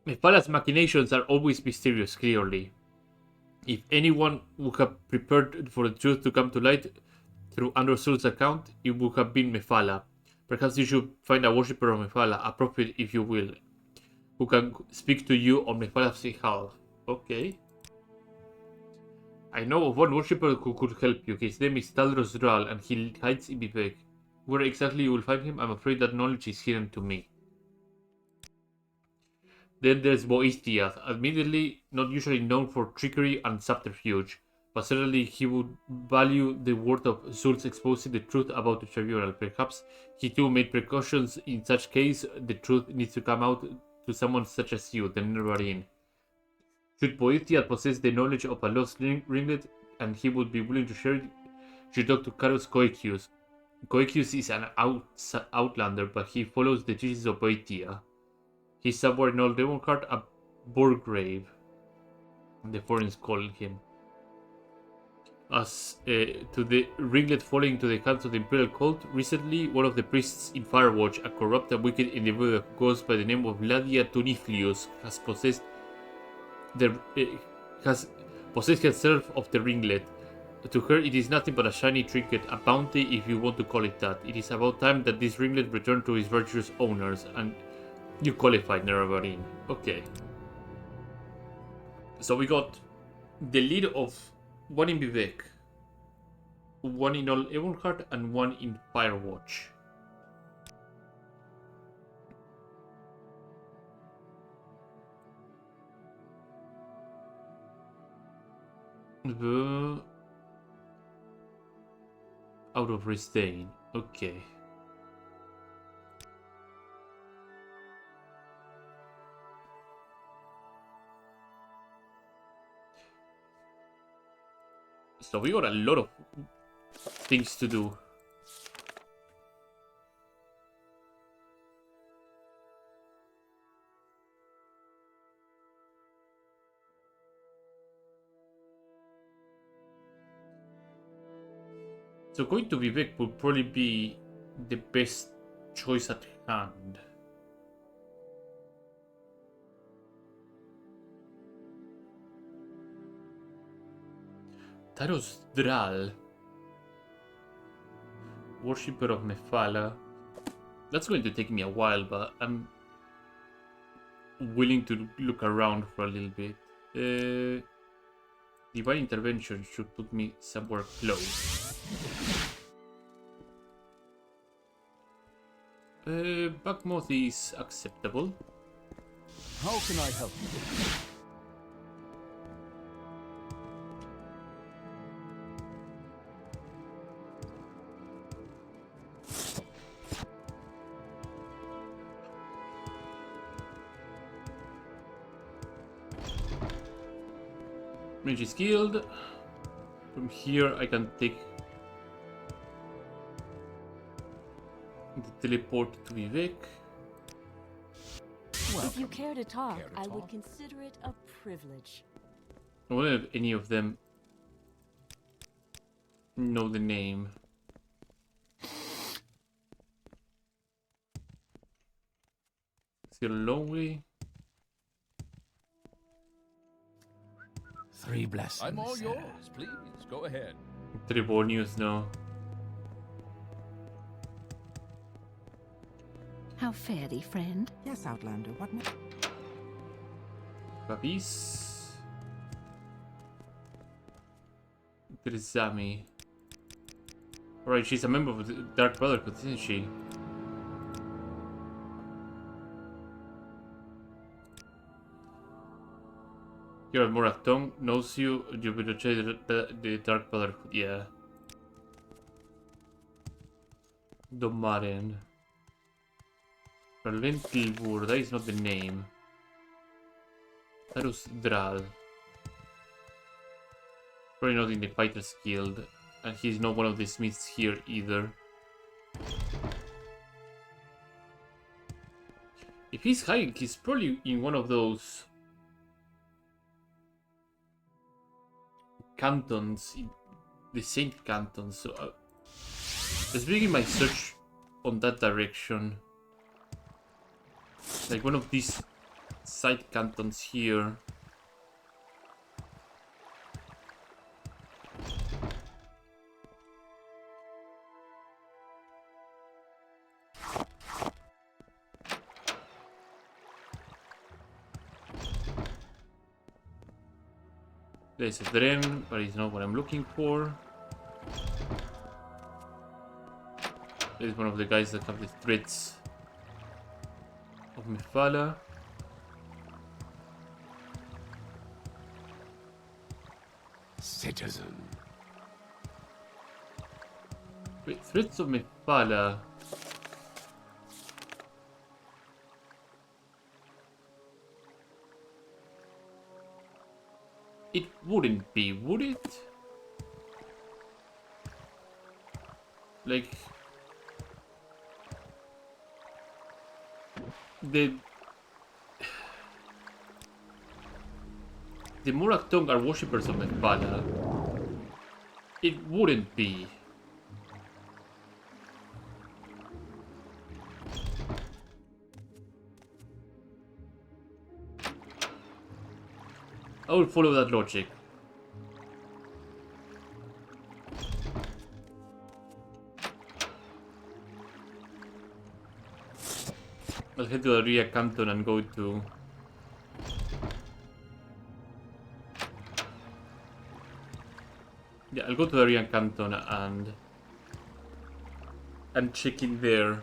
As far as machinations are always mysterious, clearly. If anyone would have prepared for the truth to come to light through Androsul's account, it would have been Mephala. Perhaps you should find a worshipper of Mephala, a prophet if you will, who can speak to you on Mephala's behalf. Okay. I know of one worshipper who could help you. His name is Taldros Dral, and he hides in Vivek. Where exactly you will find him, I'm afraid that knowledge is hidden to me. Then there's Boethiah, admittedly not usually known for trickery and subterfuge, but certainly he would value the word of Zul's exposing the truth about the tribunal. Perhaps he too made precautions in such case. The truth needs to come out to someone such as you, the Nervarin. Should Boethiah possess the knowledge of a lost ringlet, and he would be willing to share it, you talk to Carlos Coecius. Coecius is an outlander, but he follows the teachings of Boethiah. He's somewhere in Old Demoncart, a Burgrave, the foreigners calling him. As to the ringlet falling into the hands of the Imperial cult, recently one of the priests in Firewatch, a corrupt and wicked individual who goes by the name of Ladia Tuniflius, has possessed herself of the ringlet. To her, it is nothing but a shiny trinket, a bounty if you want to call it that. It is about time that this ringlet returned to its virtuous owners, and you qualified, Neravarin. Okay. So we got the lead of one in Vivek, one in Old Everhard, and one in Firewatch. Out of Ristain. Okay. So we got a lot of things to do. So going to Vivek would probably be the best choice at hand. Taros Dral, worshipper of Mephala. That's going to take me a while, but I'm willing to look around for a little bit. Divine intervention should put me somewhere close. Backmoth is acceptable. How can I help you? Mage is killed. From here I can take the teleport to Vivek. If you care to talk, Care to I would talk? consider it a privilege. I wonder if any of them know the name. Still lonely. 3 blessings. I'm all sir. yours. Please, go ahead. Tribonius, no. How fare thee, friend? Yes, Outlander, what may... Babis. Grisami. Alright, she's a member of the Dark Brotherhood, isn't she? You're Moratong, knows you, you betray the Dark Brotherhood, yeah. Domaren. Lentilbur, that is not the name. Tarus Dral. Probably not in the Fighters Guild. And he's not one of the smiths here either. If he's hiding, he's probably in one of those cantons, the Saint cantons. So let's begin my search on that direction. Like one of these side cantons here. There's a Dren, but it's not what I'm looking for. There's one of the guys that have the threads of Mephala. Citizen. Wait, threads of Mephala. It wouldn't be, would it? Like... The Muraktung are worshippers of Mephala. It wouldn't be. I will follow that logic. I'll head to Aria Canton and go to... Yeah, I'll go to Aria Canton and check in there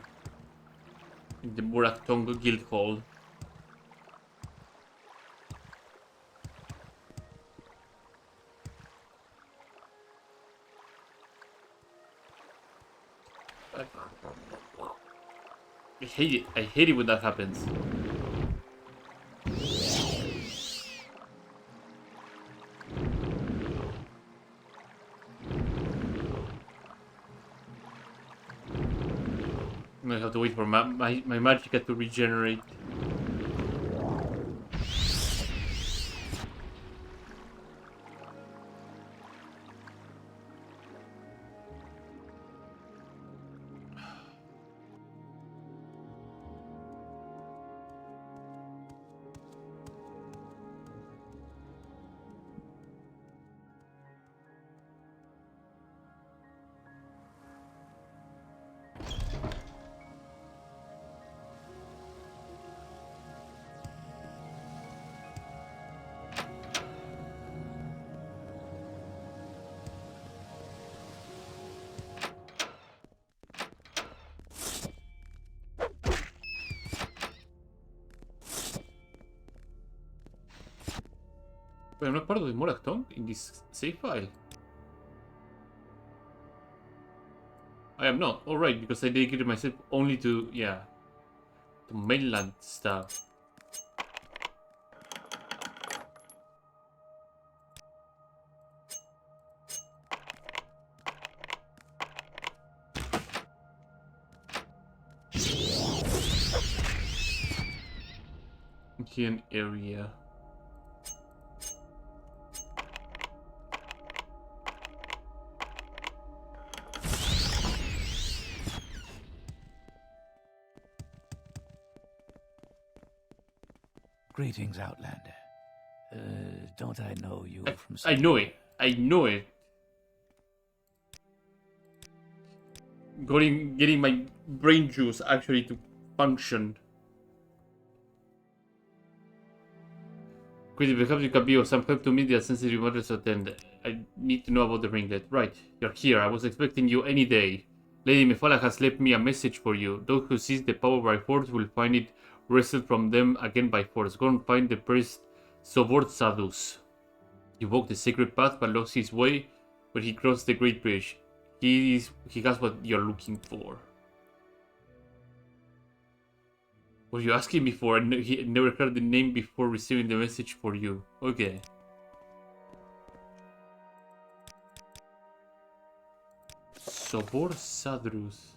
in the Muraktung Guild Hall. I hate it when that happens. I'm gonna have to wait for my magicka to regenerate. But I'm not part of the Morakton in this save file. I am not. Alright, because I dedicated myself only to, yeah, to mainland stuff. hidden area. Greetings, Outlander. Don't I know you from I know it. I know it. Getting my brain juice actually to function. Quickly, perhaps you can be of some help to me. The sensitive matters to attend. I need to know about the ringlet. Right, you're here. I was expecting you any day. Lady Mephala has left me a message for you. Those who seize the power by force will find it wrestled from them again by force. Go and find the priest Sobor Sadus. He walked the sacred path but lost his way when he crossed the Great Bridge. He has what you're looking for. Were you asking me for? He never heard the name before receiving the message for you. Okay. Sobor Sadrus.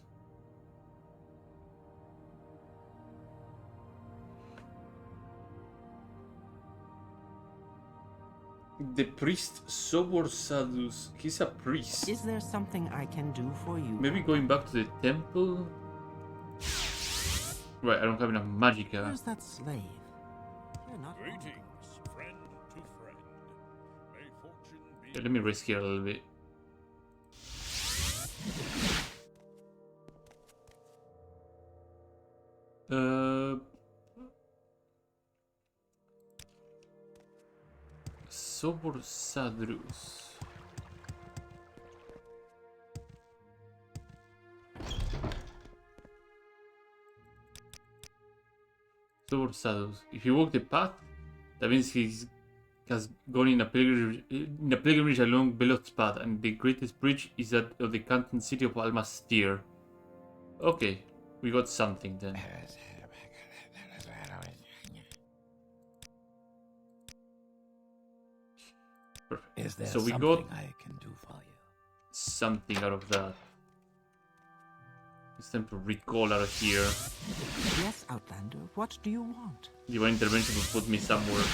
The priest Sobor Sadus. He's a priest. Is there something I can do for you? Maybe going back to the temple? Right, I don't have enough magicka. Where's that slave? You're not wrong. Greetings, friend to friend. May fortune be. Yeah, let me risk here a little bit. Sobor Sadrus. Sobor Sadrus. If you walk the path, that means he has gone in a pilgrimage along Belot's path, and the greatest bridge is that of the canton city of Almastir. Okay, we got something then. Perfect. Is there So we something got I can do for you? something out of that. It's time to recall out of here. Yes, Outlander, what do you want? Divine intervention will put me somewhere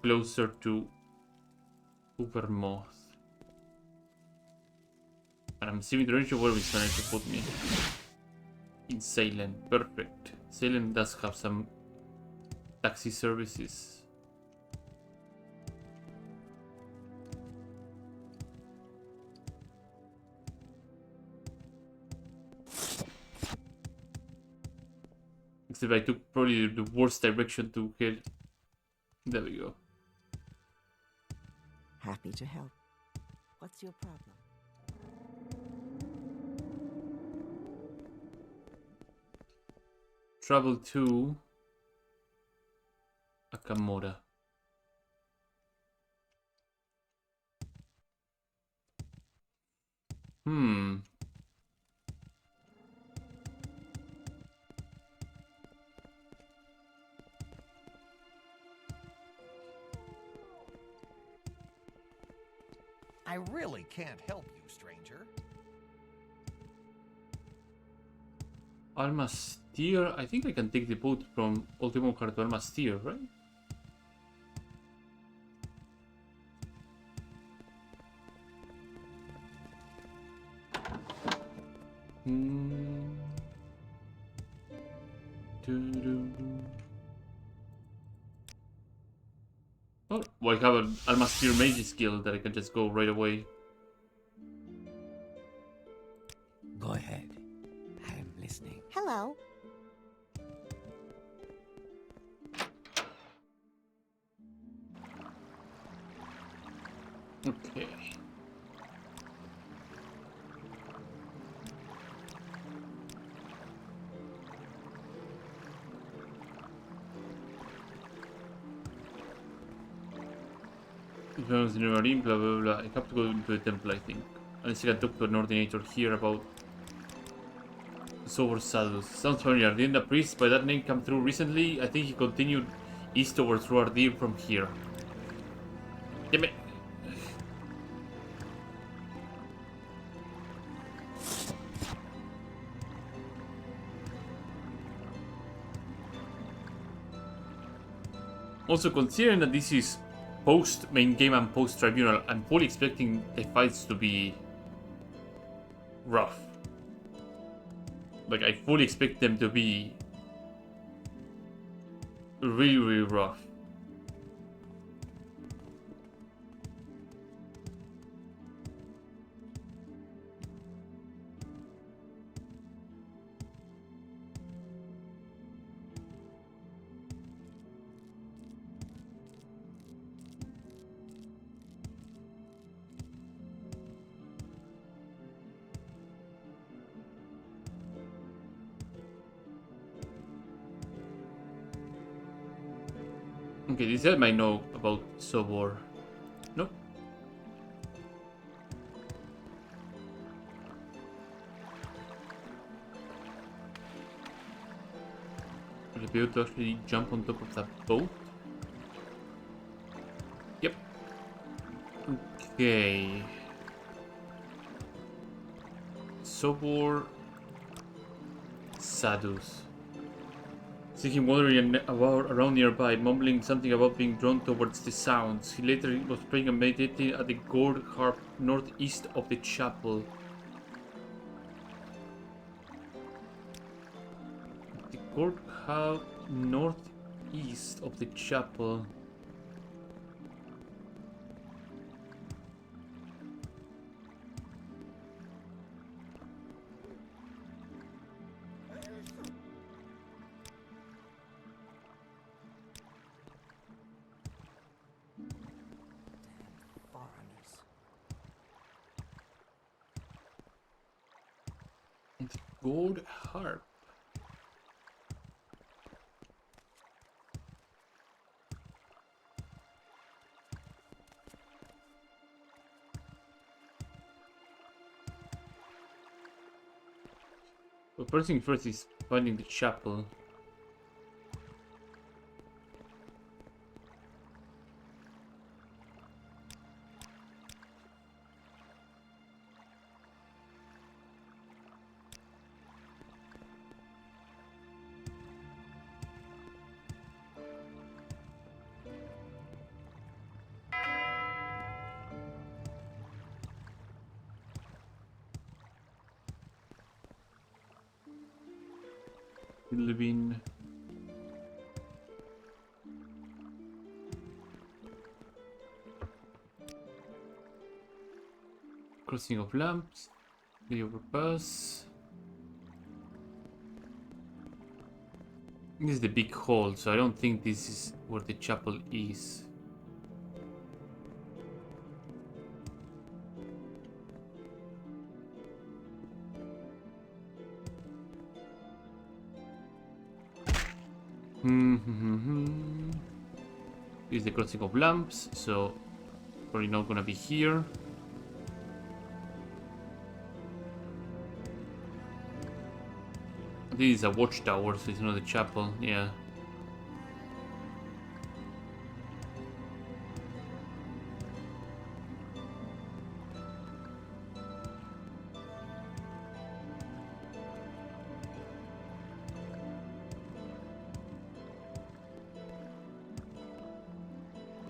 closer to Ubermoth. And I'm seeing the range of where it's trying to put me. In Salem. Perfect. Salem does have some taxi services. Except I took probably the worst direction to head. There we go. Happy to help. What's your problem? Travel to Akamora. I really can't help you, stranger. Almastir. I think I can take the boat from Ultimocar to Almastir, right? Oh, well, I have an Almastir Mage skill that I can just go right away. Go ahead. I'm listening. Hello. Okay. If I was in a marine, blah blah blah. I have to go into the temple, I think. Unless I can talk to an ordinator here about Sobor Sadus. Sounds familiar. Didn't a priest by that name come through recently? I think he continued eastward through Ardir from here. Damn it. Also, considering that this is post main game and post tribunal, I'm fully expecting the fights to be rough. Like, I fully expect them to be really, really rough. Okay, this guy might know about Sobor. No? Will be able to actually jump on top of that boat? Yep. Okay. Sobor. Sadus. See him wandering around nearby, mumbling something about being drawn towards the sounds. He later was praying and meditating at the gourd harp northeast of the chapel. The gourd harp northeast of the chapel. The gold harp. Well, first thing first is finding the chapel. Living. Crossing of lamps. The overpass. This is the big hall, so I don't think this is where the chapel is. This is the crossing of lamps, so probably not gonna be here. This is a watchtower, so it's not a chapel, yeah.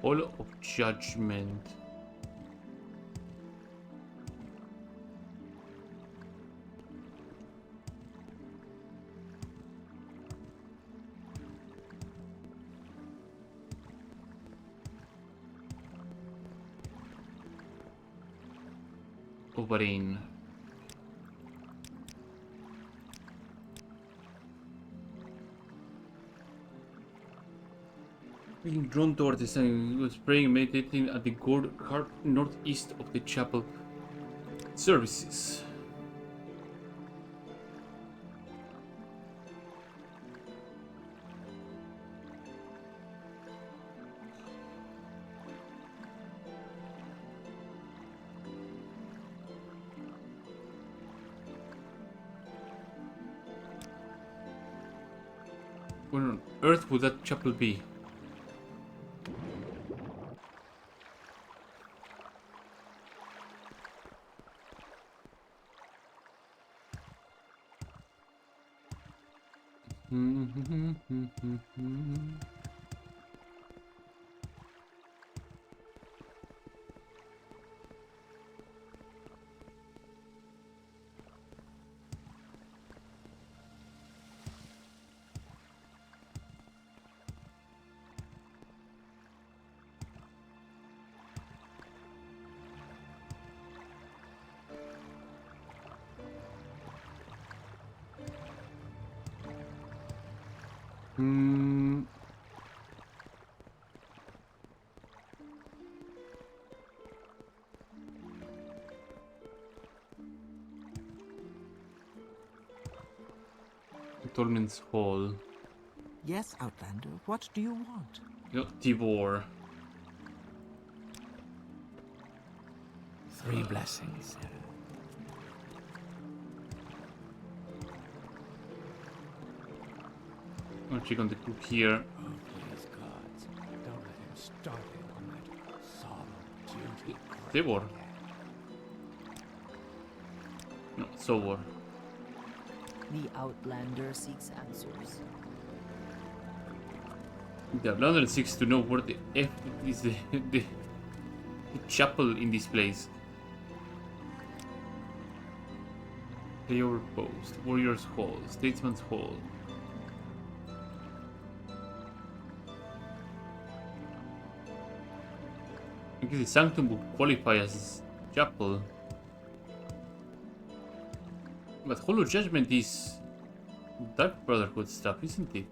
Hall of Judgment. Oberyn. Being drawn toward the sun, he was praying and meditating at the gourd harp northeast of the chapel. Services. Where on earth would that chapel be? Hmm. Torment's Hall. Yes, Outlander, what do you want? Tibor. 3 blessings. What's she going to cook here? Oh, please, gods, don't let him start it on that solemn duty. Tibor. No, Sowor. The Outlander seeks answers. The Outlander seeks to know where the F is the chapel in this place. Player Post, Warrior's Hall, Statesman's Hall. I guess the Sanctum would qualify as chapel. But Hall of Judgment is Dark Brotherhood stuff, isn't it?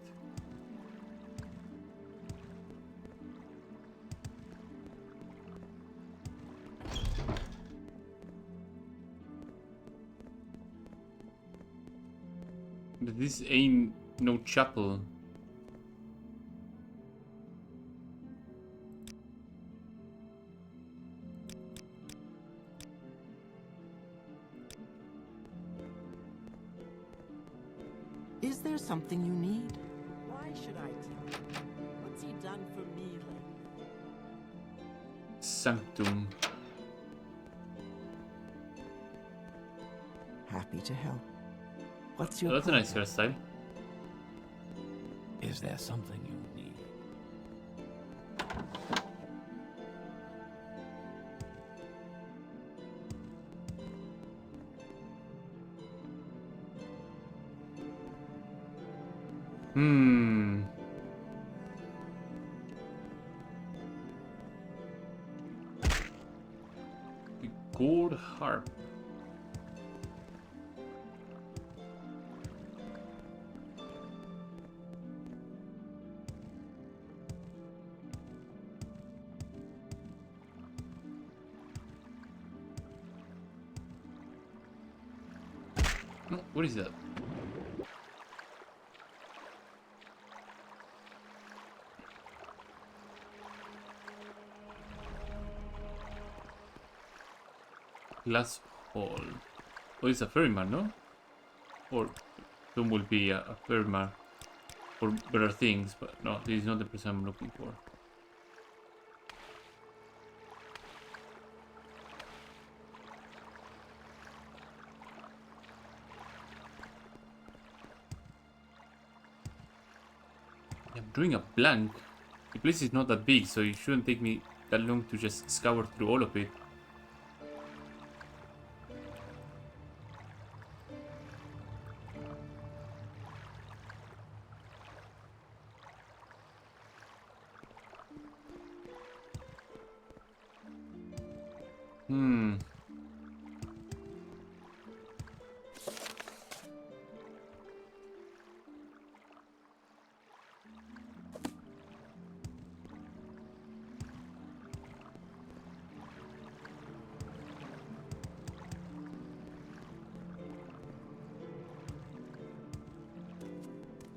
But this ain't no chapel. Is there something you need? Why should I tell you? What's he done for me lately? Sanctum. Happy to help. What's your That's a nice hairstyle. Is there something you need? The gold harp. Oh, what is that? Glass Hall. Oh, it's a ferryman, no? Or soon will be a ferryman for better things, but no, this is not the person I'm looking for. I'm doing a blank. The place is not that big, so it shouldn't take me that long to just scour through all of it.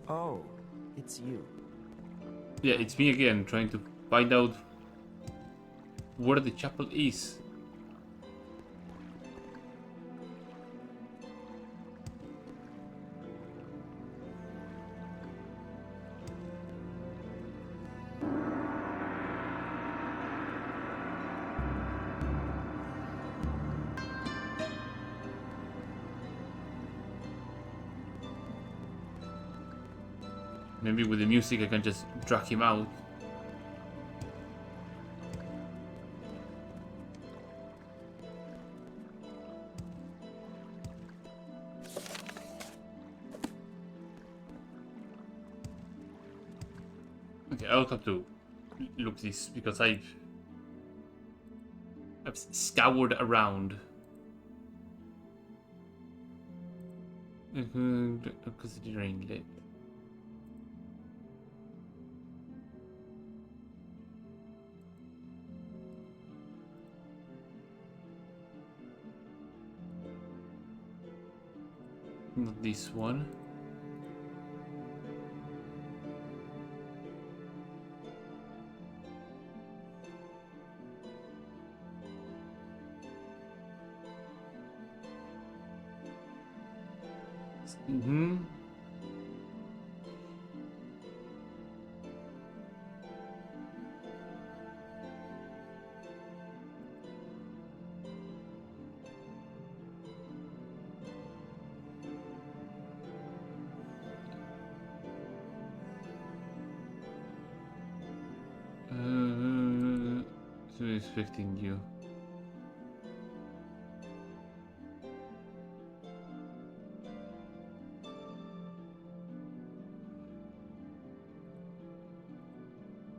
Oh, it's you. Yeah, it's me again, trying to find out where the chapel is. Maybe with the music I can just drag him out. Okay, I'll have to look this because I've scoured around. Considering it. Not this one. Mm-hmm. So expecting you.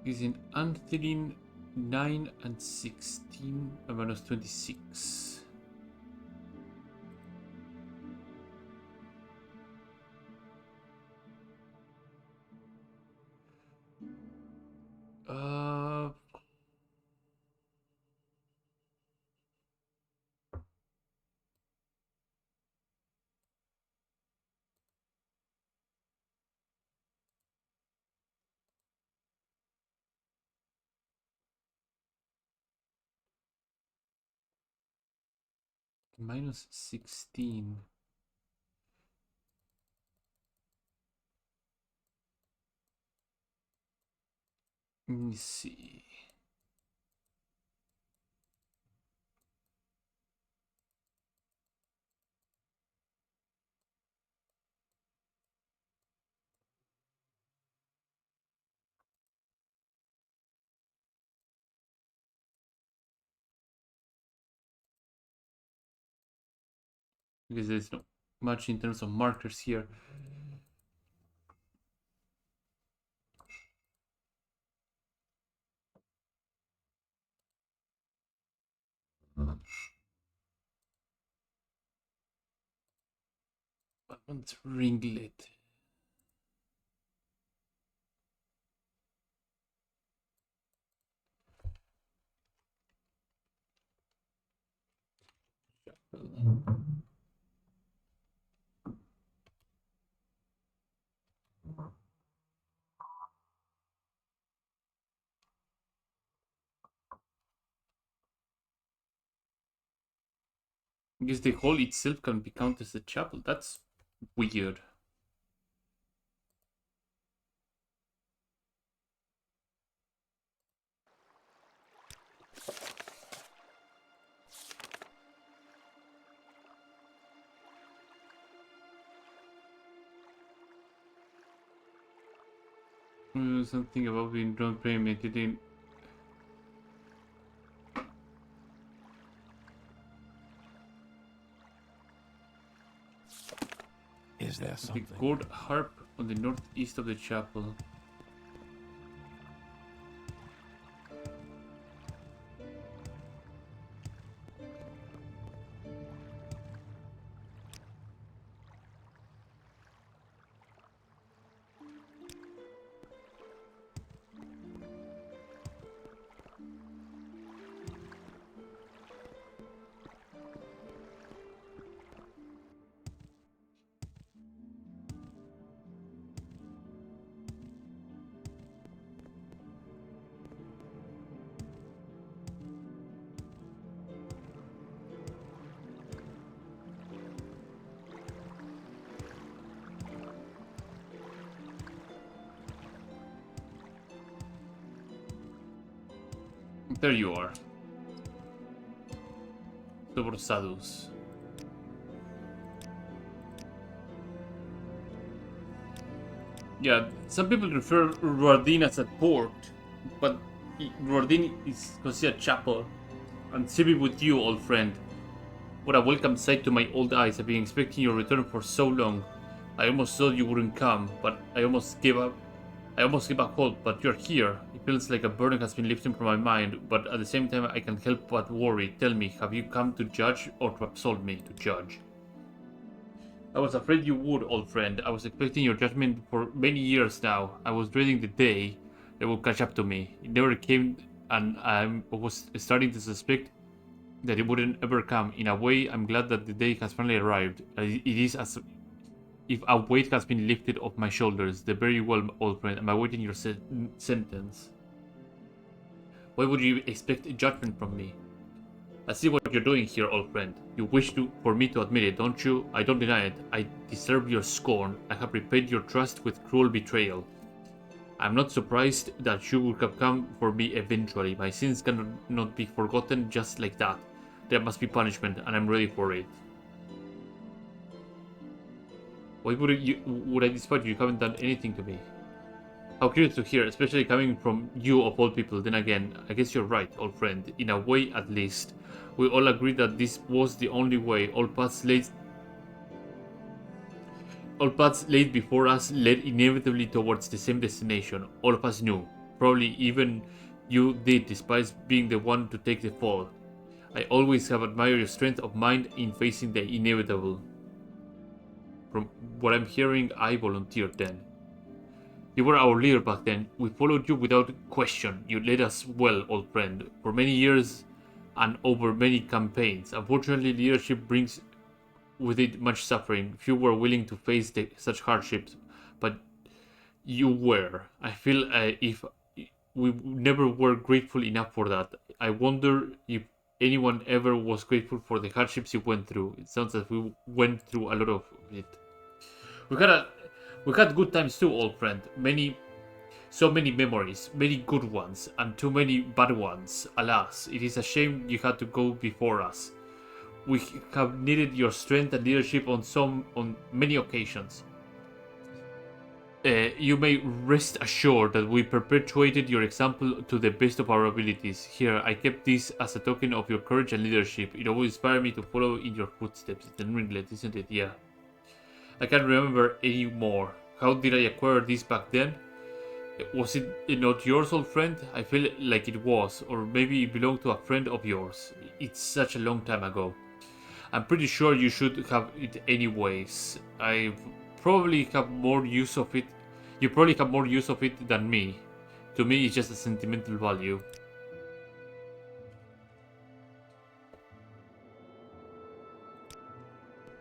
Is in Anthony 9 and 16 and minus 26. Uh minus 16. Let me see. Because there's not much in terms of markers here. I want ringlet. Because the hall itself can be counted as a chapel. That's weird. Something about being drunk premeditating. Is there something? The gold harp on the northeast of the chapel. There you are. Soborsados. Yeah, some people refer Ruardin as a port, but Ruardin is considered chapel. And same with you, old friend. What a welcome sight to my old eyes. I've been expecting your return for so long. I almost thought you wouldn't come, but I almost gave up hope, but you're here. It feels like a burden has been lifted from my mind, but at the same time I can't help but worry. Tell me, have you come to judge or to absolve me? To judge. I was afraid you would, old friend. I was expecting your judgment for many years now. I was dreading the day that would catch up to me. It never came, and I was starting to suspect that it wouldn't ever come. In a way, I'm glad that the day has finally arrived. It is as if a weight has been lifted off my shoulders. The very well, old friend. I'm awaiting your sentence. Why would you expect judgment from me? I see what you're doing here, old friend. You wish for me to admit it, don't you? I don't deny it. I deserve your scorn. I have repaid your trust with cruel betrayal. I'm not surprised that you would have come for me eventually. My sins cannot be forgotten just like that. There must be punishment, and I'm ready for it. Why would I despise you? You haven't done anything to me. How curious to hear, especially coming from you of all people. Then again, I guess you're right, old friend. In a way, at least. We all agreed that this was the only way. All paths laid before us led inevitably towards the same destination. All of us knew. Probably even you did, despite being the one to take the fall. I always have admired your strength of mind in facing the inevitable. From what I'm hearing, I volunteered then. You were our leader back then. We followed you without question. You led us well, old friend, for many years and over many campaigns. Unfortunately, leadership brings with it much suffering. Few were willing to face such hardships, but you were. I feel if we never were grateful enough for that. I wonder if anyone ever was grateful for the hardships you went through. It sounds like we went through a lot of it. We had good times too, old friend. So many memories, many good ones, and too many bad ones. Alas, it is a shame you had to go before us. We have needed your strength and leadership on many occasions. You may rest assured that we perpetuated your example to the best of our abilities. Here, I kept this as a token of your courage and leadership. It always inspired me to follow in your footsteps. It's a ringlet, isn't it? Yeah. I can't remember any more. How did I acquire this back then? Was it not yours, old friend? I feel like it was, or maybe it belonged to a friend of yours. It's such a long time ago. I'm pretty sure you should have it anyways. I probably have more use of it. You probably have more use of it than me. To me, it's just a sentimental value.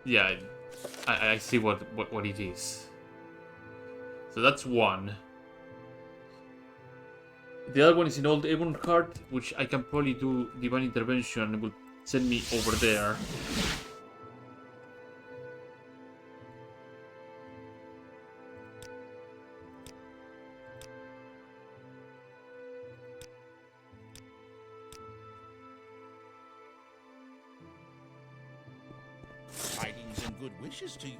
Yeah, I see what it is. So that's one. The other one is in Old Avonheart, which I can probably do Divine Intervention. It will send me over there. Tidings and good wishes to you.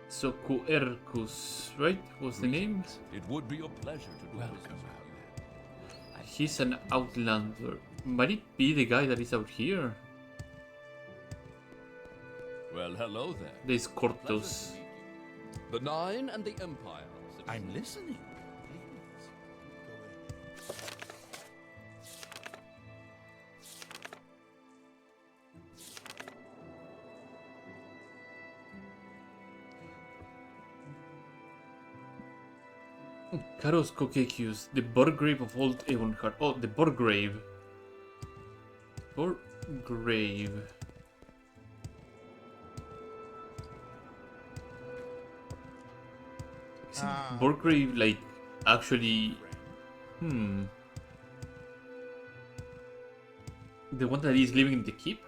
So Kuerkus, right? Was the name? It would be a pleasure to welcome. He's an outlander. Might it be the guy that is out here? Well, hello there. There's Cortus. The Nine and the Empire. I'm listening. Karos Kokecius, the Burgrave of Old Avonheart. Oh, the Burgrave. Burgrave. Isn't Burgrave like actually? The one that is living in the keep?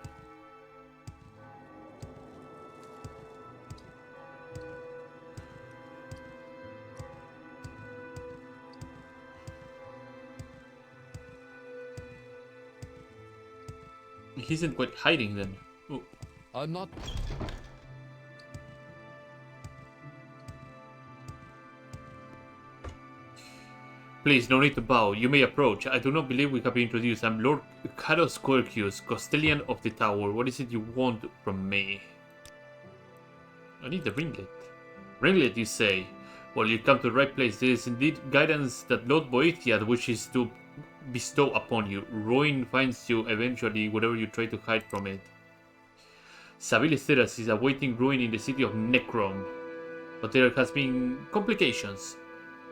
He isn't quite hiding then. Oh. I'm not. Please, no need to bow. You may approach. I do not believe we have been introduced. I'm Lord Karos Quercus, Castellan of the Tower. What is it you want from me? I need the ringlet. Ringlet, you say? Well, you come to the right place. There is indeed guidance that Lord Boethiad wishes to bestow upon you. Ruin finds you eventually, whatever you try to hide from it. Savilisteras is awaiting ruin in the city of Necrom, but there has been complications.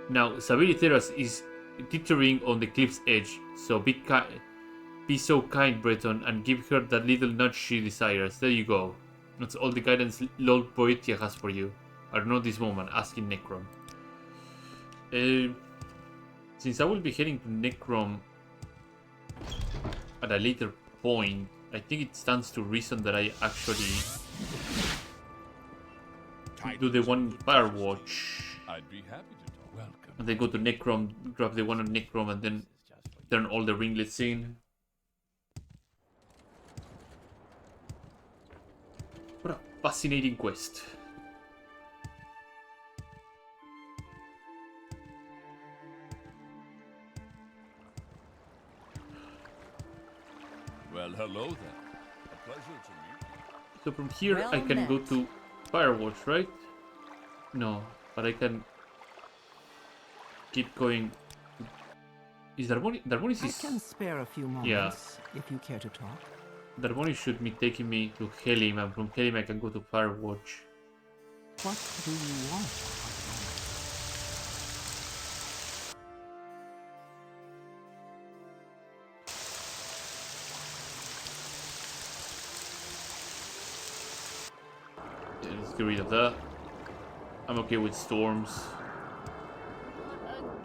Now, Savilisteras is teetering on the cliff's edge, so be so kind, Breton, and give her that little nudge she desires. There you go. That's all the guidance Lord Boetia has for you. I don't know this moment, asking Necrom. Since I will be heading to Necrom at a later point, I think it stands to reason that I actually do the one in Firewatch. I'd be happy to talk. Welcome. And then go to Necrom, grab the one on Necrom, and then turn all the ringlets in. What a fascinating quest. Well, hello then. A pleasure to meet you. So from here Well I can go met. to Firewatch, right? No, but I can keep going. Is Darbonis I is... can spare a few moments if you care to talk. Darbonis should be taking me to Helim, and from Helim I can go to Firewatch. What do you want? Yeah, let's get rid of that. I'm okay with storms.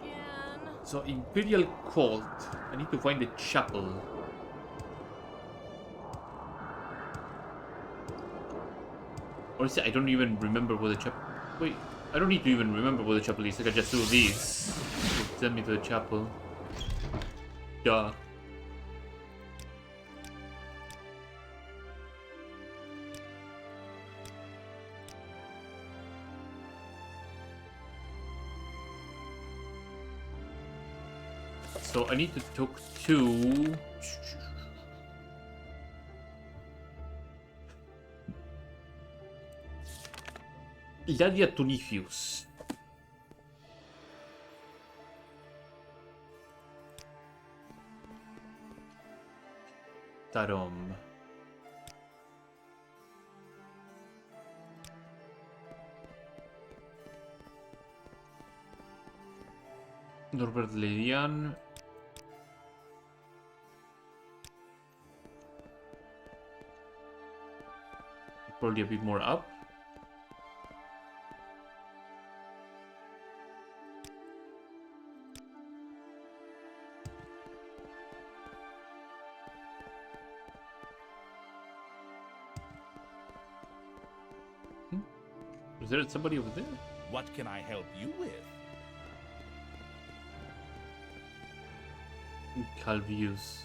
Again. So Imperial Cult. I need to find the chapel. Honestly, I don't even remember where the chapel... Wait, I don't need to even remember where the chapel is. I can just do this. It'll send me to the chapel. Duh. So I need to talk to... Ladia Tunifius. Tarom. Norbert Ledian. Probably a bit more up. Is there somebody over there? What can I help you with? Calvius.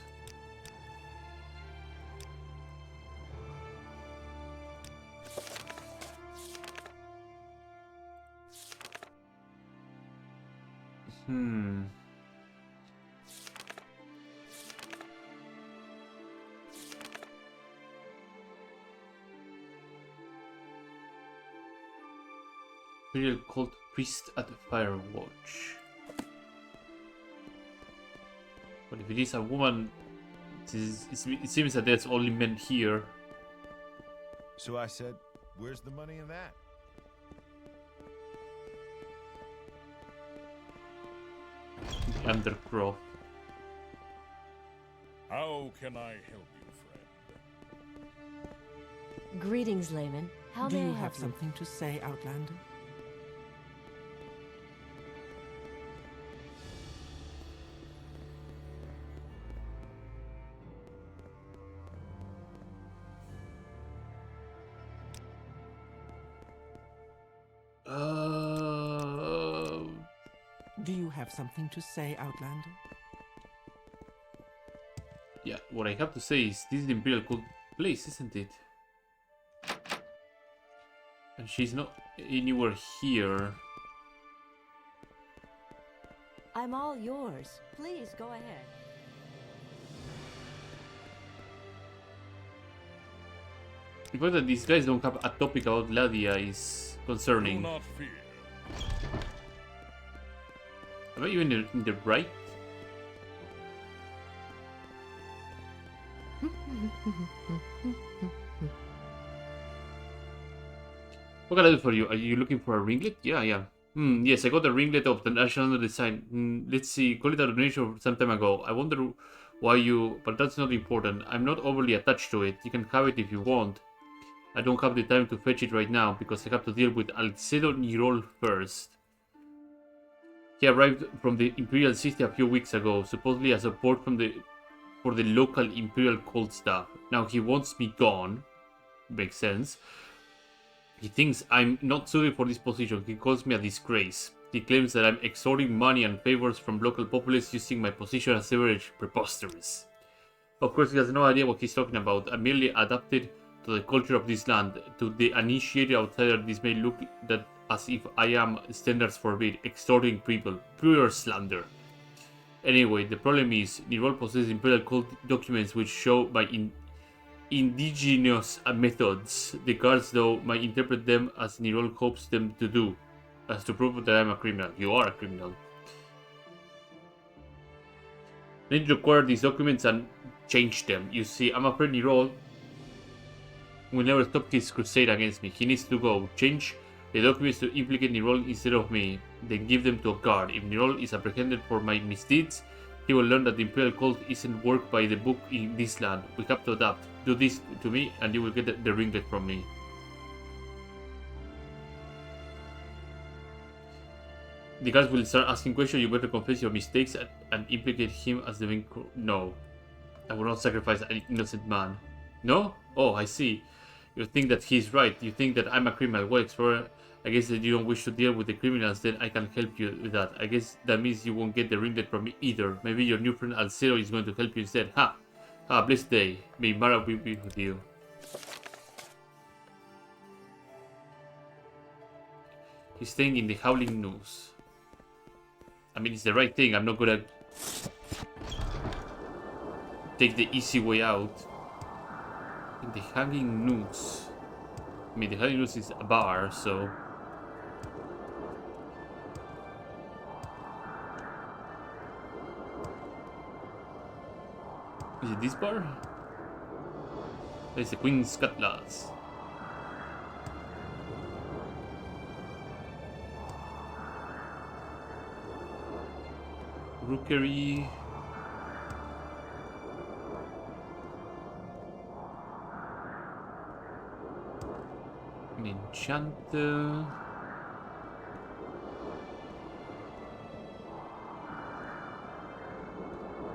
Imperial Cult Priest at the Firewatch. But if it is a woman, it seems that that's only meant here. So I said, where's the money in that? Undercroft. How can I help you, friend? Greetings, layman. How Do may you I have help you? something to say, Outlander? Do you have something to say, Outlander? Yeah, what I have to say is this is the Imperial Cult place, isn't it? And she's not anywhere here. I'm all yours. Please go ahead. The fact that these guys don't have a topic about Ladia is Do concerning. not fear. Am I even in the right? What can I do for you? Are you looking for a ringlet? Yeah. Yes, I got a ringlet of the national design. Let's see, call it a donation some time ago. I wonder why you... But that's not important. I'm not overly attached to it. You can have it if you want. I don't have the time to fetch it right now because I have to deal with Alcedo Nirol first. He arrived from the Imperial City a few weeks ago, supposedly as support for the local Imperial cult staff. Now he wants me gone. Makes sense. He thinks I'm not suited for this position. He calls me a disgrace. He claims that I'm extorting money and favors from local populace using my position as leverage. Preposterous. Of course, he has no idea what he's talking about. I'm merely adapted to the culture of this land. To the uninitiated outsider, this may look that as if I am, standards forbid, extorting people. Pure slander. Anyway, the problem is, Nirol possesses Imperial cult documents which show my indigenous methods. The guards, though, might interpret them as Nirol hopes them to do, as to prove that I'm a criminal. You are a criminal. I need to acquire these documents and change them. You see, I'm afraid Nirol will never stop his crusade against me. He needs to go. Change the documents to implicate Nirol instead of me, then give them to a guard. If Nirol is apprehended for my misdeeds, he will learn that the Imperial cult isn't worked by the book in this land. We have to adapt. Do this to me and you will get the ringlet from me. The guards will start asking questions. You better confess your mistakes and implicate him as the main... No. I will not sacrifice an innocent man. No? Oh, I see. You think that he's right. You think that I'm a criminal. Well, explorer, I guess that you don't wish to deal with the criminals, then I can help you with that. I guess that means you won't get the ringlet from me either. Maybe your new friend Alcero is going to help you instead. Ha! Ha, blessed day. May Mara be with you. He's staying in the Howling Noose. I mean, it's the right thing. I'm not gonna take the easy way out. In the Hanging Noose. I mean, the Hanging Noose is a bar, so... Is it this bar? There's the Queen's Cutlass. Rookery. An enchanter.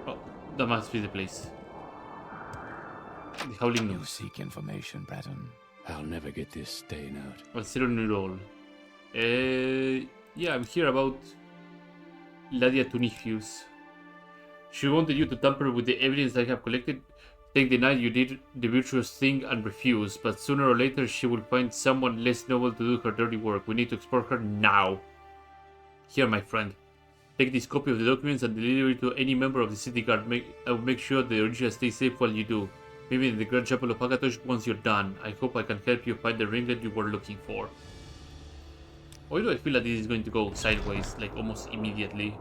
Oh, that must be the place. The Howling You Noose. seek information, Breton. I'll never get this stain out. What's it on your roll? Yeah, I'm here about Ladia Tunifius. She wanted you to tamper with the evidence I have collected. Take the night you did the virtuous thing and refuse, but sooner or later she will find someone less noble to do her dirty work. We need to explore her now. Here, my friend. Take this copy of the documents and deliver it to any member of the city guard. I will make sure the original stays safe while you do. Maybe in the Grand Chapel of Akatosh once you're done. I hope I can help you find the ringlet you were looking for. Why do I feel like this is going to go sideways, like almost immediately?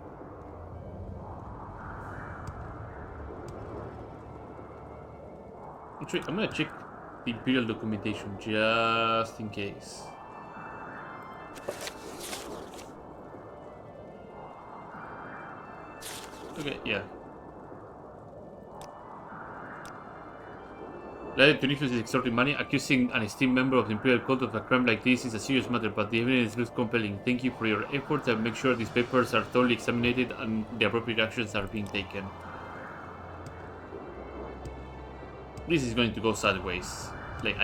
Actually, I'm gonna check the Imperial documentation just in case. Okay, yeah. Ladia Tunifius is extorting money. Accusing an esteemed member of the Imperial cult of a crime like this is a serious matter, but the evidence looks compelling. Thank you for your efforts. I'll make sure these papers are thoroughly examined and the appropriate actions are being taken. This is going to go sideways. Like,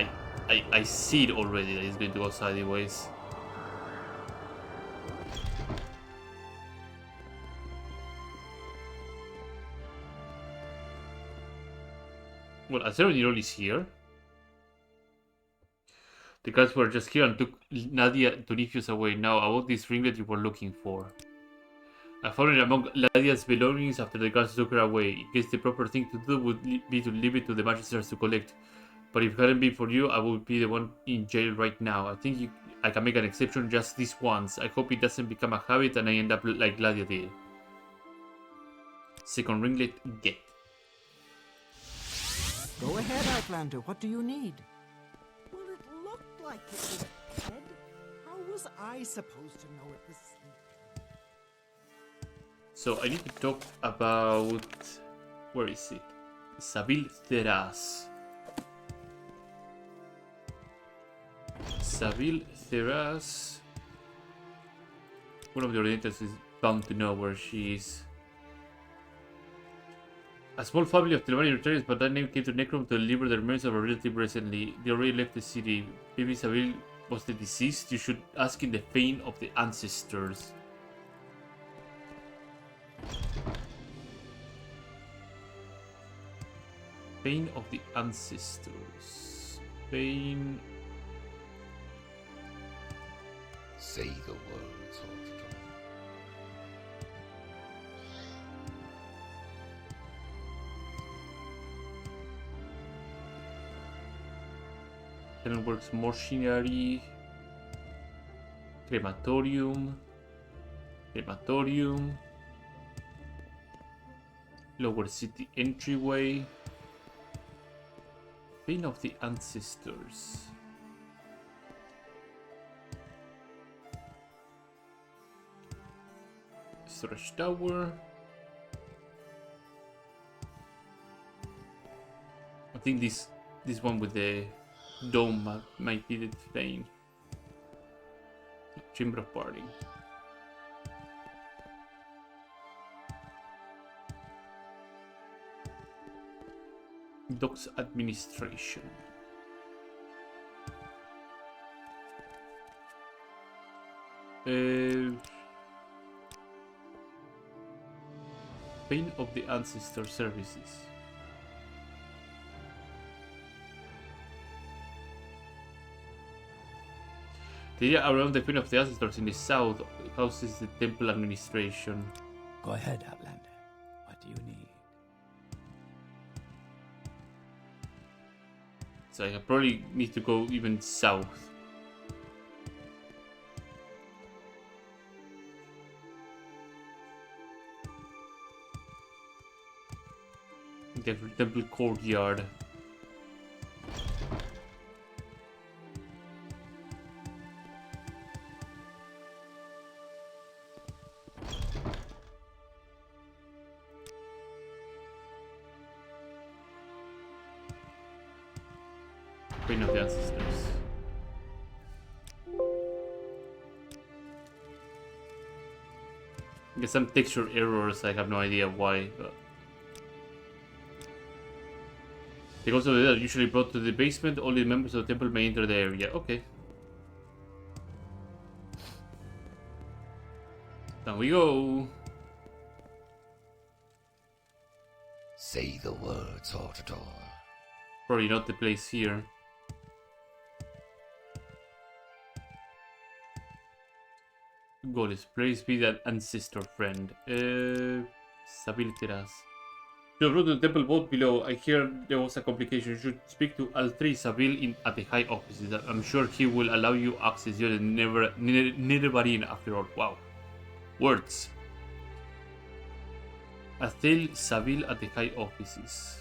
I see it already that it's going to go sideways. Well, Azero Nirol is here. The guards were just here and took Nadia Tunifius away. Now, about this ringlet you were looking for. I found it among Ladia's belongings after the guards took her away. I guess the proper thing to do would be to leave it to the magistrates to collect. But if it hadn't been for you, I would be the one in jail right now. I think I can make an exception just this once. I hope it doesn't become a habit and I end up like Gladia did. Second ringlet, get. Go ahead, Outlander. What do you need? Well, it looked like it was dead. How was I supposed to know it was sleeping? So I need to talk about... Where is it? Sabil Theras. Saville Theras. One of the orientals is bound to know where she is. A small family of Telmani returns, but that name came to Necrom to deliver the remains of a relative recently. They already left the city. Maybe Saville was the deceased. You should ask in the fane of the ancestors. Fane of the ancestors. Fane. Say the words, Auditor. Then works mortuary, crematorium, lower city entryway, fane of the ancestors. Storage tower. I think this one with the dome might be the thing. Chamber of Party. Docks administration. Fane of the Ancestor Services. The area around the Fane of the Ancestors in the south houses the temple administration. Go ahead, Outlander. What do you need? So I probably need to go even south. The temple courtyard. Queen of the Ancestors. Get some texture errors, I have no idea why, but they also are usually brought to the basement. Only members of the temple may enter the area. Okay. Down we go. Say the words, Auditor. Probably not the place here. Goddess, praise be that ancestor friend. Saville Teras. To the road to the temple vault below, I hear there was a complication. You should speak to Altri Saville at the high offices. I'm sure he will allow you access. You're never Nerevarine after all. Wow. Words. Altri Saville at the high offices.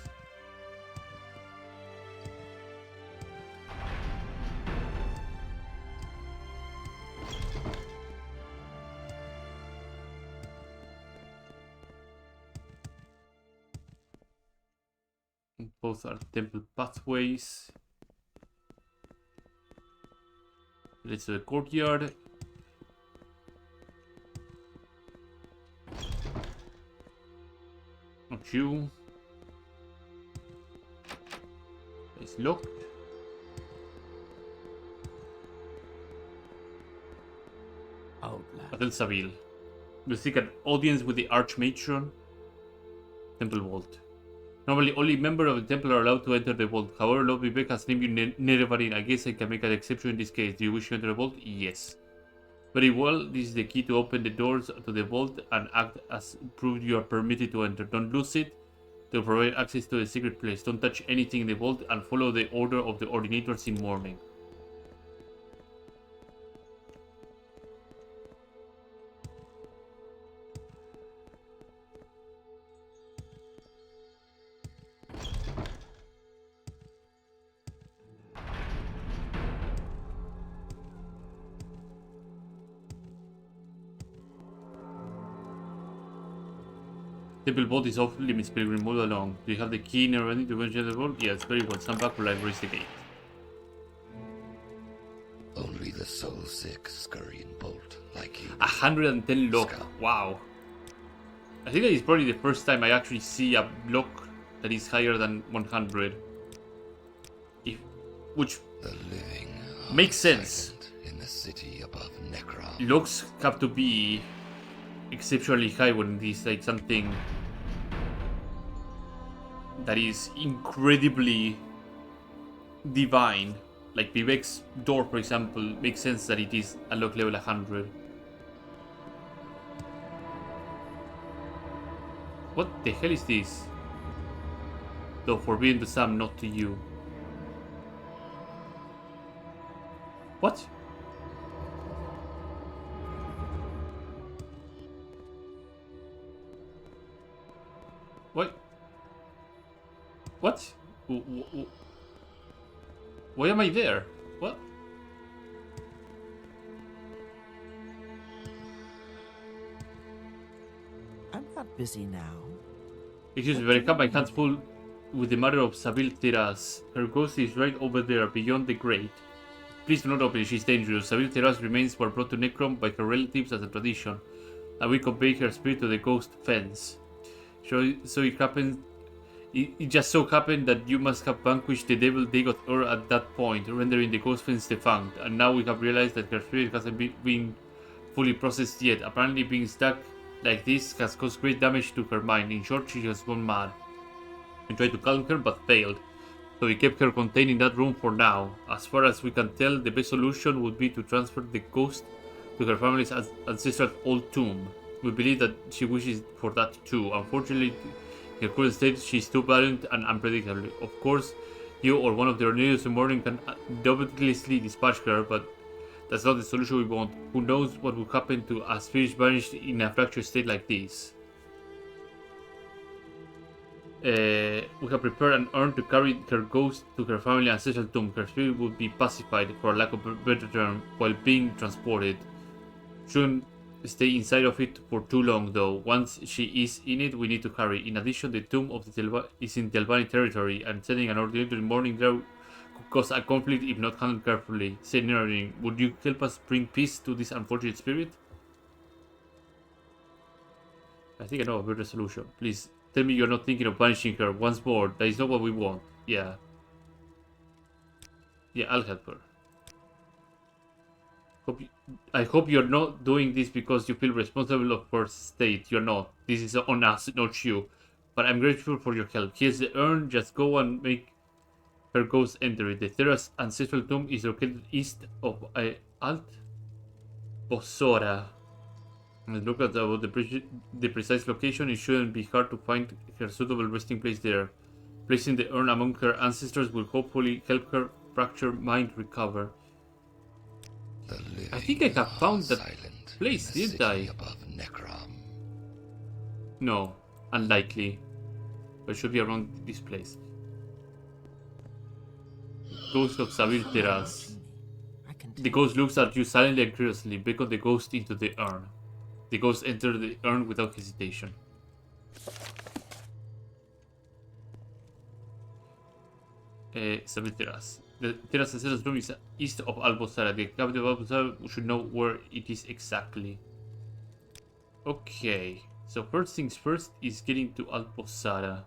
Both are temple pathways. Let's do the courtyard. Not you. It's locked. Outland. Adel Saville. You seek an audience with the Archmatron. Temple Vault. Normally, only members of the temple are allowed to enter the vault. However, Lord Vivek has named you Nerevarine. I guess I can make an exception in this case. Do you wish to enter the vault? Yes. Very well. This is the key to open the doors to the vault and act as proof you are permitted to enter. Don't lose it. To provide access to the secret place. Don't touch anything in the vault and follow the order of the ordinators in mourning. Temple vault is off limits, pilgrim. Move along. Do you have the key and everything to enter the vault? Yes, very well. Stand back while I raise the gate. the soul-sick scurrying bolt like he 110 lock. Scout. Wow. I think that is probably the first time I actually see a block that is higher than 100. Which the living makes sense. In the city above Necrom. Locks have to be exceptionally high when it is like something that is incredibly divine. Like Vivek's door, for example, makes sense that it is a lock level 100. What the hell is this? Though forbidden to some, not to you. What? What? What? Why am I there? What? I'm not busy now. Excuse me, very come. I can't fool with the matter of Sabil Teras. Her ghost is right over there, beyond the grate. Please do not open it, she's dangerous. Sabil Teras' remains were brought to Necrom by her relatives as a tradition, and we convey her spirit to the ghost fence. So it happened. It just so happened that you must have vanquished the devil they got her at that point, rendering the ghost fence defunct, and now we have realized that her spirit hasn't been fully processed yet. Apparently being stuck like this has caused great damage to her mind. In short, she has gone mad. We tried to calm her but failed, so we kept her contained in that room for now. As far as we can tell, the best solution would be to transfer the ghost to her family's ancestral old tomb. We believe that she wishes for that too. Unfortunately, in her current state, she is too violent and unpredictable. Of course, you or one of the Ornelius in the morning can doubtlessly dispatch her, but that's not the solution we want. Who knows what will happen to a spirit banished in a fractured state like this? We have prepared an urn to carry her ghost to her family ancestral tomb. Her spirit will be pacified, for lack of a better term, while being transported. Shouldn't stay inside of it for too long though. Once she is in it, we need to hurry. In addition, the tomb of the is in Delvani territory, and sending an ordinary morning there could cause a conflict if not handled carefully. Say Nerarin, would you help us bring peace to this unfortunate spirit? I think I know a better solution. Please, tell me you're not thinking of banishing her once more. That is not what we want. Yeah. Yeah, I'll help her. I hope you're not doing this because you feel responsible for her state. You're not. This is on us, not you. But I'm grateful for your help. Here's the urn. Just go and make her ghost enter it. The Terra's ancestral tomb is located east of Alt Bosora. Look at about the precise location. It shouldn't be hard to find her suitable resting place there. Placing the urn among her ancestors will hopefully help her fractured mind recover. I think I have found that place, didn't I? No, unlikely. But it should be around this place. Ghost of Sabil Teras. The ghost looks at you silently and curiously. Beckon the ghost into the urn. The ghost enters the urn without hesitation. Sabil Teras. The Terra's ancestral room is east of Albosara. The capital of Albosara should know where it is exactly. Okay, so first things first is getting to Albosara.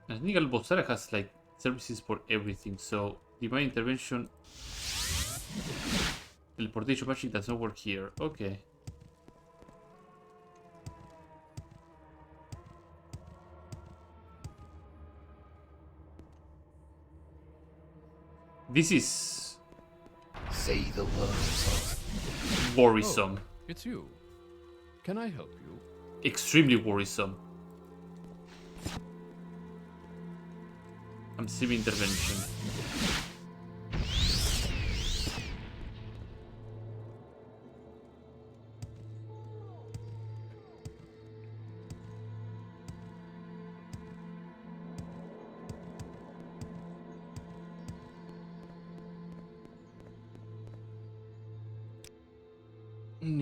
I think Albosara has like services for everything, so divine intervention, teleportation magic does not work here. Okay. This is... Say the words. Worrisome. Oh, it's you. Can I help you? Extremely worrisome. I'm seeing intervention.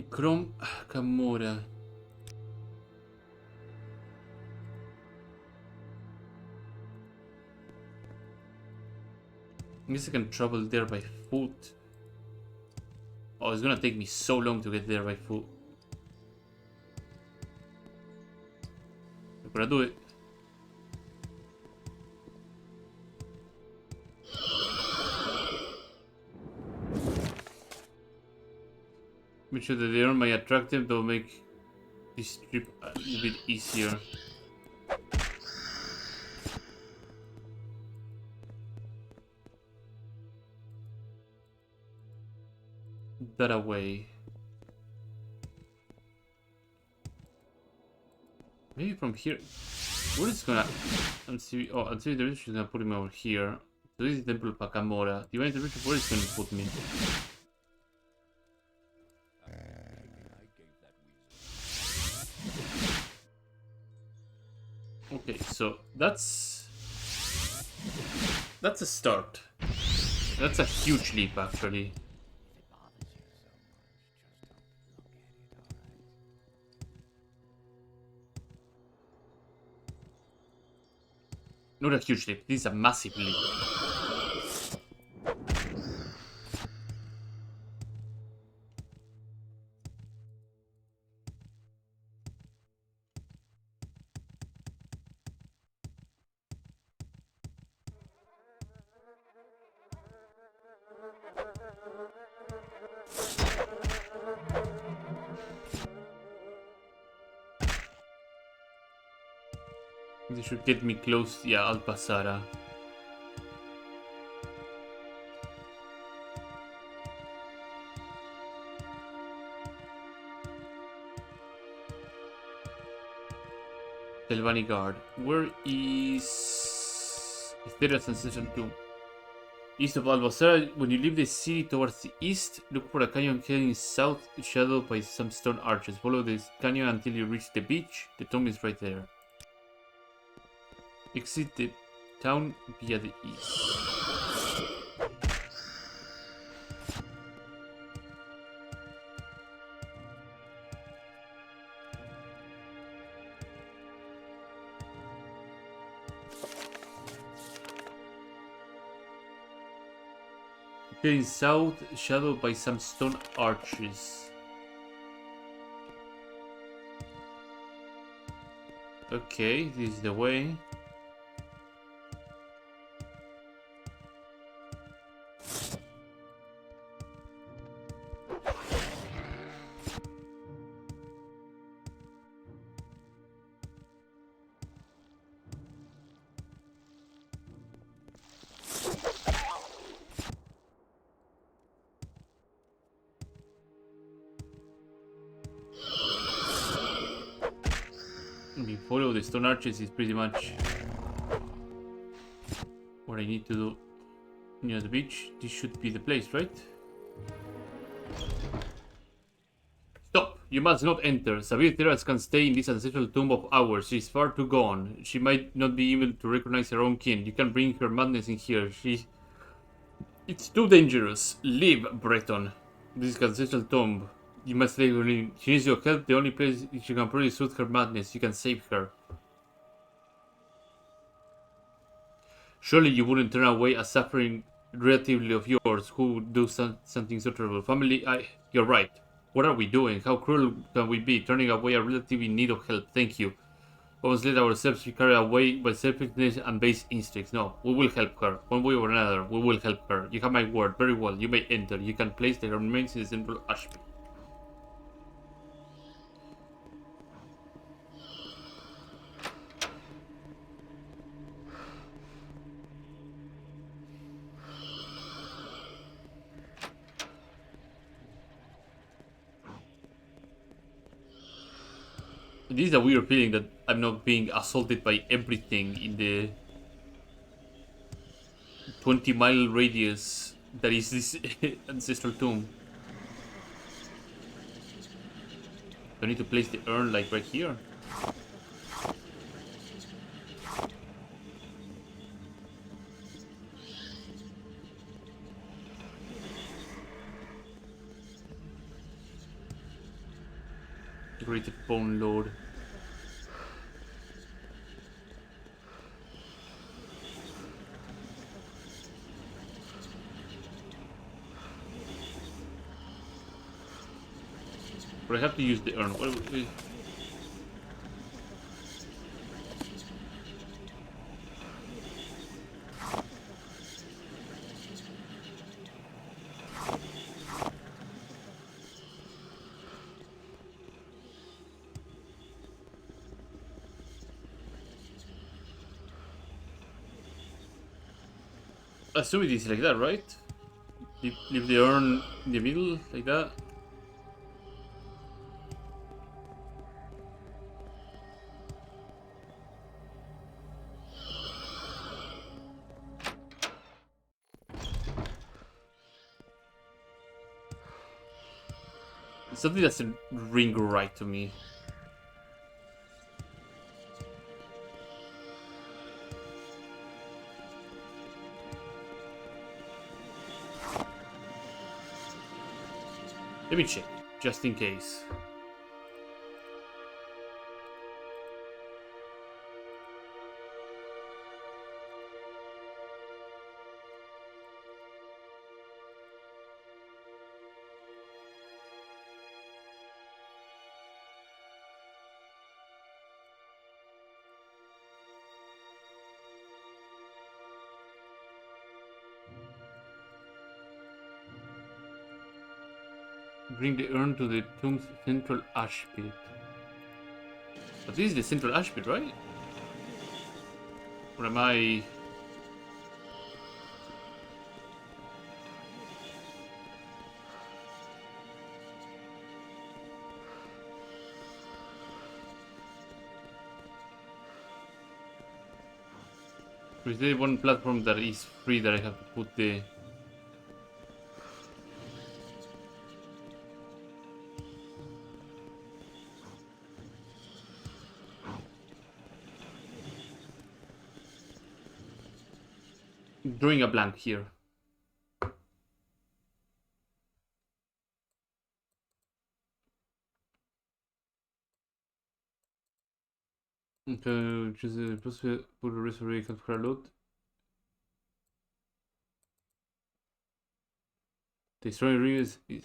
Chrome Kamura. I guess I can travel there by foot. Oh, it's gonna take me so long to get there by foot. I'm gonna do it. Make sure that the arm might attract them to make this trip a little bit easier. That away. Maybe from here. What is gonna? I'm see. Oh, I'm seeing the rich is gonna put him over here. So this is Temple Pakamora. Divine intervention. Where is gonna put me? Okay, so that's a start. That's a huge leap, actually. Not a huge leap. This is a massive leap. This should get me close. Yeah, Alpasara. Telvani Guard. Where is there a sensation too? East of Albasara, when you leave the city towards the east, look for a canyon heading south, shadowed by some stone arches. Follow this canyon until you reach the beach. The tomb is right there. Exit the town via the east. Heading south, shadowed by some stone arches. Okay, this is the way. We follow the stone arches is pretty much what I need to do near the beach. This should be the place, right? Stop! You must not enter. Sabir Teras can stay in this ancestral tomb of ours. She is far too gone. She might not be able to recognize her own kin. You can bring her madness in here. It's too dangerous. Leave, Breton. This is ancestral tomb. You must leave her in. She needs your help. The only place she can probably soothe her madness. You can save her. Surely you wouldn't turn away a suffering relative of yours who would do something so terrible. Family, you're right. What are we doing? How cruel can we be? Turning away a relative in need of help. Thank you. We must let ourselves be carried away by selfishness and base instincts. No, we will help her. One way or another, we will help her. You have my word. Very well. You may enter. You can place the remains in the central ash pit. This is a weird feeling that I'm not being assaulted by everything in the 20-mile radius that is this ancestral tomb. Do I need to place the urn like right here? Integrated bone load. But I have to use the urn. Assume it is like that, right? Leave the urn in the middle, like that. Something doesn't ring right to me. Let me check, just in case. Bring the urn to the tomb's central ash pit. But this is the central ash pit, right? Or am I... Or is there one platform that is free that I have to put the... Drawing a blank here. Okay, choose a possible put a resurrection for a lot. Destroy reuse is...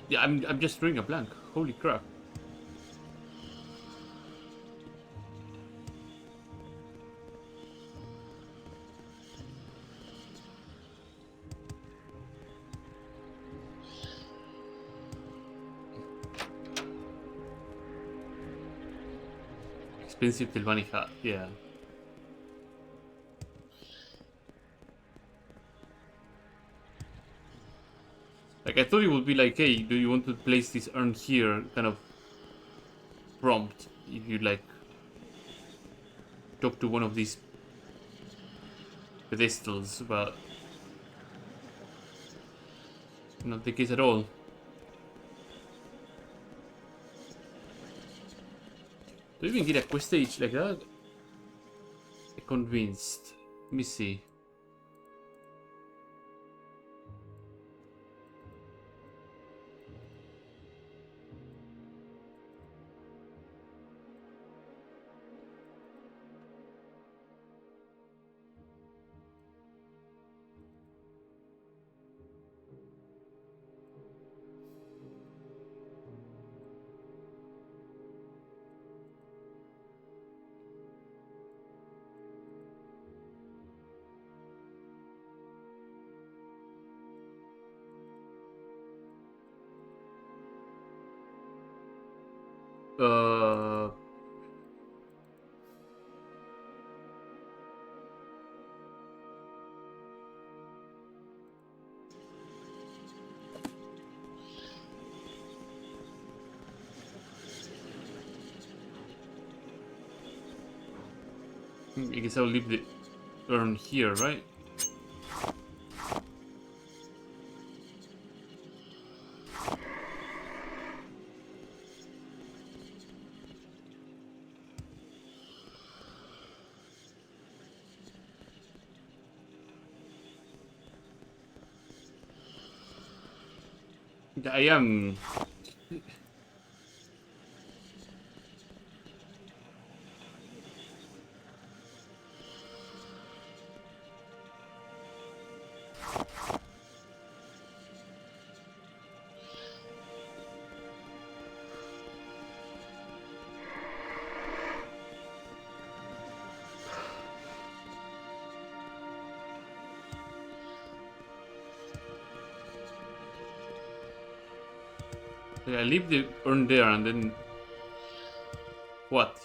Yeah, I'm just drawing a blank. Holy crap. Expensive Tilvani hat, yeah. Like, I thought it would be like, hey, do you want to place this urn here? Kind of prompt if you like talk to one of these pedestals, but not the case at all. Do you even get a quest stage like that? Convinced. Let me see. Uh, I guess I'll leave the urn here, right? I am. I leave the urn there and then what?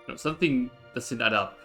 No, something doesn't add up.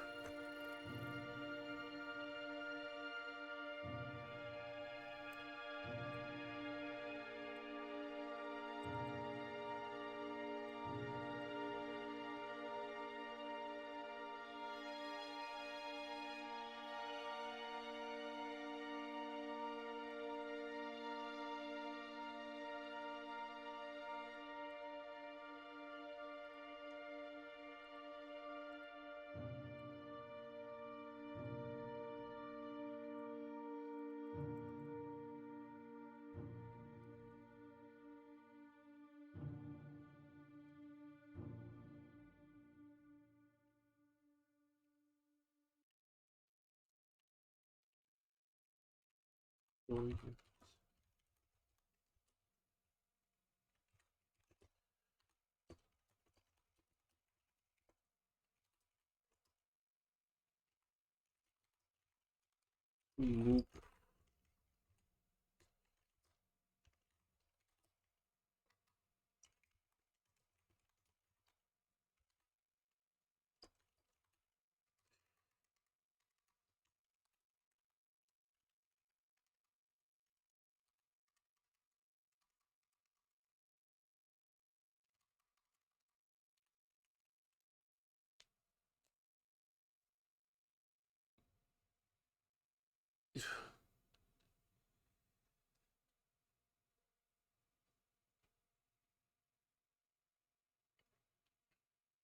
Nope.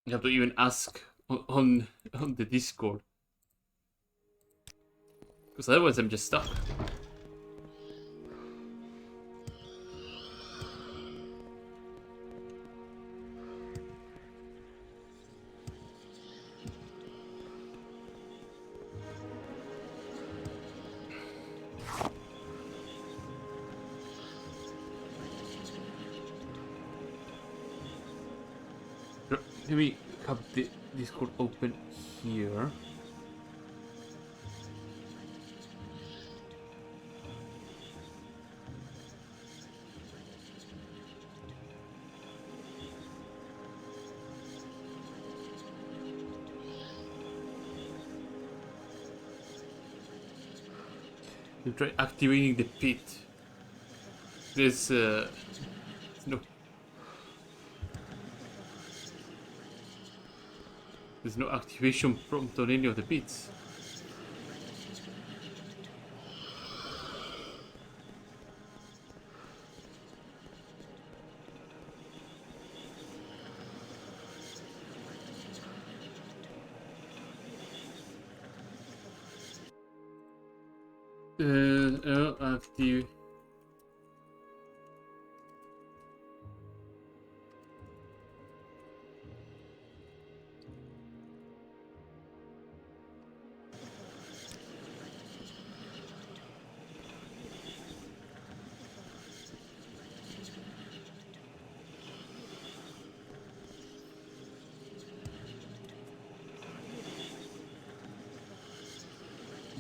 You have to even ask on the Discord. Because otherwise I'm just stuck. Let me have the Discord open here. You try activating the pit. There's no. There's no activation prompt on any of the pits. Active.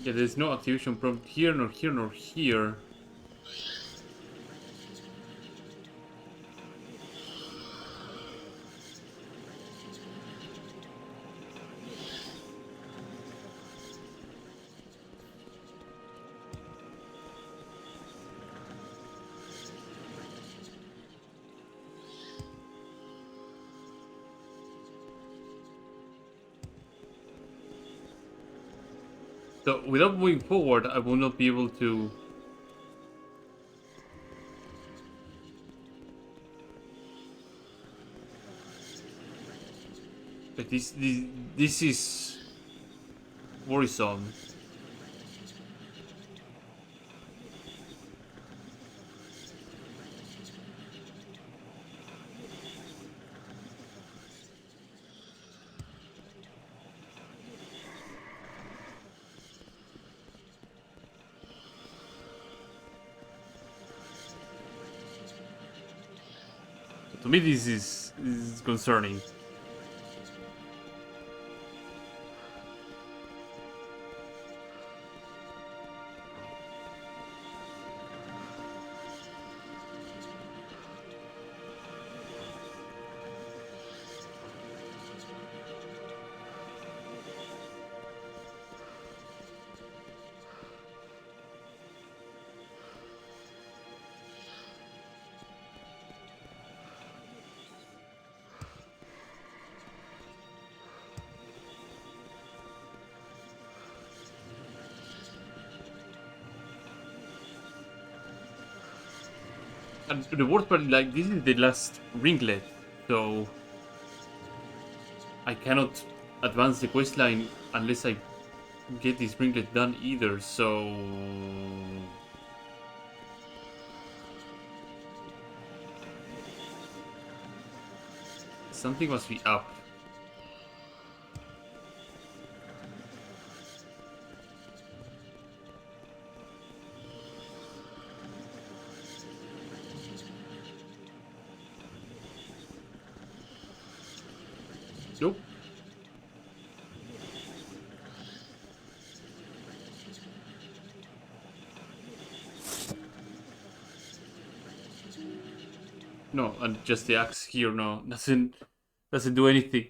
Yeah, there's no activation prompt here, nor here, nor here. So without moving forward, I will not be able to. Like this is worrisome. To me, this is concerning. And the worst part, like, this is the last ringlet, so I cannot advance the questline unless I get this ringlet done either, so... Something must be up. Nope. No, and just the axe here, no, doesn't do anything.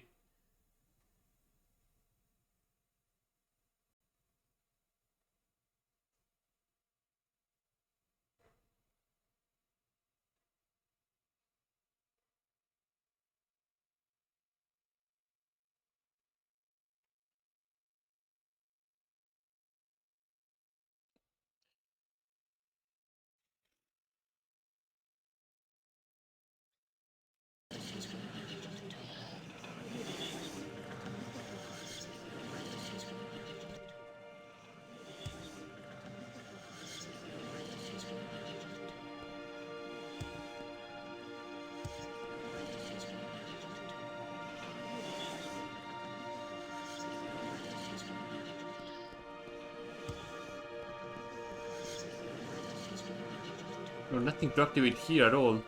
No, nothing to activate here at all.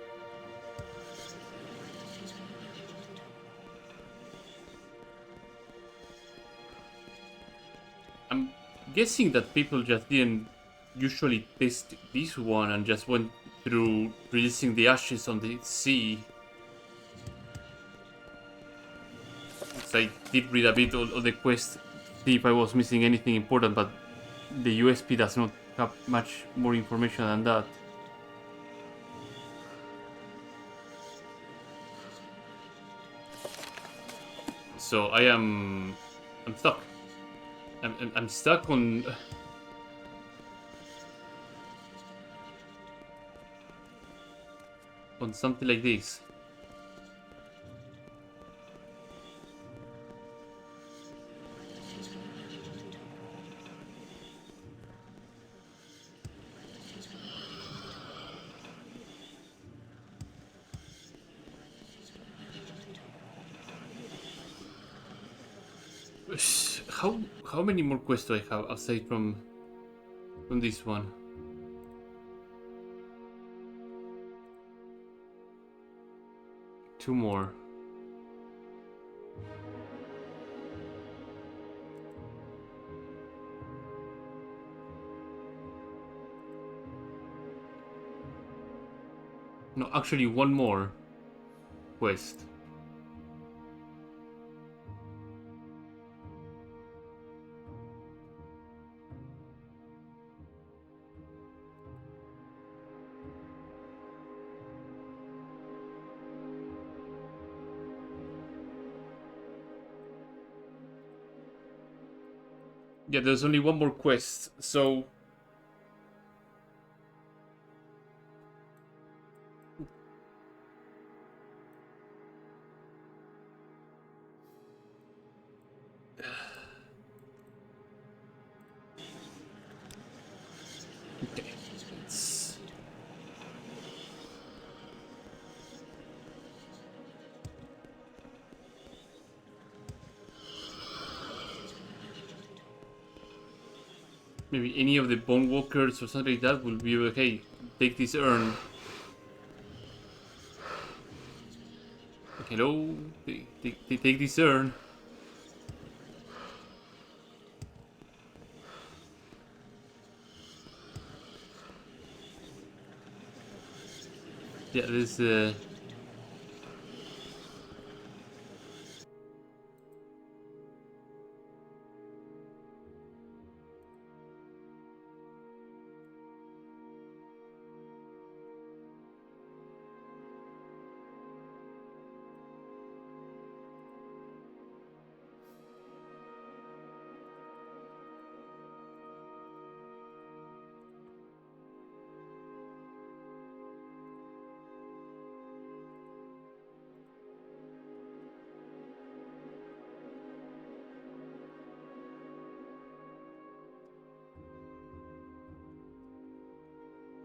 I'm guessing that people just didn't usually test this one and just went through releasing the ashes on the sea. So I did read a bit of the quest, see if I was missing anything important, but the USP does not have much more information than that. So I'm stuck. I'm stuck on something like this. How many more quests do I have aside from this one? Two more. No, actually one more quest. Yeah, there's only one more quest, so... Maybe any of the bone walkers or something like that will be okay. Take this urn. Like, hello, take this urn. Yeah, this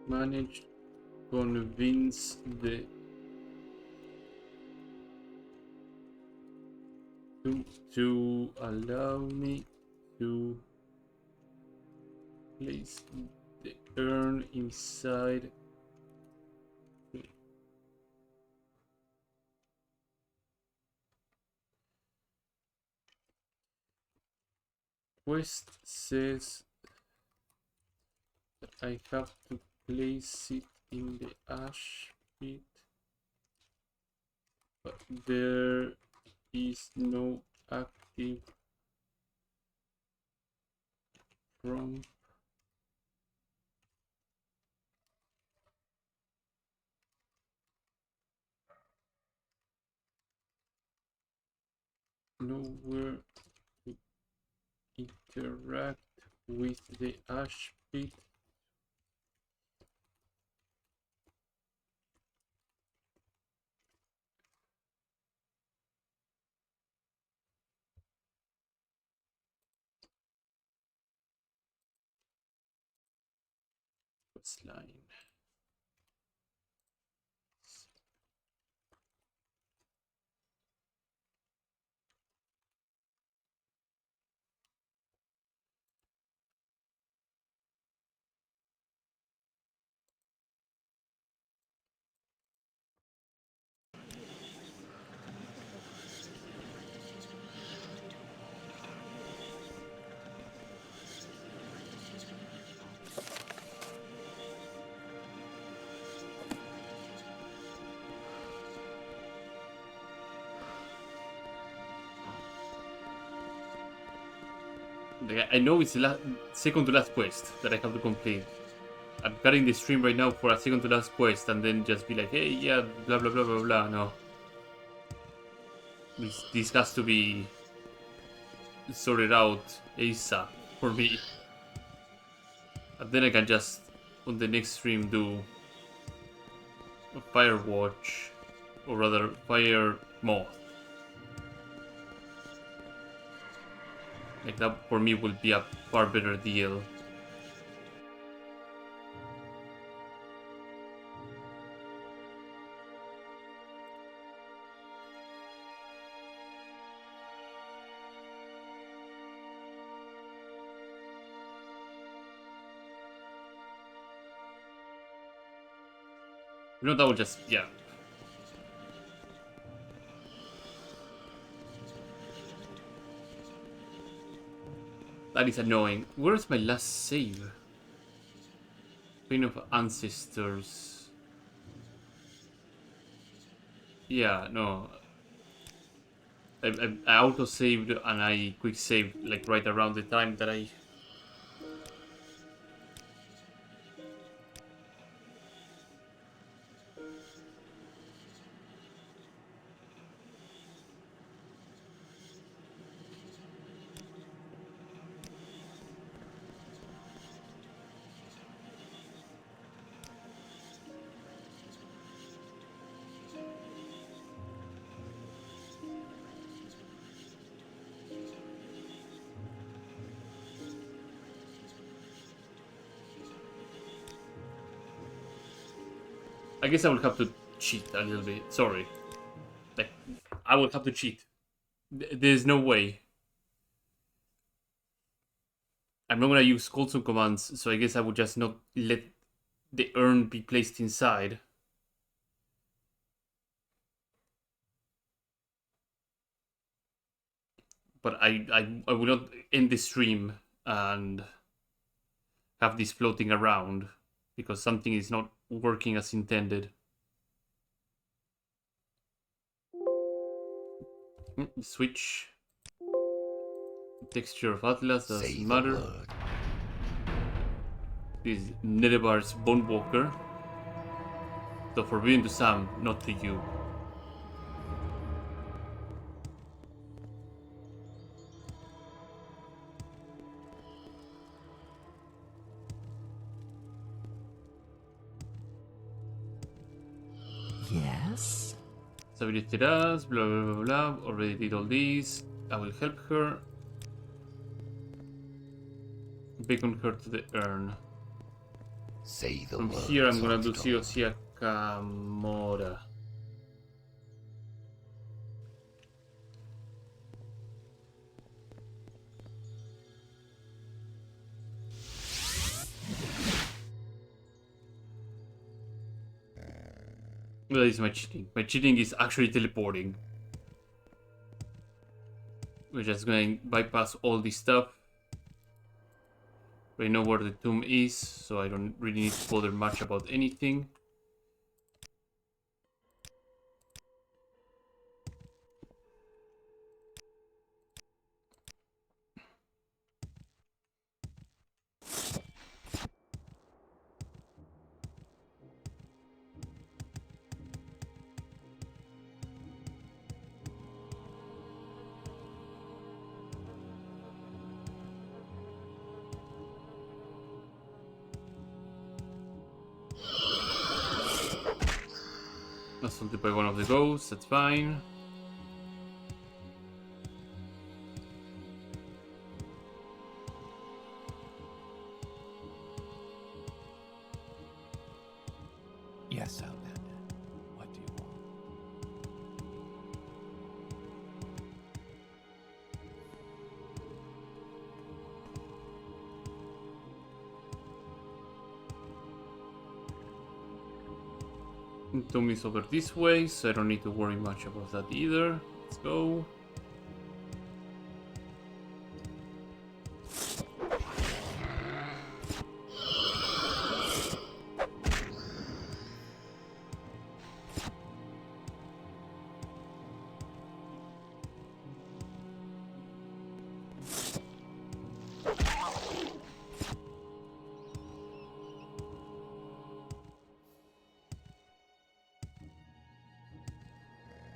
managed to convince the to allow me to place the urn inside. Quest says that I have to place it in the ash pit, but there is no active prompt. Nowhere to interact with the ash pit. Quest line. I know it's the second to last quest that I have to complete. I'm cutting the stream right now for a second to last quest and then just be like, hey, yeah, blah blah blah blah blah. No, this has to be sorted out ASAP for me. And then I can just on the next stream do a Firewatch, or rather Fire Moth. Like that for me will be a far better deal. You know, that would just, yeah. That is annoying. Where's my last save? Pain of Ancestors. Yeah, no. I auto-saved and I quick-saved like right around the time that I... I guess I will have to cheat a little bit. Sorry. Like, I will have to cheat. There's no way. I'm not gonna use Coulson commands, so I guess I would just not let the urn be placed inside. But I will not end the stream and have this floating around because something is not working as intended. Switch. Texture of Atlas doesn't matter. This is Nedebar's Bonewalker. So forbidden to Sam, not to you. Yes? Stability does, blah blah blah blah. Already did all these. I will help her. Beacon her to the urn. Say the From words here I'm gonna of do Storm. Siosia Kamora. That is my cheating. My cheating is actually teleporting. We're just gonna bypass all this stuff. I know where the tomb is, so I don't really need to bother much about anything. Assaulted by one of the ghosts, that's fine. Yes, Outlander. What do you want? Tomb is over this way, so I don't need to worry much about that either. Let's go.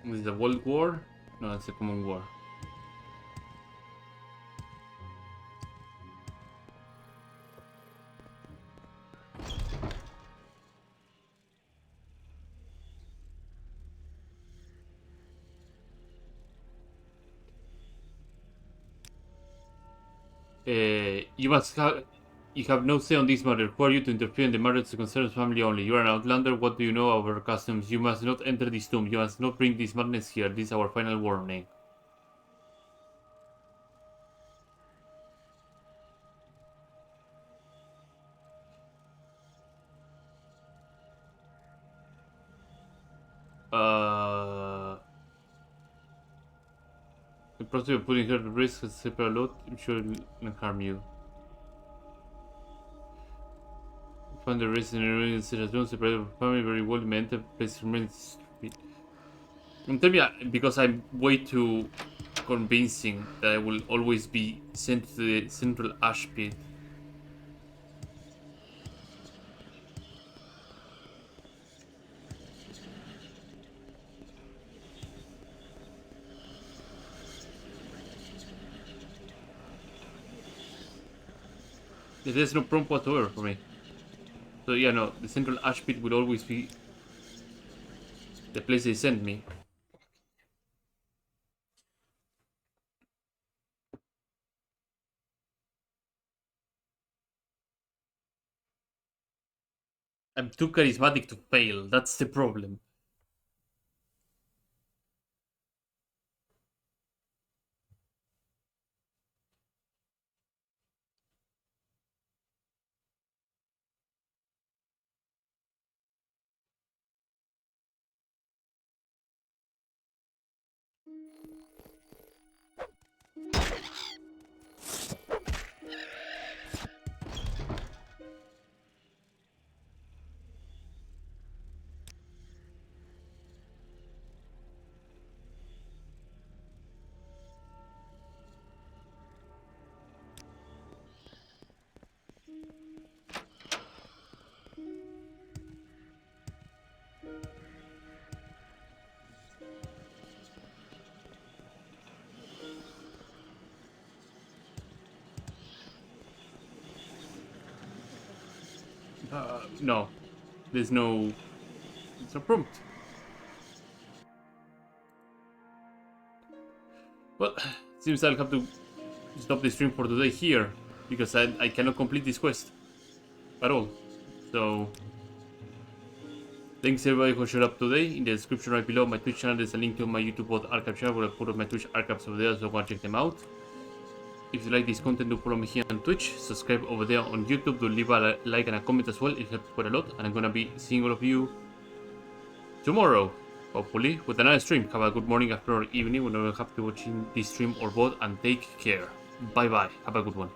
This is a World War? No, it's a Common War. You have no say on this matter. Who are you to interfere in the matters that concerns family only? You are an outlander. What do you know of our customs? You must not enter this tomb. You must not bring this madness here. This is our final warning. The process of putting her at risk has separate a lot. I'm sure it will harm you. Find the reason in ruins such as don't separate from family very well in my entire place remains stupid. And tell me, because I'm way too convincing that I will always be sent to the central ash pit. There's no prompt whatsoever for me. So yeah, no, the central ash pit will always be the place they send me. I'm too charismatic to fail, that's the problem. No, there's no prompt. Well, seems I'll have to stop the stream for today here, because I cannot complete this quest at all. So, thanks everybody who showed up today. In the description right below my Twitch channel, there's a link to my YouTube bot archive channel where I put up my Twitch archives over there, so go and check them out. If you like this content, do follow me here on Twitch, subscribe over there on YouTube, do leave a like and a comment as well, it helps quite a lot, and I'm gonna be seeing all of you tomorrow, hopefully, with another stream. Have a good morning, afternoon, or evening, whenever you have to watching this stream or both, and take care. Bye bye, have a good one.